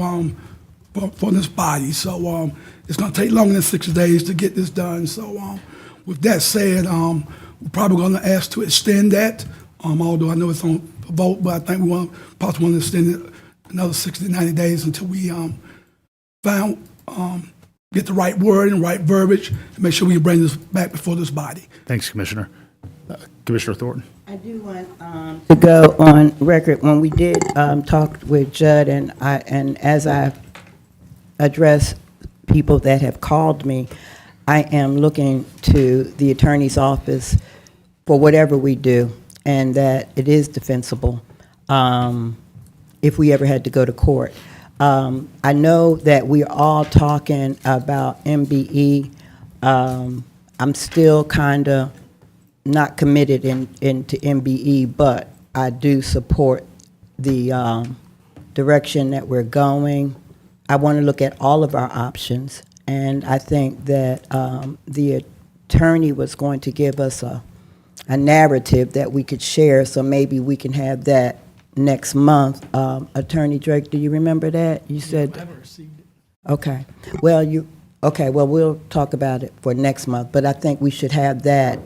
for this body. So it's going to take longer than 60 days to get this done. So with that said, we're probably going to ask to extend that, although I know it's on vote, but I think we possibly want to extend it another 60 to 90 days until we get the right word and right verbiage and make sure we bring this back before this body. Thanks, Commissioner. Commissioner Thornton? I do want to go on record. When we did talk with Judd, and as I address people that have called me, I am looking to the Attorney's Office for whatever we do, and that it is defensible if we ever had to go to court. I know that we're all talking about MBE. I'm still kind of not committed into MBE, but I do support the direction that we're going. I want to look at all of our options, and I think that the attorney was going to give us a narrative that we could share, so maybe we can have that next month. Attorney Drake, do you remember that? You said. I haven't received it. Okay. Well, we'll talk about it for next month, but I think we should have that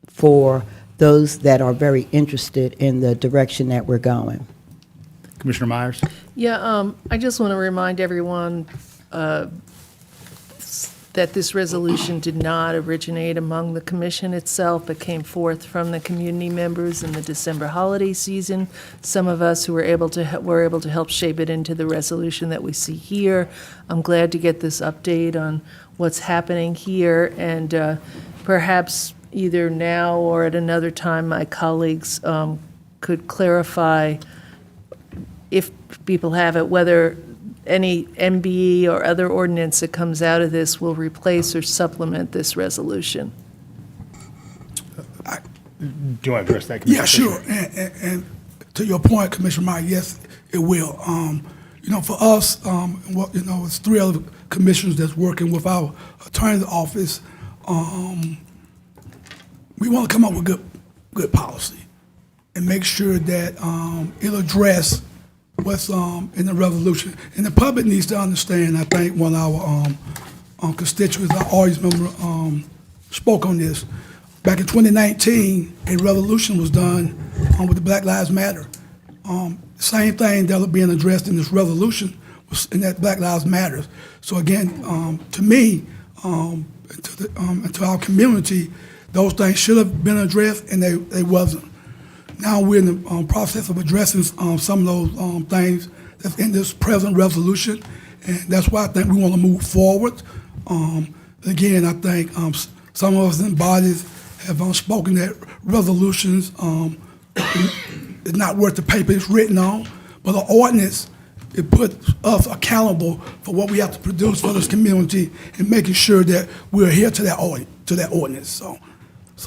for those that are very interested in the direction that we're going. Commissioner Myers? Yeah, I just want to remind everyone that that this resolution did not originate among the commission itself, but came forth from the community members in the December holiday season. Some of us who were able to help shape it into the resolution that we see here. I'm glad to get this update on what's happening here, and perhaps either now or at another time, my colleagues could clarify, if people have it, whether any MBE or other ordinance that comes out of this will replace or supplement this resolution. Do you want to address that, Yeah, Commissioner? sure. And to your point, Commissioner Meyer, yes, it will. For us, it's 3 other commissioners that's working with our attorney's office. We want to come up with good policy and make sure that it'll address what's in the resolution. And the public needs to understand, I think one of our constituents, our audience member, spoke on this. Back in 2019, a resolution was done with the Black Lives Matter. Same thing that was being addressed in this resolution was in that Black Lives Matter. So again, to me, and to our community, those things should have been addressed, and they wasn't. Now we're in the process of addressing some of those things that's in this present resolution, and that's why I think we want to move forward. Again, I think some of us in bodies have spoken that resolutions is not worth the paper it's written on, but the ordinance, it puts us accountable for what we have to produce for this community and making sure that we're adhere to that ordinance. So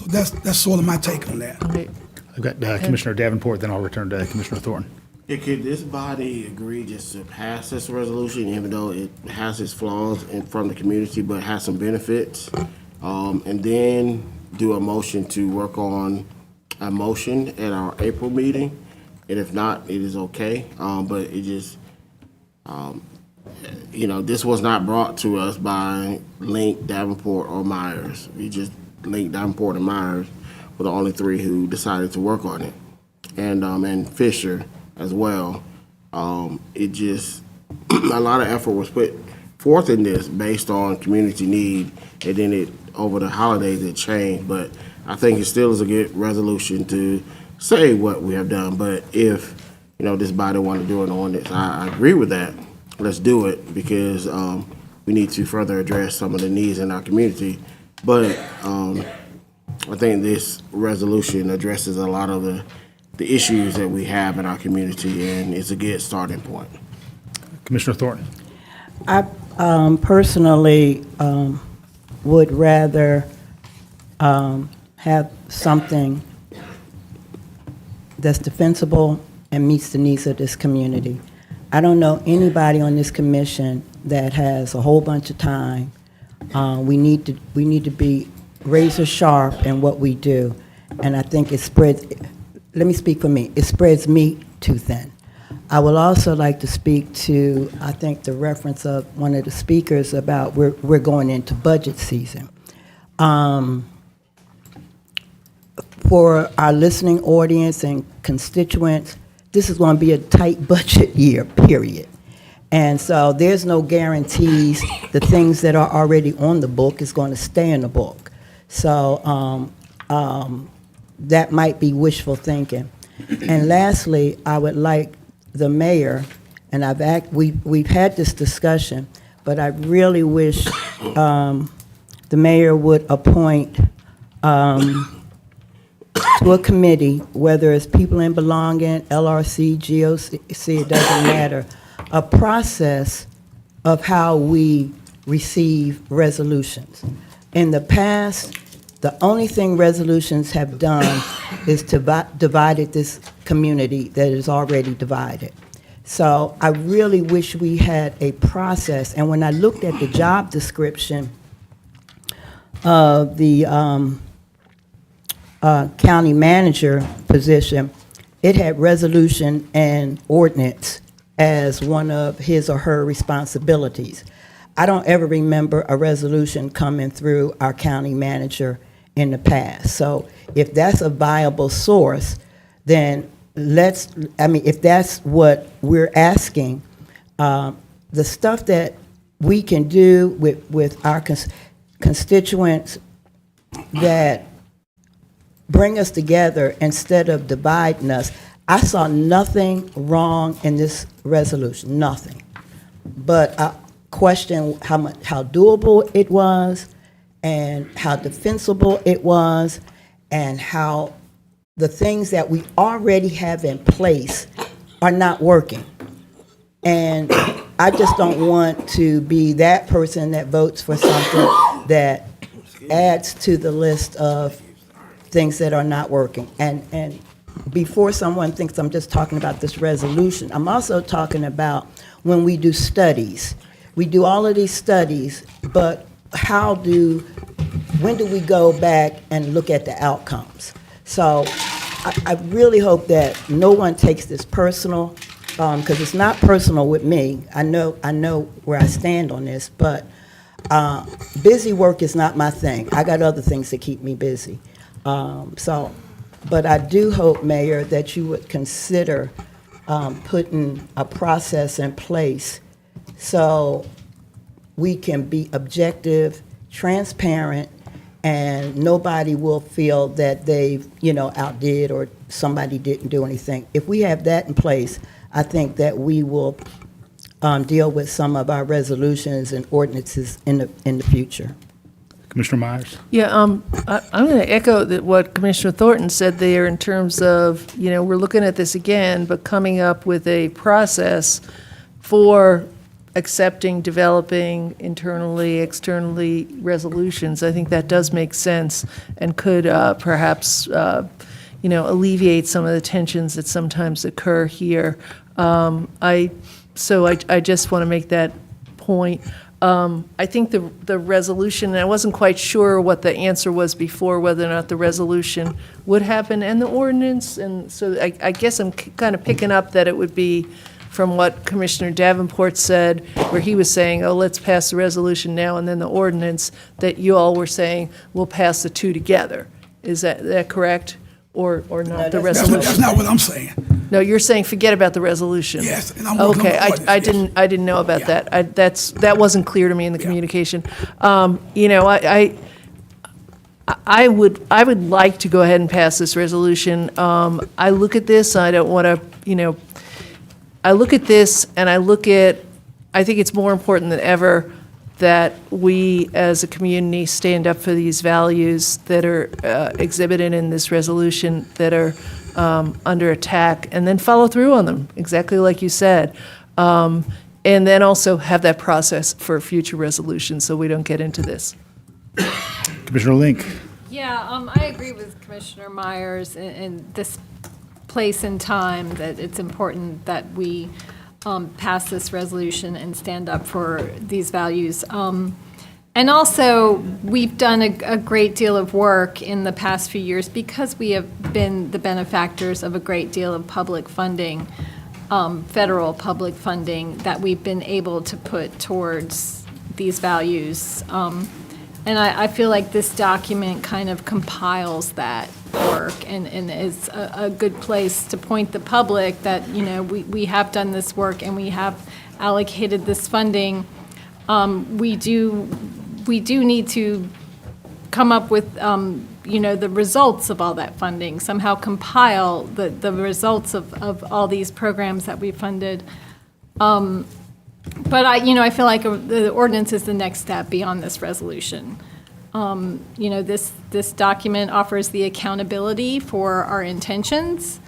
that's sort of my take on that. Right. I've got Commissioner Davenport, then I'll return to Commissioner Thornton. Could this body agree just to pass this resolution, even though it has its flaws from the community, but has some benefits? And then do a motion to work on a motion at our April meeting? And if not, it is okay. But it just, this was not brought to us by Link, Davenport, or Myers. We just Link, Davenport, and Myers were the only 3 who decided to work on it, and Fisher as well. It just a lot of effort was put forth in this based on community need, and then over the holidays it changed. But I think it still is a good resolution to say what we have done. But if this body want to do an ordinance, I agree with that. Let's do it, because we need to further address some of the needs in our community. But I think this resolution addresses a lot of the issues that we have in our community, and it's a good starting point. Commissioner Thornton. I personally would rather have something that's defensible and meets the needs of this community. I don't know anybody on this commission that has a whole bunch of time. We need to be razor sharp in what we do, and I think it spreads. Let me speak for me. It spreads meat too thin. I would also like to speak to, I think, the reference of one of the speakers about we're going into budget season. For our listening audience and constituents, this is going to be a tight budget year, period. And so there's no guarantees the things that are already on the book is going to stay in the book. So that might be wishful thinking. And lastly, I would like the mayor, and we've had this discussion, but I really wish the mayor would appoint to a committee, whether it's people in belonging, LRC, GOC, it doesn't matter, a process of how we receive resolutions. In the past, the only thing resolutions have done is to divided this community that is already divided. So I really wish we had a process. And when I looked at the job description of the county manager position, it had resolution and ordinance as one of his or her responsibilities. I don't ever remember a resolution coming through our county manager in the past. So if that's a viable source, then if that's what we're asking, the stuff that we can do with our constituents that bring us together instead of dividing us. I saw nothing wrong in this resolution, nothing. But I question how doable it was, and how defensible it was, and how the things that we already have in place are not working. And I just don't want to be that person that votes for something that adds to the list of things that are not working. And before someone thinks I'm just talking about this resolution, I'm also talking about when we do studies. We do all of these studies, but when do we go back and look at the outcomes? So I really hope that no one takes this personal, because it's not personal with me. I know where I stand on this, but busy work is not my thing. I got other things that keep me busy. But I do hope, Mayor, that you would consider putting a process in place so we can be objective, transparent, and nobody will feel that they've, outdid or somebody didn't do anything. If we have that in place, I think that we will deal with some of our resolutions and ordinances in the future. Commissioner Myers? Yeah, I'm going to echo what Commissioner Thornton said there in terms of, we're looking at this again, but coming up with a process for accepting, developing internally, externally resolutions. I think that does make sense and could perhaps, alleviate some of the tensions that sometimes occur here. I just want to make that point. I think the resolution, and I wasn't quite sure what the answer was before, whether or not the resolution would happen and the ordinance, and so I guess I'm kind of picking up that it would be from what Commissioner Davenport said, where he was saying, oh, let's pass the resolution now and then the ordinance, that you all were saying, we'll pass the two together. Is that correct? Or not, the resolution? That's not what I'm saying. No, you're saying forget about the resolution. Yes, and I'm working on Okay, the ordinance, I yes. didn't know about Yeah. that. That wasn't clear to me in the communication. I would like to go ahead and pass this resolution. I look at this, I don't want to, I look at this and I think it's more important than ever that we as a community stand up for these values that are exhibited in this resolution that are under attack, and then follow through on them, exactly like you said. And then also have that process for future resolutions so we don't get into this. Commissioner Link? Yeah, I agree with Commissioner Myers in this place and time that it's important that we pass this resolution and stand up for these values. And also, we've done a great deal of work in the past few years because we have been the benefactors of a great deal of public funding, federal public funding that we've been able to put towards these values. And I feel like this document kind of compiles that work and is a good place to point the public that, we have done this work and we have allocated this funding. We do need to come up with, the results of all that funding, somehow compile the results of all these programs that we funded. But I feel like the ordinance is the next step beyond this resolution. This document offers the accountability for our intentions,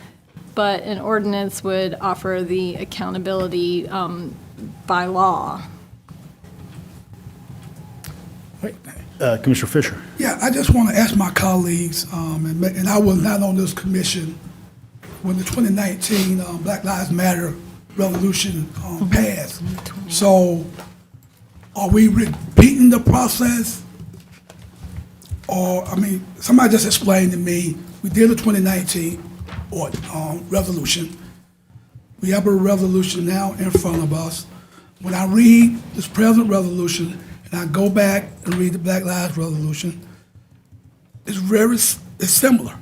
but an ordinance would offer the accountability by law. Commissioner Fisher? Yeah, I just want to ask my colleagues, and I was not on this commission when the 2019 Black Lives Matter resolution passed. So are we repeating the process? Or, somebody just explained to me, we did a 2019 resolution. We have a resolution now in front of us. When I read this present resolution, and I go back and read the Black Lives resolution, it's similar.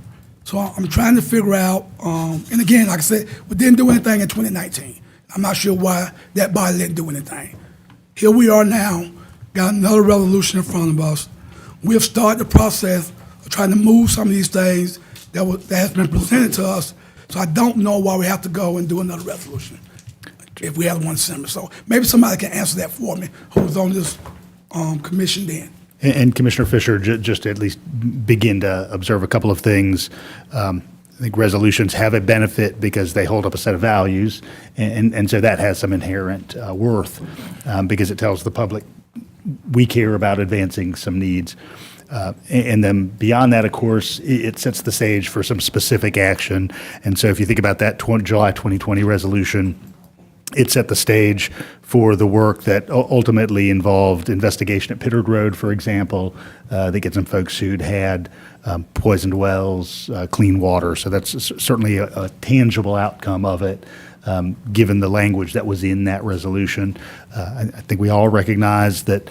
So I'm trying to figure out, and again, like I said, we didn't do anything in 2019. I'm not sure why that body didn't do anything. Here we are now, got another resolution in front of us. We have started the process of trying to move some of these things that has been presented to us. So I don't know why we have to go and do another resolution if we have one similar. So maybe somebody can answer that for me who was on this commission then. And Commissioner Fisher, just to at least begin to observe a couple of things. I think resolutions have a benefit because they hold up a set of values, and so that has some inherent worth because it tells the public we care about advancing some needs. And then beyond that, of course, it sets the stage for some specific action. And so if you think about that July 2020 resolution, it set the stage for the work that ultimately involved investigation at Pittard Road, for example, that gets some folks who'd had poisoned wells, clean water. So that's certainly a tangible outcome of it, given the language that was in that resolution. I think we all recognize that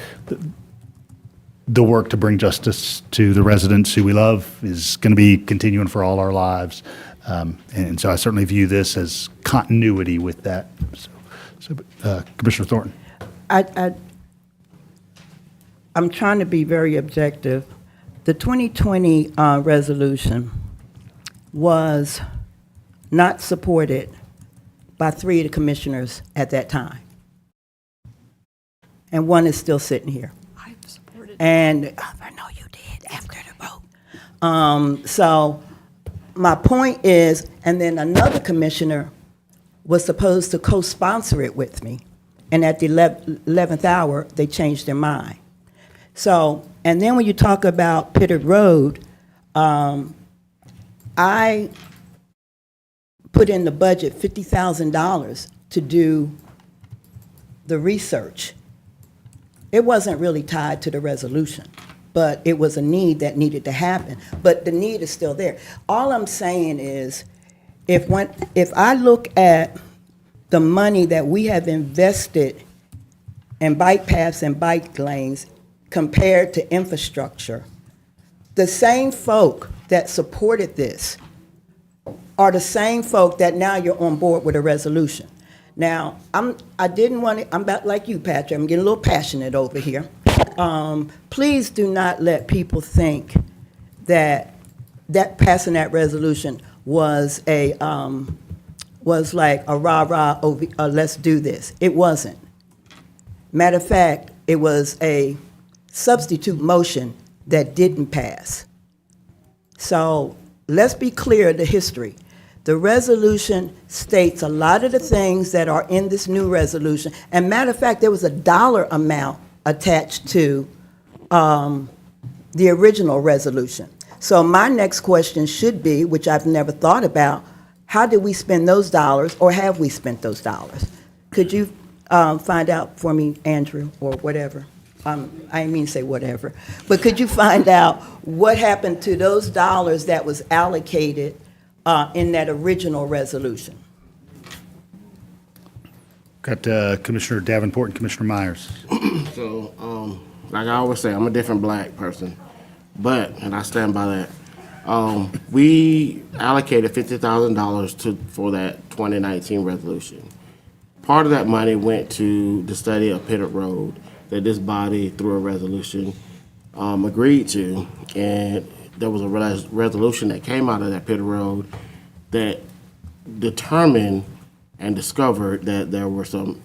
the work to bring justice to the residents who we love is going to be continuing for all our lives. And so I certainly view this as continuity with that. So Commissioner Thornton. I'm trying to be very objective. The 2020 resolution was not supported by 3 of the commissioners at that time. And one is still sitting here. I supported. And I know you did after the vote. So my point is, and then another commissioner was supposed to co-sponsor it with me. And at the 11th hour, they changed their mind. So, and then when you talk about Pittard Road, I put in the budget $50,000 to do the research. It wasn't really tied to the resolution, but it was a need that needed to happen. But the need is still there. All I'm saying is, if I look at the money that we have invested in bike paths and bike lanes compared to infrastructure, the same folk that supported this are the same folk that now you're on board with a resolution. Now, I'm about like you, Patrick. I'm getting a little passionate over here. Please do not let people think that passing that resolution was like a rah-rah, let's do this. It wasn't. Matter of fact, it was a substitute motion that didn't pass. So let's be clear the history. The resolution states a lot of the things that are in this new resolution. And matter of fact, there was a dollar amount attached to the original resolution. So my next question should be, which I've never thought about, how did we spend those dollars, or have we spent those dollars? Could you find out for me, Andrew, or whatever? I didn't mean to say whatever. But could you find out what happened to those dollars that was allocated in that original resolution? Got Commissioner Davenport and Commissioner Myers. So, like I always say, I'm a different black person, and I stand by that. We allocated $50,000 for that 2019 resolution. Part of that money went to the study of Pittard Road that this body, through a resolution, agreed to, and there was a resolution that came out of that Pittard Road that determined and discovered that there were some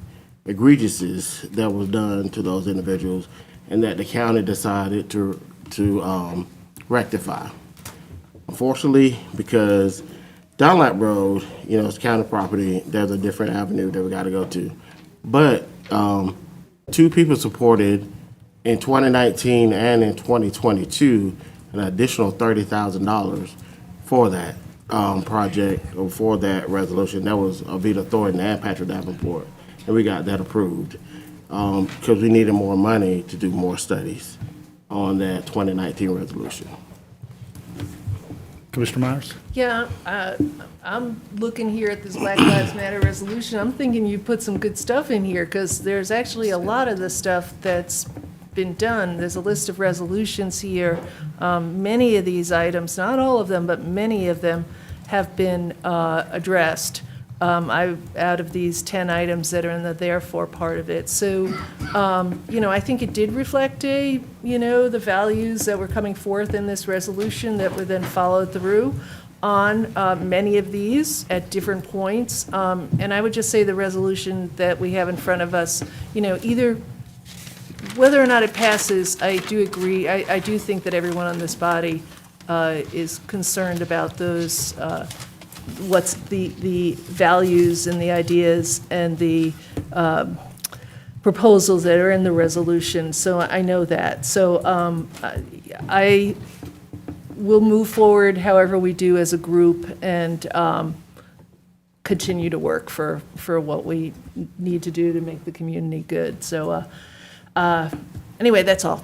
egregiousness that was done to those individuals, and that the county decided to rectify. Unfortunately, because Dunlap Road, it's county property, there's a different avenue that we got to go to. But 2 people supported in 2019 and in 2022 an additional $30,000 for that project, or for that resolution. That was Avita Thornton and Patrick Davenport, and we got that approved because we needed more money to do more studies on that 2019 resolution. Commissioner Myers? Yeah, I'm looking here at this Black Lives Matter resolution. I'm thinking you put some good stuff in here, because there's actually a lot of the stuff that's been done. There's a list of resolutions here. Many of these items, not all of them, but many of them have been addressed. out of these 10 items that are in the therefore part of it. So, I think it did reflect the values that were coming forth in this resolution that were then followed through on many of these at different points. And I would just say the resolution that we have in front of us, either whether or not it passes, I do agree. I do think that everyone on this body is concerned about those, what's the values and the ideas and the proposals that are in the resolution. So I know that. So I will move forward however we do as a group and continue to work for what we need to do to make the community good. So anyway, that's all.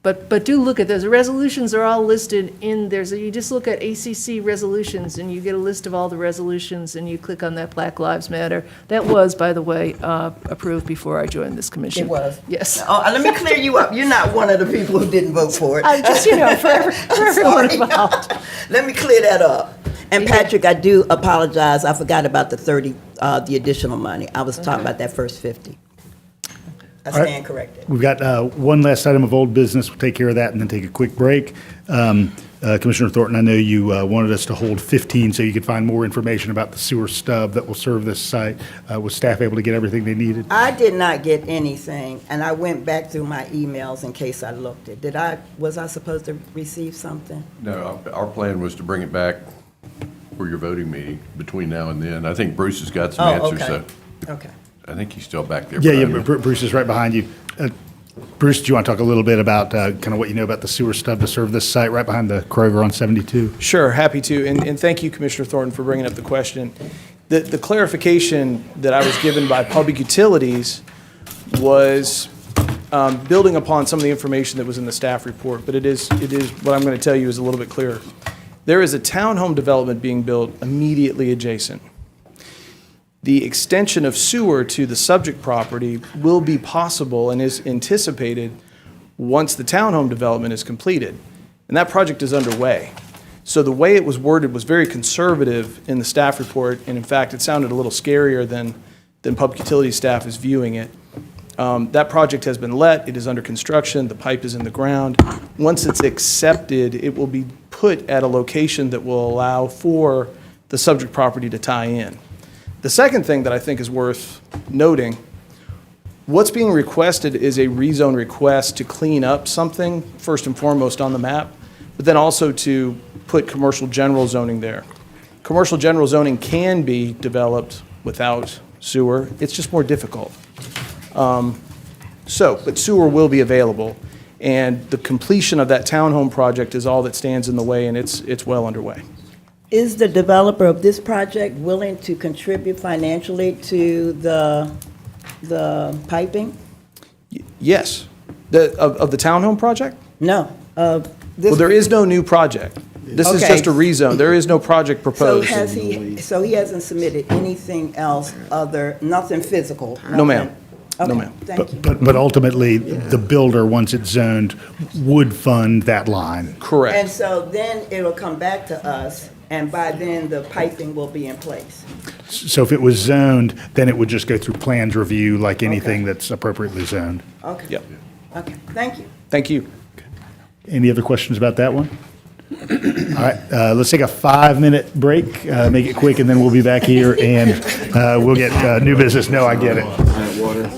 But do look at those. The resolutions are all listed in there. So you just look at ACC resolutions, and you get a list of all the resolutions, and you click on that Black Lives Matter. That was, by the way, approved before I joined this commission. It was? Yes. Oh, let me clear you up. You're not one of the people who didn't vote for it. Just, for everyone involved. Let me clear that up. And Patrick, I do apologize. I forgot about the 30, the additional money. I was talking about that first 50. I All right. stand corrected. We've got one last item of old business. We'll take care of that and then take a quick break. Commissioner Thornton, I know you wanted us to hold 15 so you could find more information about the sewer stub that will serve this site. Was staff able to get everything they needed? I did not get anything, and I went back through my emails in case I looked it. Was I supposed to receive something? No, our plan was to bring it back for your voting meeting between now and then. I think Bruce has got some Oh, answers, okay. so Okay. I think he's still back there. Yeah, behind you. Bruce is right behind you. Bruce, do you want to talk a little bit about kind of what you know about the sewer stub to serve this site right behind the Kroger on 72? Sure, happy to. And thank you, Commissioner Thornton, for bringing up the question. The clarification that I was given by Public Utilities was building upon some of the information that was in the staff report, but it is what I'm going to tell you is a little bit clearer. There is a townhome development being built immediately adjacent. The extension of sewer to the subject property will be possible and is anticipated once the townhome development is completed. And that project is underway. So the way it was worded was very conservative in the staff report, and in fact, it sounded a little scarier than Public Utilities staff is viewing it. That project has been let, it is under construction, the pipe is in the ground. Once it's accepted, it will be put at a location that will allow for the subject property to tie in. The second thing that I think is worth noting, what's being requested is a rezone request to clean up something, first and foremost on the map, but then also to put commercial general zoning there. Commercial general zoning can be developed without sewer, it's just more difficult. But sewer will be available, and the completion of that townhome project is all that stands in the way, and it's well underway. Is the developer of this project willing to contribute financially to the piping? Yes. Of the townhome project? No, of this. Well, there is no new project. This is Okay. just a rezone. There is no project So proposed. so he hasn't submitted anything else nothing physical? No, ma'am. nothing- No, Okay, ma'am. thank you. But ultimately, the builder, once it's zoned, would fund that line. And Correct. so then it'll come back to us, and by then the piping will be in place. So if it was zoned, then it would just go through plans review like anything that's appropriately zoned. Okay. Yep. Okay, thank you. Thank you. Any other questions about that one? All right, let's take a 5-minute break, make it quick, and then we'll be back here and we'll get new business. No, I get it. Water.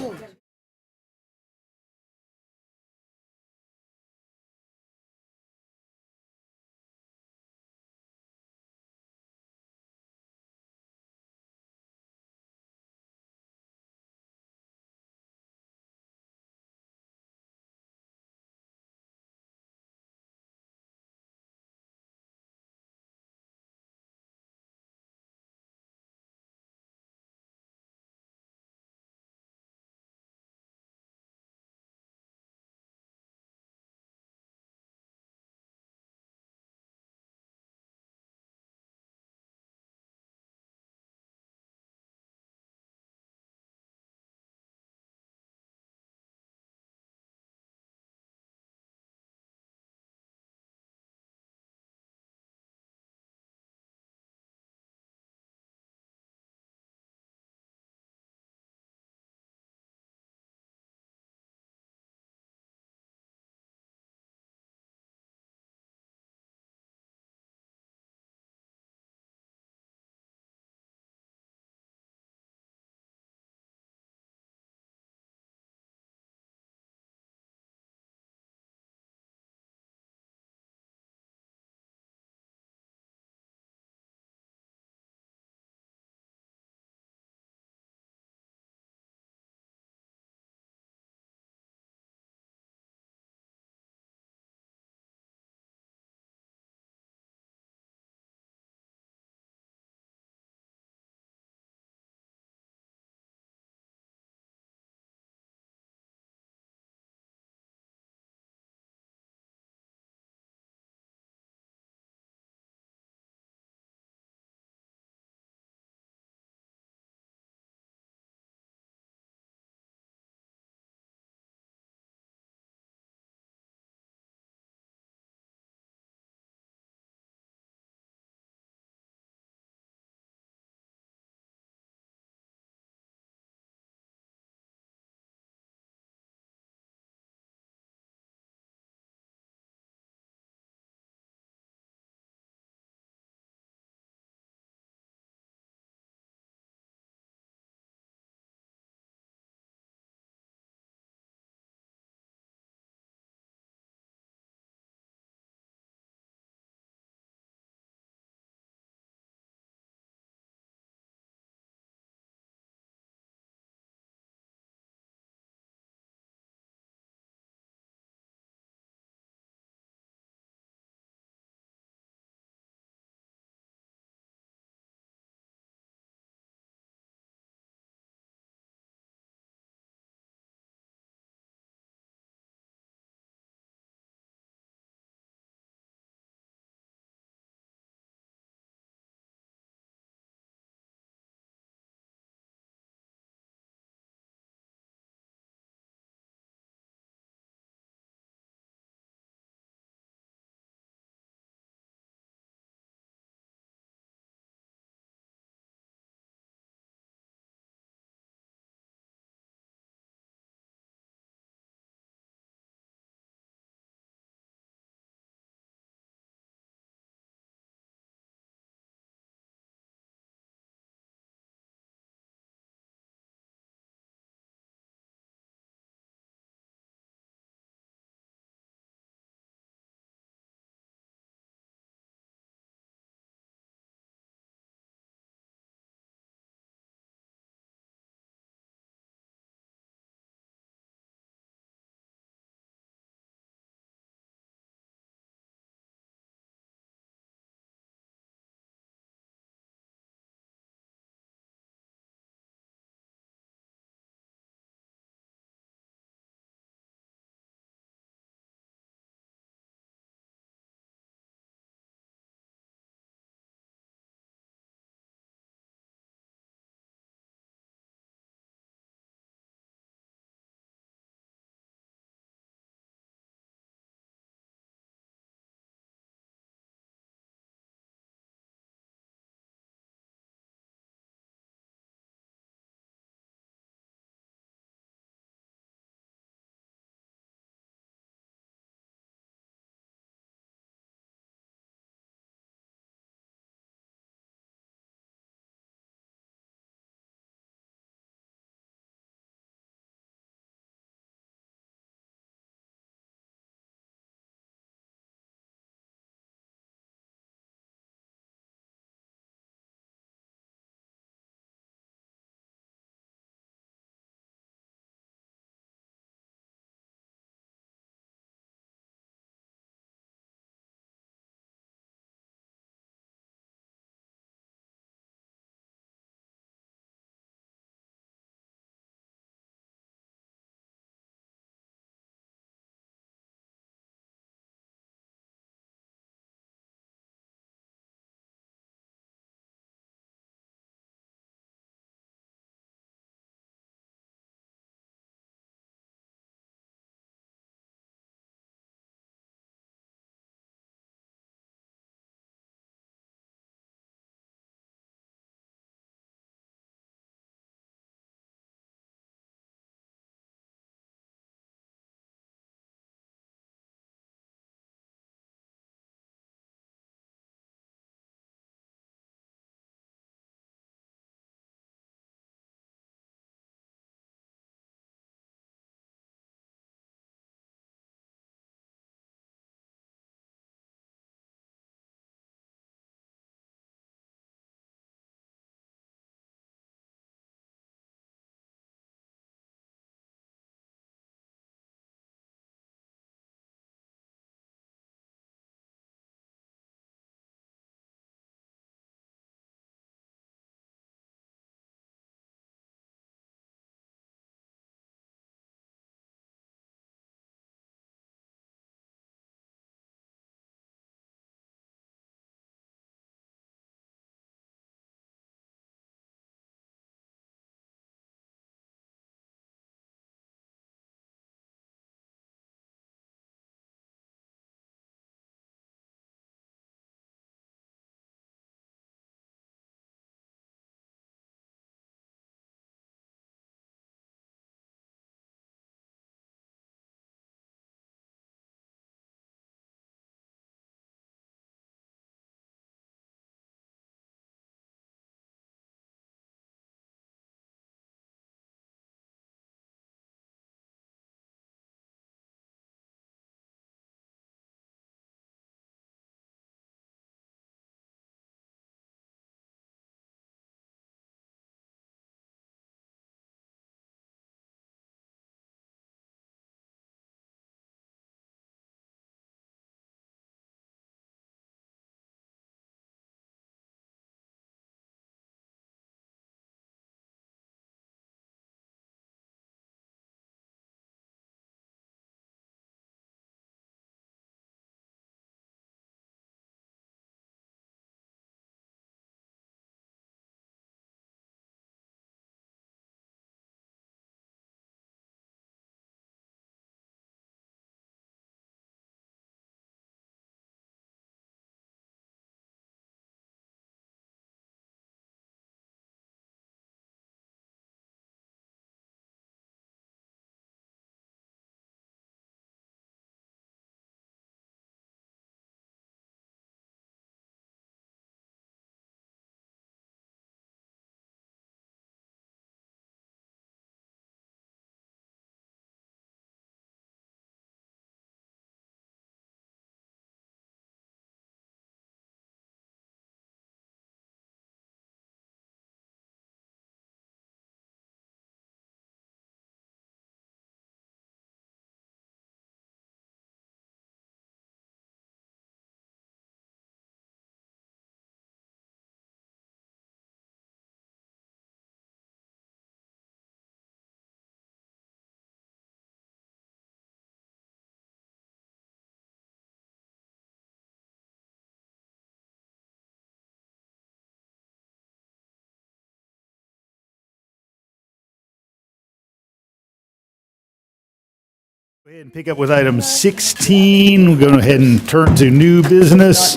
And pick up with item 16. We're going ahead and turn to new business.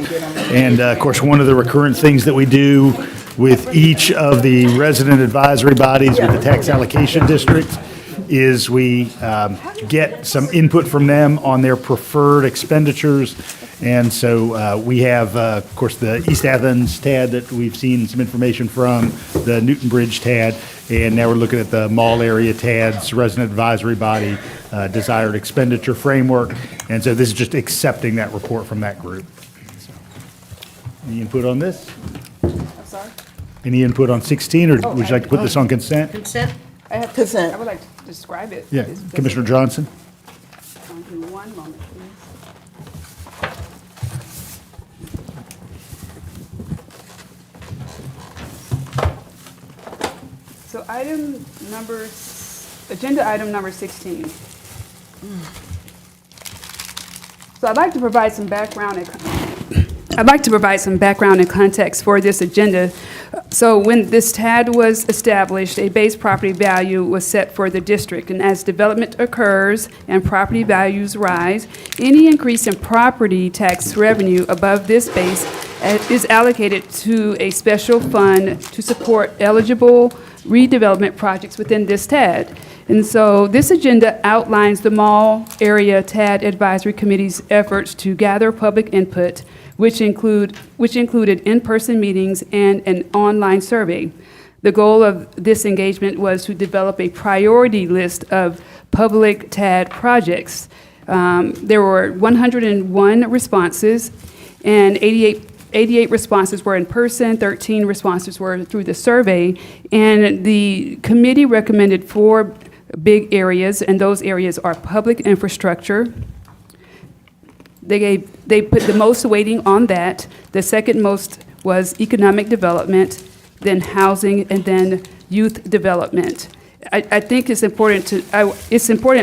And of course, one of the recurrent things that we do with each of the resident advisory bodies with the tax allocation districts is we get some input from them on their preferred expenditures. And so we have, of course, the East Athens TAD that we've seen some information from, the Newton Bridge TAD, and now we're looking at the mall area TAD's resident advisory body desired expenditure framework. And so this is just accepting that report from that group. So, any input on this? I'm sorry? Any input on 16, or would you like to put this on consent? Consent? I have Consent. I would like to describe it. Yeah, Commissioner Johnson? Give me 1 moment, please. So agenda item number 16. So I'd like to provide some background and context for this agenda. So when this TAD was established, a base property value was set for the district. And as development occurs and property values rise, any increase in property tax revenue above this base is allocated to a special fund to support eligible redevelopment projects within this TAD. And so this agenda outlines the Mall Area TAD Advisory Committee's efforts to gather public input, which included in-person meetings and an online survey. The goal of this engagement was to develop a priority list of public TAD projects. There were 101 responses, and 88 responses were in person, 13 responses were through the survey, and the committee recommended 4 big areas, and those areas are public infrastructure. They put the most weighting on that. The second most was economic development, then housing, and then youth development. I think it's important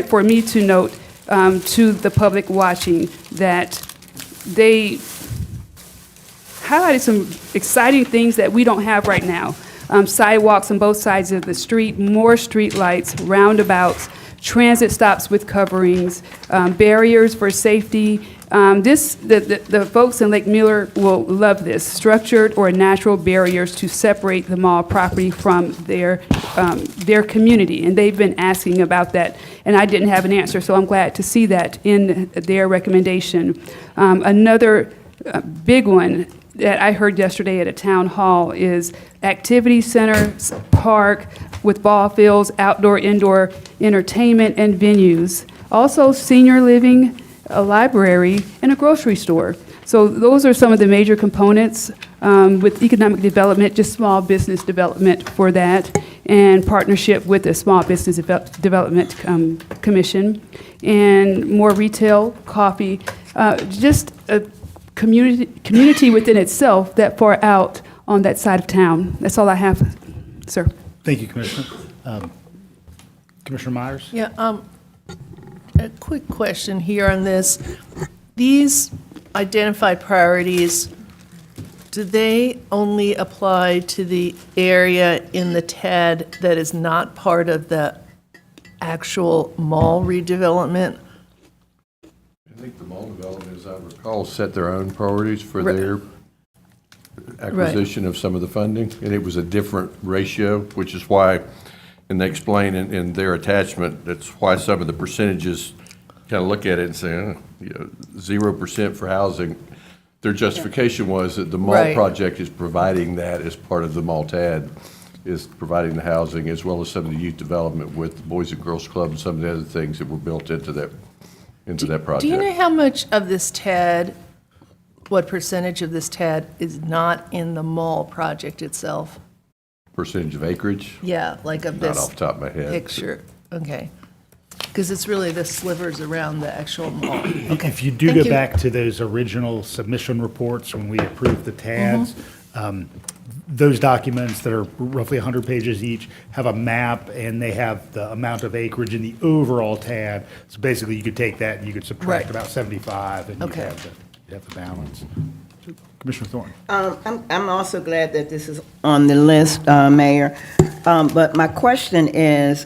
for me to note to the public watching that they highlighted some exciting things that we don't have right now. Sidewalks on both sides of the street, more street lights, roundabouts, transit stops with coverings, barriers for safety. The folks in Lake Mueller will love this, structured or natural barriers to separate the mall property from their community. And they've been asking about that, and I didn't have an answer, so I'm glad to see that in their recommendation. Another big one that I heard yesterday at a town hall is activity center, park with ball fields, outdoor, indoor entertainment and venues. Also senior living, a library, and a grocery store. So those are some of the major components with economic development, just small business development for that, and partnership with the Small Business Development Commission, and more retail, coffee, just a community within itself that far out on that side of town. That's all I have, sir. Thank you, Commissioner. Commissioner Myers? Yeah, a quick question here on this. These identified priorities, do they only apply to the area in the TAD that is not part of the actual mall redevelopment? I think the mall development, as I recall, set their own priorities for their acquisition of some of the funding, and it was a different ratio, which is why, and they explain in their attachment, that's why some of the percentages kind of look at it and say, 0% for housing. Their justification was that the mall project is providing that as part of the mall TAD, is providing the housing as well as some of the youth development with the Boys and Girls Club and some of the other things that were built into that project. Do you know how much of this TAD, what percentage of this TAD is not in the mall project itself? Percentage of acreage? Yeah, like of Not this off the top of my head. picture. Okay. Because it's really the slivers around the actual mall. Okay. If you do Thank go you. back to those original submission reports when we approved the TADs, those documents that are roughly 100 pages each have a map, and they have the amount of acreage in the overall TAD. So basically, you could take that and you could subtract Right. about 75, and Okay. you'd have the balance. Commissioner Thornton? I'm also glad that this is on the list, Mayor. But my question is,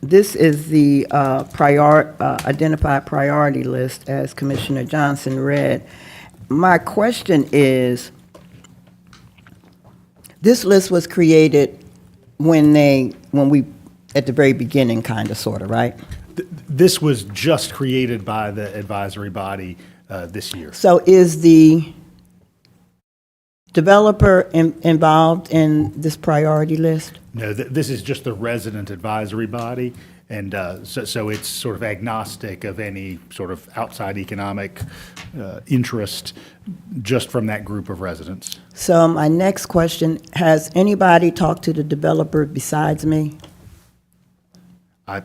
this is the identified priority list, as Commissioner Johnson read. My question is, this list was created when we, at the very beginning, kind of, sort of, right? This was just created by the advisory body this year. So is the developer involved in this priority list? No, this is just the resident advisory body, and so it's sort of agnostic of any sort of outside economic interest, just from that group of residents. So my next question, has anybody talked to the developer besides me? I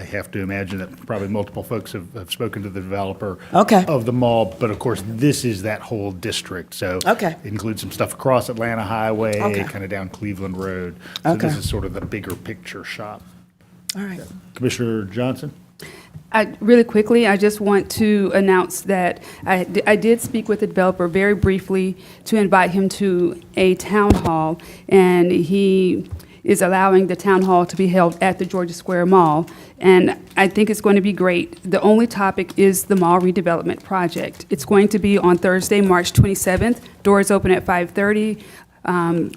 have to imagine that probably multiple folks have spoken to the developer Okay. of the mall, but of course, this is that whole district, so Okay. it includes some stuff across Atlanta Highway, Okay. kind of down Cleveland Road. So Okay. this is sort of the bigger picture shop. All right. Commissioner Johnson? Really quickly, I just want to announce that I did speak with the developer very briefly to invite him to a town hall, and he is allowing the town hall to be held at the Georgia Square Mall, and I think it's going to be great. The only topic is the mall redevelopment project. It's going to be on Thursday, March 27th. Doors open at 5:30.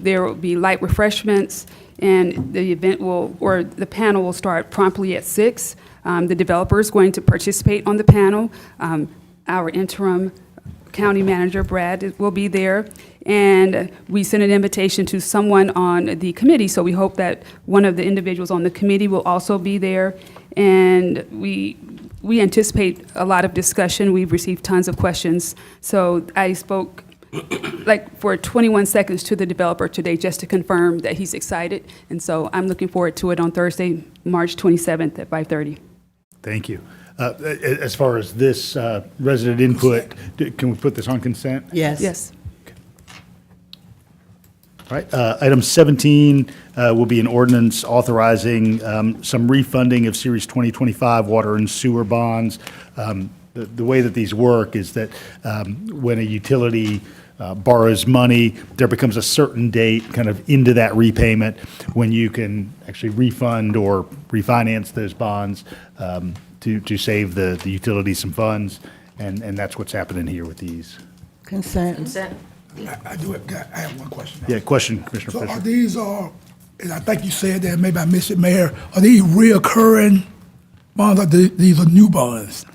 There will be light refreshments, and the event the panel will start promptly at 6. The developer is going to participate on the panel. Our interim county manager, Brad, will be there. And we sent an invitation to someone on the committee, so we hope that one of the individuals on the committee will also be there. And we anticipate a lot of discussion. We've received tons of questions. So I spoke for 21 seconds to the developer today just to confirm that he's excited. And so I'm looking forward to it on Thursday, March 27th at 5:30. Thank you. As far as this resident input, can we put this on consent? Yes. Yes. All right, item 17 will be an ordinance authorizing some refunding of Series 2025 water and sewer bonds. The way that these work is that when a utility borrows money, there becomes a certain date kind of into that repayment when you can actually refund or refinance those bonds to save the utility some funds, and that's what's happening here with these. Consent. I have one question. Yeah, question, Commissioner So are Fisher. these, and I think you said that, maybe I missed it, Mayor, are these reoccurring bonds, or these are new bonds?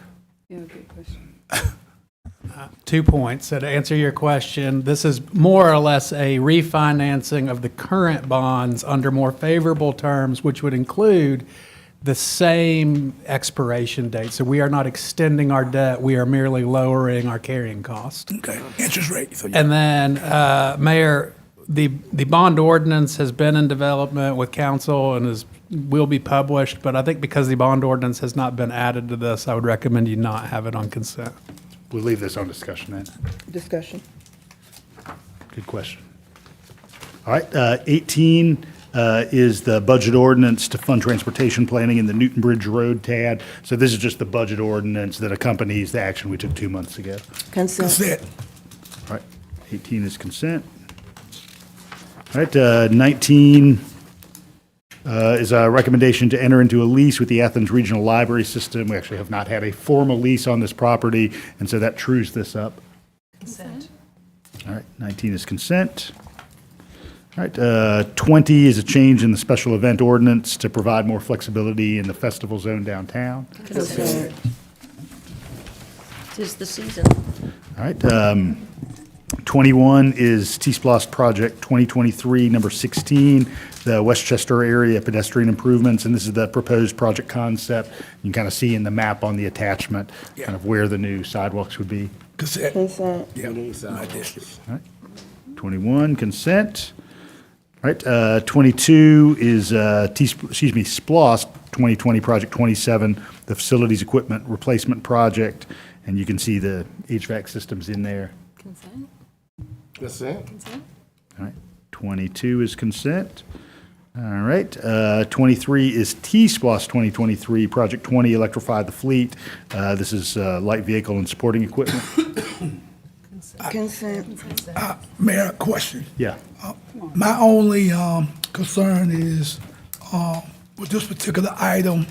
2 points. So to answer your question, this is more or less a refinancing of the current bonds under more favorable terms, which would include the same expiration date. So we are not extending our debt, we are merely lowering our carrying cost. Okay, interest rate. So And then, Mayor, the bond ordinance has been in development with council and will be published, but I think because the bond ordinance has not been added to this, I would recommend you not have it on consent. We'll leave this on discussion then. Discussion. Good question. All right, 18 is the budget ordinance to fund transportation planning in the Newton Bridge Road TAD. So this is just the budget ordinance that accompanies the action we took 2 months ago. Consent. Consent. All right, 18 is consent. All right, 19 is a recommendation to enter into a lease with the Athens Regional Library System. We actually have not had a formal lease on this property, and so that trues this up. Consent. All right, 19 is consent. All right, 20 is a change in the special event ordinance to provide more flexibility in the festival zone downtown. Consent. Tis the season. All right, 21 is TSPLOST Project 2023, number 16, the Westchester area pedestrian improvements, and this is the proposed project concept. You can kind of see in the map on the attachment, kind of where the new sidewalks would be. Consent. Consent. Yeah, my district. 21, consent. All right, 22 is, SPLOST 2020, Project 27, the Facilities Equipment Replacement Project, and you can see the HVAC systems in there. Consent? Consent. Consent? All right, 22 is consent. All right, 23 is TSPLOST 2023, Project 20, Electrify the Fleet. This is light vehicle and supporting equipment. Consent. Mayor, question. Yeah. My only concern is with this particular item,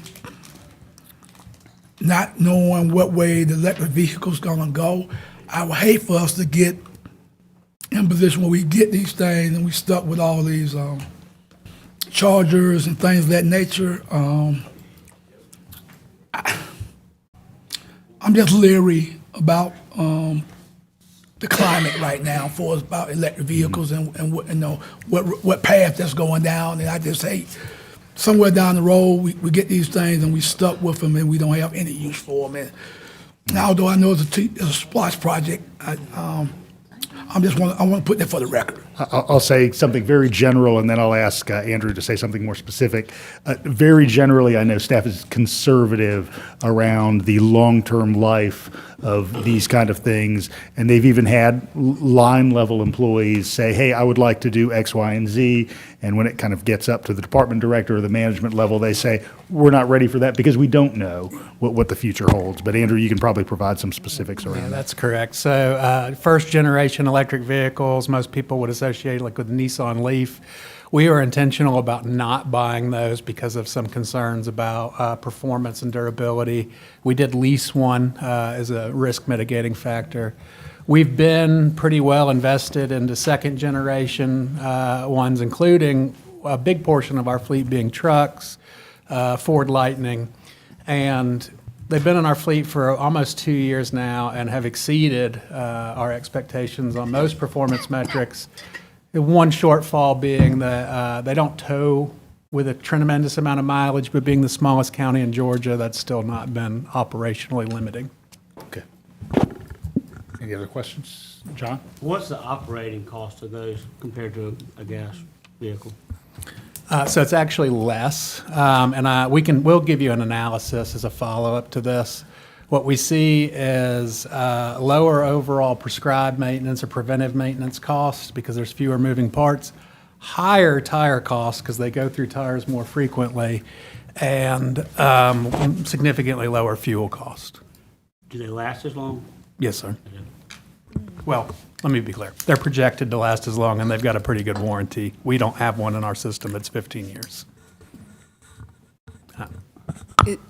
not knowing what way the electric vehicle's gonna go, I would hate for us to get in a position where we get these things and we stuck with all these chargers and things of that nature. I'm just leery about the climate right now for us about electric vehicles and what, you know, what path that's going down. And I just hate somewhere down the road we get these things and we stuck with them and we don't have any use for them. And although I know it's a SPLOST project, I want to put that for the record. I'll say something very general, and then I'll ask Andrew to say something more specific. Very generally, I know staff is conservative around the long-term life of these kind of things, and they've even had line-level employees say, hey, I would like to do X, Y, and Z, and when it kind of gets up to the department director or the management level, they say, we're not ready for that because we don't know what the future holds. But Andrew, you can probably provide some specifics around that. That's correct. So first-generation electric vehicles, most people would associate like with Nissan Leaf. We were intentional about not buying those because of some concerns about performance and durability. We did lease one as a risk mitigating factor. We've been pretty well invested into second-generation ones, including a big portion of our fleet being trucks, Ford Lightning, and they've been in our fleet for almost 2 years now and have exceeded our expectations on most performance metrics. The one shortfall being that they don't tow with a tremendous amount of mileage, but being the smallest county in Georgia, that's still not been operationally limiting. Okay. Any other questions? John? What's the operating cost of those compared to a gas vehicle? So it's actually less, and we'll give you an analysis as a follow-up to this. What we see is lower overall prescribed maintenance or preventive maintenance costs because there's fewer moving parts, higher tire costs because they go through tires more frequently, and significantly lower fuel cost. Do they last as long? Yes, sir. Well, let me be clear. They're projected to last as long, and they've got a pretty good warranty. We don't have one in our system that's 15 years.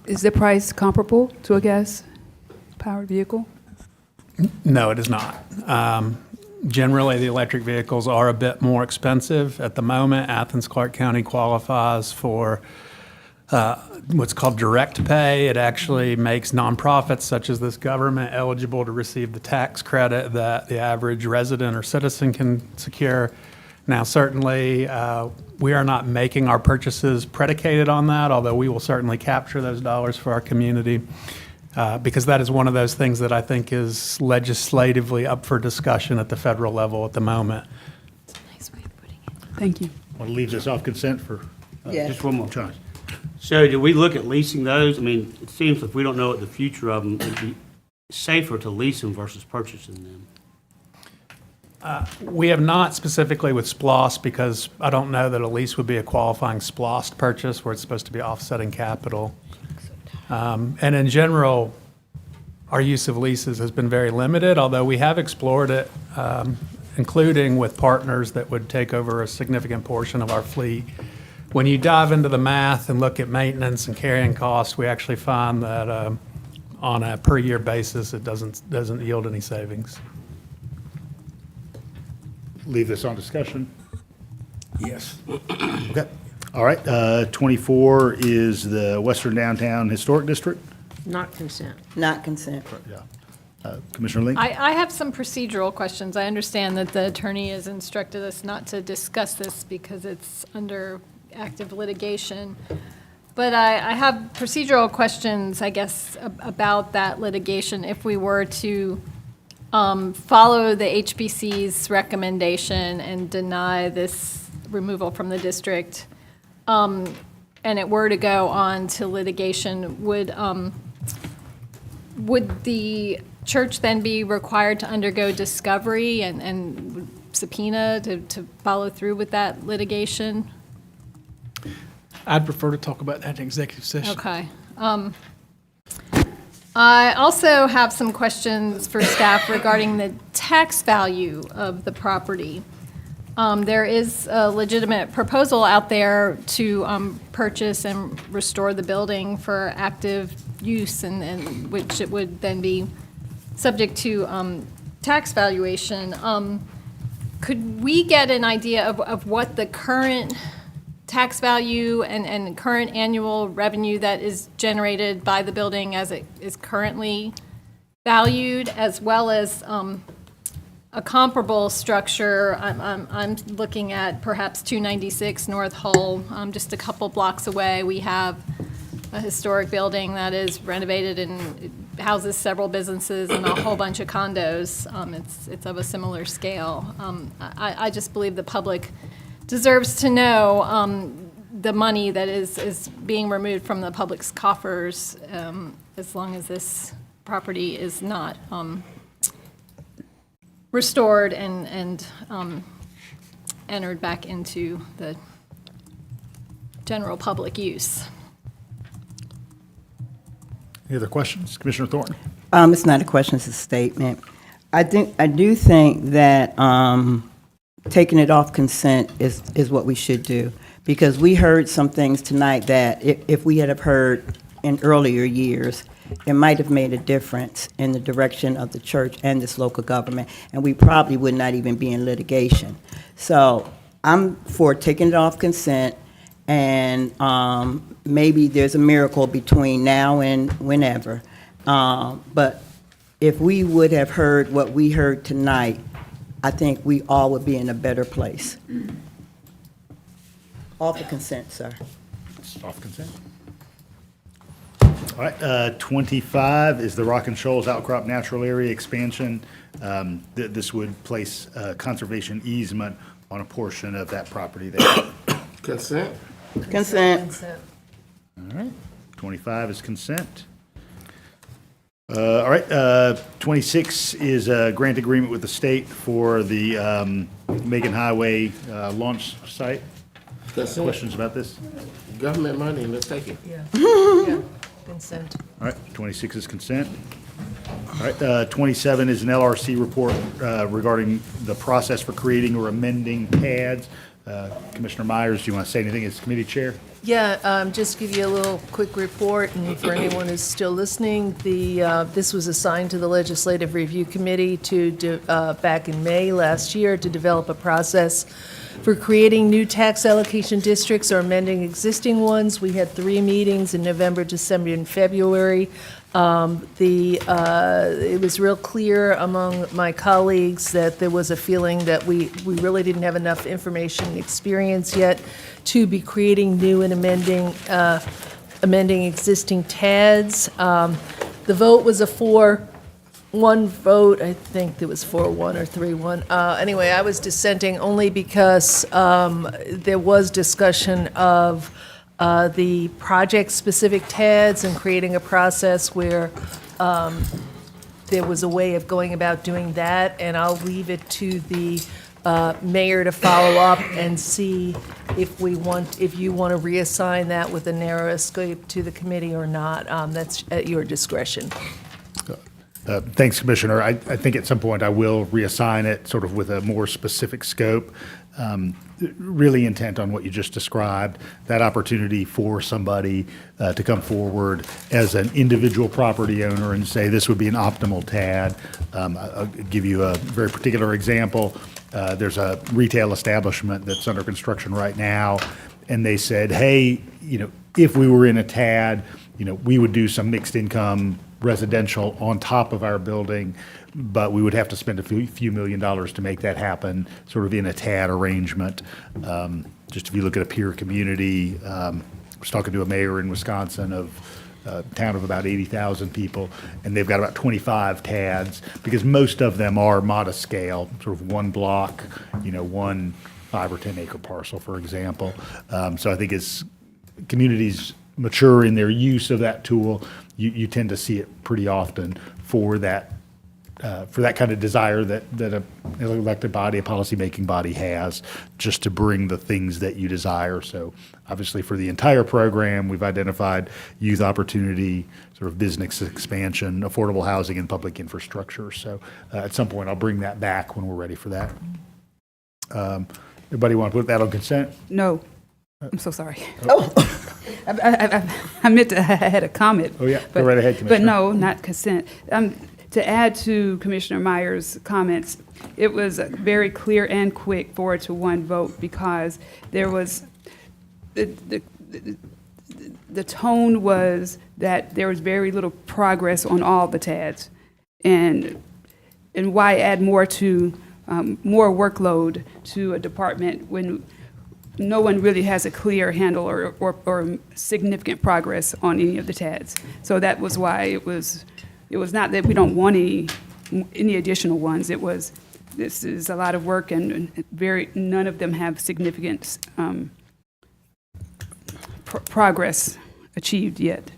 Is the price comparable to a gas-powered vehicle? No, it is not. Generally, the electric vehicles are a bit more expensive. At the moment, Athens-Clarke County qualifies for what's called direct pay. It actually makes nonprofits such as this government eligible to receive the tax credit that the average resident or citizen can secure. Now, certainly, we are not making our purchases predicated on that, although we will certainly capture those dollars for our community, because that is one of those things that I think is legislatively up for discussion at the federal level at the moment. Thank you. Want to leave this off consent for Just one more. John? So do we look at leasing those? I mean, it seems if we don't know what the future of them, it'd be safer to lease them versus purchasing them. We have not specifically with SPLOST because I don't know that a lease would be a qualifying SPLOST purchase where it's supposed to be offsetting capital. And in general, our use of leases has been very limited, although we have explored it, including with partners that would take over a significant portion of our fleet. When you dive into the math and look at maintenance and carrying costs, we actually find that on a per year basis, it doesn't yield any savings. Leave this on discussion? Yes. Okay. All right. 24 is the Western Downtown Historic District. Not consent. Not consent. Yeah. Commissioner Link? I have some procedural questions. I understand that the attorney has instructed us not to discuss this because it's under active litigation. But I have procedural questions, I guess, about that litigation. If we were to follow the HBC's recommendation and deny this removal from the district, and it were to go on to litigation, would the church then be required to undergo discovery and subpoena to follow through with that litigation? I'd prefer to talk about that in executive session. Okay. I also have some questions for staff regarding the tax value of the property. There is a legitimate proposal out there to purchase and restore the building for active use, and which it would then be subject to tax valuation. Could we get an idea of what the current tax value and current annual revenue that is generated by the building as it is currently valued, as well as a comparable structure? I'm looking at perhaps 296 North Hull, just a couple blocks away. We have a historic building that is renovated and it houses several businesses and a whole bunch of condos. It's of a similar scale. I just believe the public deserves to know the money that is being removed from the public's coffers, as long as this property is not restored and entered back into the general public use. Any other questions? Commissioner Thornton? It's not a question, it's a statement. I do think that taking it off consent is what we should do, because we heard some things tonight that if we had have heard in earlier years, it might have made a difference in the direction of the church and this local government, and we probably would not even be in litigation. So I'm for taking it off consent, and maybe there's a miracle between now and whenever. But if we would have heard what we heard tonight, I think we all would be in a better place. Off the consent, sir. Off consent. All right, 25 is the Rock and Shoals Outcrop Natural Area Expansion. This would place a conservation easement on a portion of that property there. Consent? Consent. All right, 25 is consent. All right, 26 is a grant agreement with the state for the Macon Highway launch site. Consent. Questions about this? Government money, let's take it. Yeah, consent. All right, 26 is consent. All right, 27 is an LRC report regarding the process for creating or amending PADs. Commissioner Myers, do you want to say anything as committee chair? Yeah, just give you a little quick report, and for anyone who's still listening, this was assigned to the Legislative Review Committee back in May last year to develop a process for creating new tax allocation districts or amending existing ones. We had 3 meetings in November, December, and February. It was real clear among my colleagues that there was a feeling that we really didn't have enough information and experience yet to be creating new and amending existing TADs. The vote was a 4-1 vote. I think it was 4-1 or 3-1. Anyway, I was dissenting only because there was discussion of the project-specific TADs and creating a process where there was a way of going about doing that, and I'll leave it to the mayor to follow up and see if you want to reassign that with a narrow scope to the committee or not. That's at your discretion. Thanks, Commissioner. I think at some point I will reassign it sort of with a more specific scope. Really intent on what you just described, that opportunity for somebody to come forward as an individual property owner and say this would be an optimal TAD. I'll give you a very particular example. There's a retail establishment that's under construction right now, and they said, hey, if we were in a TAD, we would do some mixed income residential on top of our building, but we would have to spend a few $1 million to make that happen, sort of in a TAD arrangement. Just if you look at a peer community, I was talking to a mayor in Wisconsin of a town of about 80,000 people, and they've got about 25 TADs, because most of them are modest scale, sort of one block, one 5 or 10 acre parcel, for example. So I think as communities mature in their use of that tool, you tend to see it pretty often for that kind of desire that an elected body, a policymaking body has, just to bring the things that you desire. So obviously for the entire program, we've identified youth opportunity, sort of business expansion, affordable housing, and public infrastructure. So at some point, I'll bring that back when we're ready for that. Everybody want to put that on consent? No, I'm so sorry. Oh. I meant to, I had a comment. Oh, yeah. Go but- right ahead, But Commissioner. no, not consent. To add to Commissioner Myers' comments, it was very clear and quick 4-to-1 vote because there was, the tone was that there was very little progress on all the TADs. And why add more workload to a department when no one really has a clear handle or significant progress on any of the TADs. So that was why it was not that we don't want any additional ones. It was, this is a lot of work and none of them have significant progress achieved yet.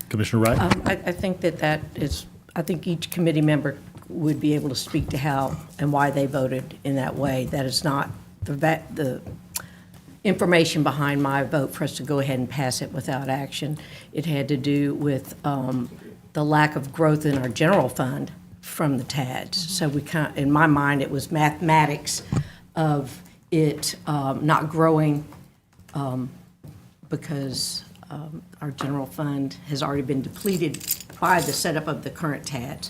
Commissioner Wright? I think that is, I think each committee member would be able to speak to how and why they voted in that way. That is not the information behind my vote for us to go ahead and pass it without action. It had to do with the lack of growth in our general fund from the TADs. So we in my mind, it was mathematics of it not growing because our general fund has already been depleted by the setup of the current TADs.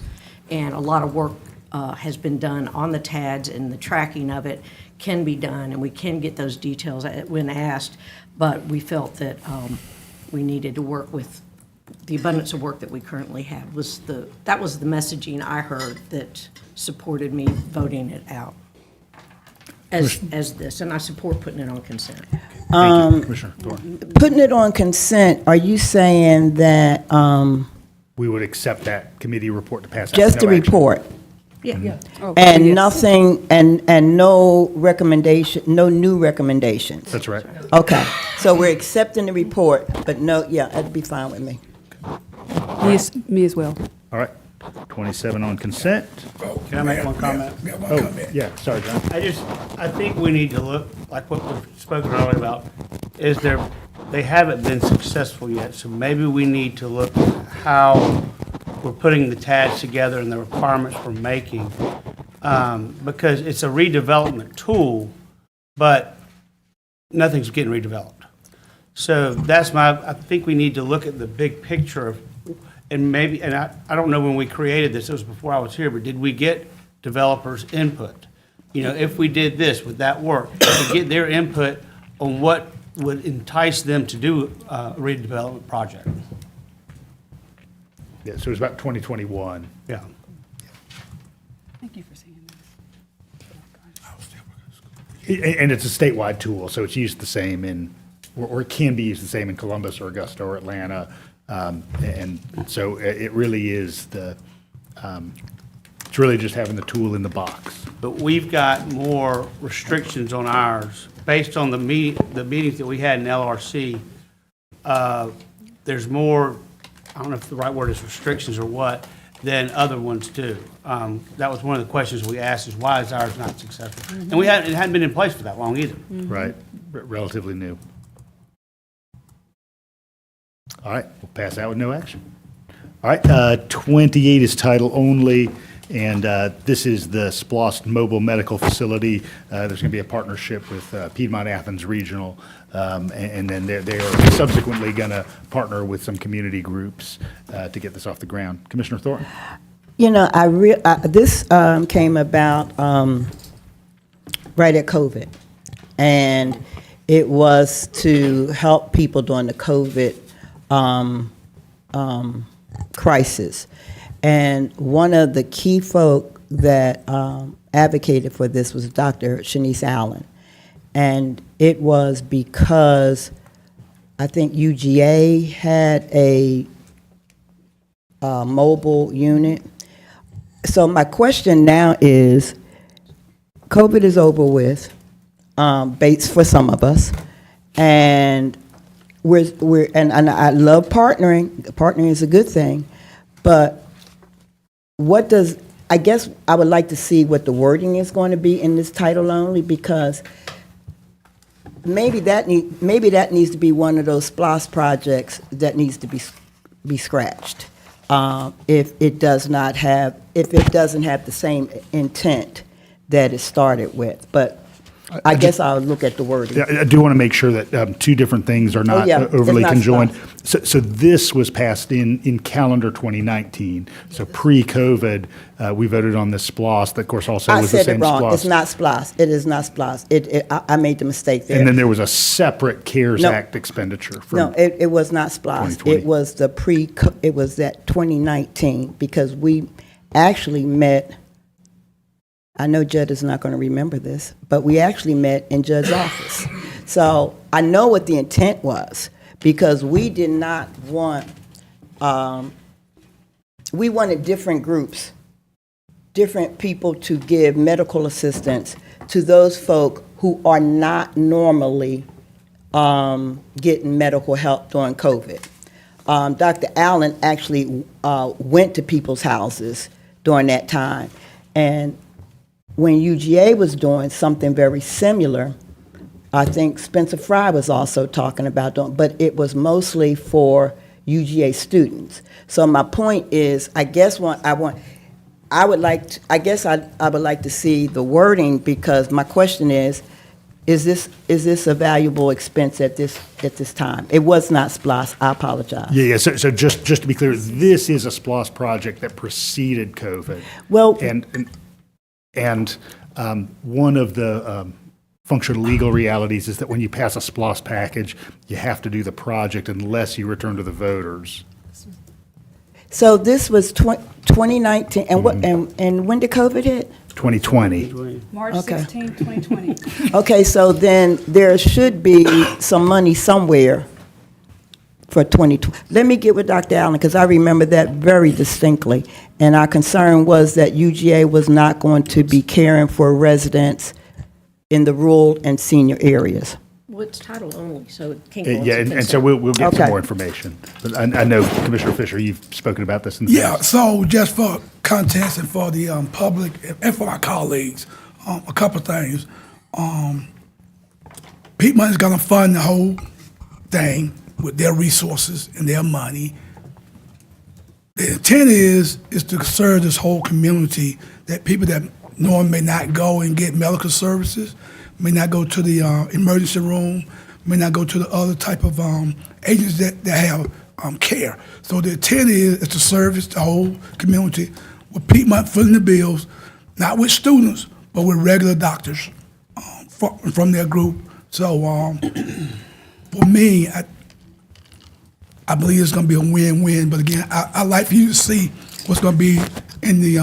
And a lot of work has been done on the TADs, and the tracking of it can be done, and we can get those details when asked, but we felt that we needed to work with the abundance of work that we currently have. That was the messaging I heard that supported me voting it out as this, and I support putting it on consent. Thank you, Commissioner Thornton. Putting it on consent, are you saying that We would accept that committee report to pass out. just no the action. report? Yeah. And yes. nothing, and no recommendation, no new recommendations? That's right. Okay, so we're accepting the report, but no, yeah, that'd be fine with me. Me as well. All right. 27 on consent. Can I make one comment? Got one Oh, comment. yeah, sorry, John. I think we need to look, like what we've spoken earlier about, they haven't been successful yet, so maybe we need to look at how we're putting the TADs together and the requirements we're making. Because it's a redevelopment tool, but nothing's getting redeveloped. So I think we need to look at the big picture of, and maybe, and I don't know when we created this, it was before I was here, but did we get developers' input? You know, if we did this, would that work? To get their input on what would entice them to do a redevelopment project. Yeah, so it's about 2021. Yeah. Thank you for saying And it's a statewide tool, so it's used the same or it can be used the same in Columbus or Augusta or Atlanta. And so it really is it's really just having the tool in the box. But we've got more restrictions on ours based on the meetings that we had in LRC. There's more, I don't know if the right word is restrictions or what, than other ones do. That was one of the questions we asked is why is ours not successful? And it hadn't been in place for that long either. Right, relatively new. All right, we'll pass that with no action. All right, 28 is title only, and this is the SPLOST Mobile Medical Facility. There's going to be a partnership with Piedmont Athens Regional, and then they are subsequently going to partner with some community groups to get this off the ground. Commissioner Thornton? You know, this came about right at COVID, and it was to help people during the COVID crisis. And one of the key folk that advocated for this was Dr. Shanice Allen. And it was because I think UGA had a mobile unit. So my question now is, COVID is over with, for some of us, and and I love partnering. Partnering is a good thing, but I guess I would like to see what the wording is going to be in this title only, because maybe that needs to be one of those SPLOST projects that needs to be scratched if it doesn't have the same intent that it started with, but I guess I'll look at the wording. Yeah, I do want to make sure that two different things are not yeah, it's overly not conjoined. So this was passed in calendar 2019. So pre-COVID, we voted on this SPLOST, that of course also I was the said it same wrong. It's SPLOST. not SPLOST. It is not SPLOST. I made the mistake there. And then there was a separate CARES No. Act expenditure. No, it was not SPLOST. 2020. It was it was that 2019, because we actually met, I know Judd is not going to remember this, but we actually met in Judd's office. So I know what the intent was, because we did not want, we wanted different groups, different people to give medical assistance to those folk who are not normally getting medical help during COVID. Dr. Allen actually went to people's houses during that time. And when UGA was doing something very similar, I think Spencer Fry was also talking about doing, but it was mostly for UGA students. So my point is, I would like to see the wording, because my question is this a valuable expense at this time? It was not SPLOST. I apologize. Yeah. So just to be clear, this is a SPLOST project that preceded COVID. Well, And one of the functional legal realities is that when you pass a SPLOST package, you have to do the project unless you return to the voters. so this was 2019, and what? And when did COVID hit? 2020. March Okay. 16, 2020. Okay, so then there should be some money somewhere for 2020. Let me get with Dr. Allen, because I remember that very distinctly. And our concern was that UGA was not going to be caring for residents in the rural and senior areas. Well, it's title only, so it can't go into Yeah, and so consent. we'll get some Okay. more information. But I know, Commissioner Fisher, you've spoken about this in the Yeah, past. so just for context and for the public and for our colleagues, a couple of things. Piedmont is going to fund the whole thing with their resources and their money. The intent is to serve this whole community, that people that normally may not go and get medical services, may not go to the emergency room, may not go to the other type of agencies that have care. So the intent is to service the whole community with Piedmont footing the bills, not with students, but with regular doctors from their group. So for me, I believe it's going to be a win-win. But again, I'd like for you to see what's going to be in the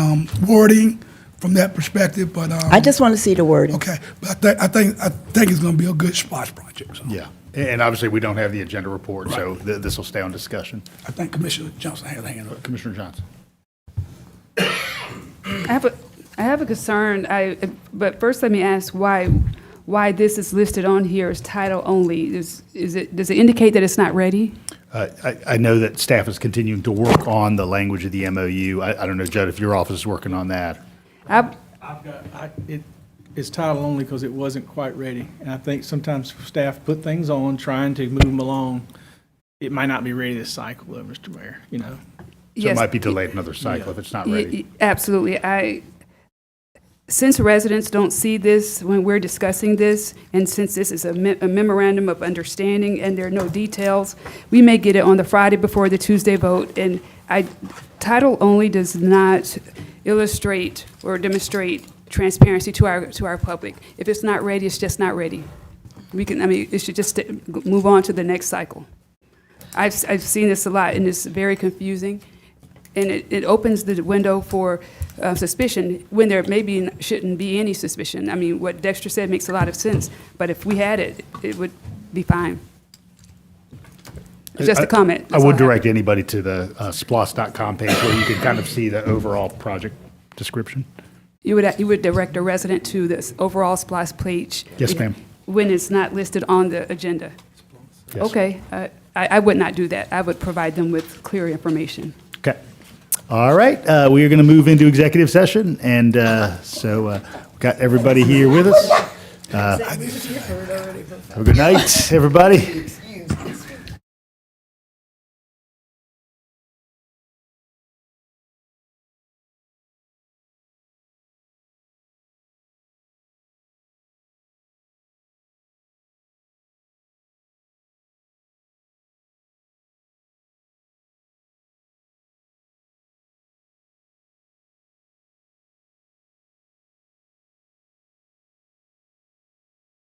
wording from that perspective. But I just want to see the wording. okay. But I think it's going to be a good SPLOST project. So Yeah. And obviously, we don't have the agenda report, so this will stay on discussion. I think Commissioner Johnson has a hand up. Commissioner Johnson. I have a concern, but first let me ask why this is listed on here as title only. Does it indicate that it's not ready? I know that staff is continuing to work on the language of the MOU. I don't know, Judd, if your office is working on that. It's title only because it wasn't quite ready. And I think sometimes staff put things on trying to move them along. It might not be ready this cycle, though, Mr. Mayor, you know. So it might be delayed another cycle if it's not ready. Absolutely. Since residents don't see this when we're discussing this, and since this is a memorandum of understanding and there are no details, we may get it on the Friday before the Tuesday vote. And title only does not illustrate or demonstrate transparency to our public. If it's not ready, it's just not ready. It should just move on to the next cycle. I've seen this a lot, and it's very confusing. And it opens the window for suspicion when there shouldn't be any suspicion. I mean, what Dexter said makes a lot of sense, but if we had it, it would be fine. Just a comment. I would direct anybody to the splost.com page where you can kind of see the overall project description. You would direct a resident to this overall SPLOST page. Yes, ma'am. When it's not listed on the agenda. Yes. Okay, I would not do that. I would provide them with clear information. Okay. All right. We are going to move into executive session. And so we've got everybody here with us. Have a good night, everybody.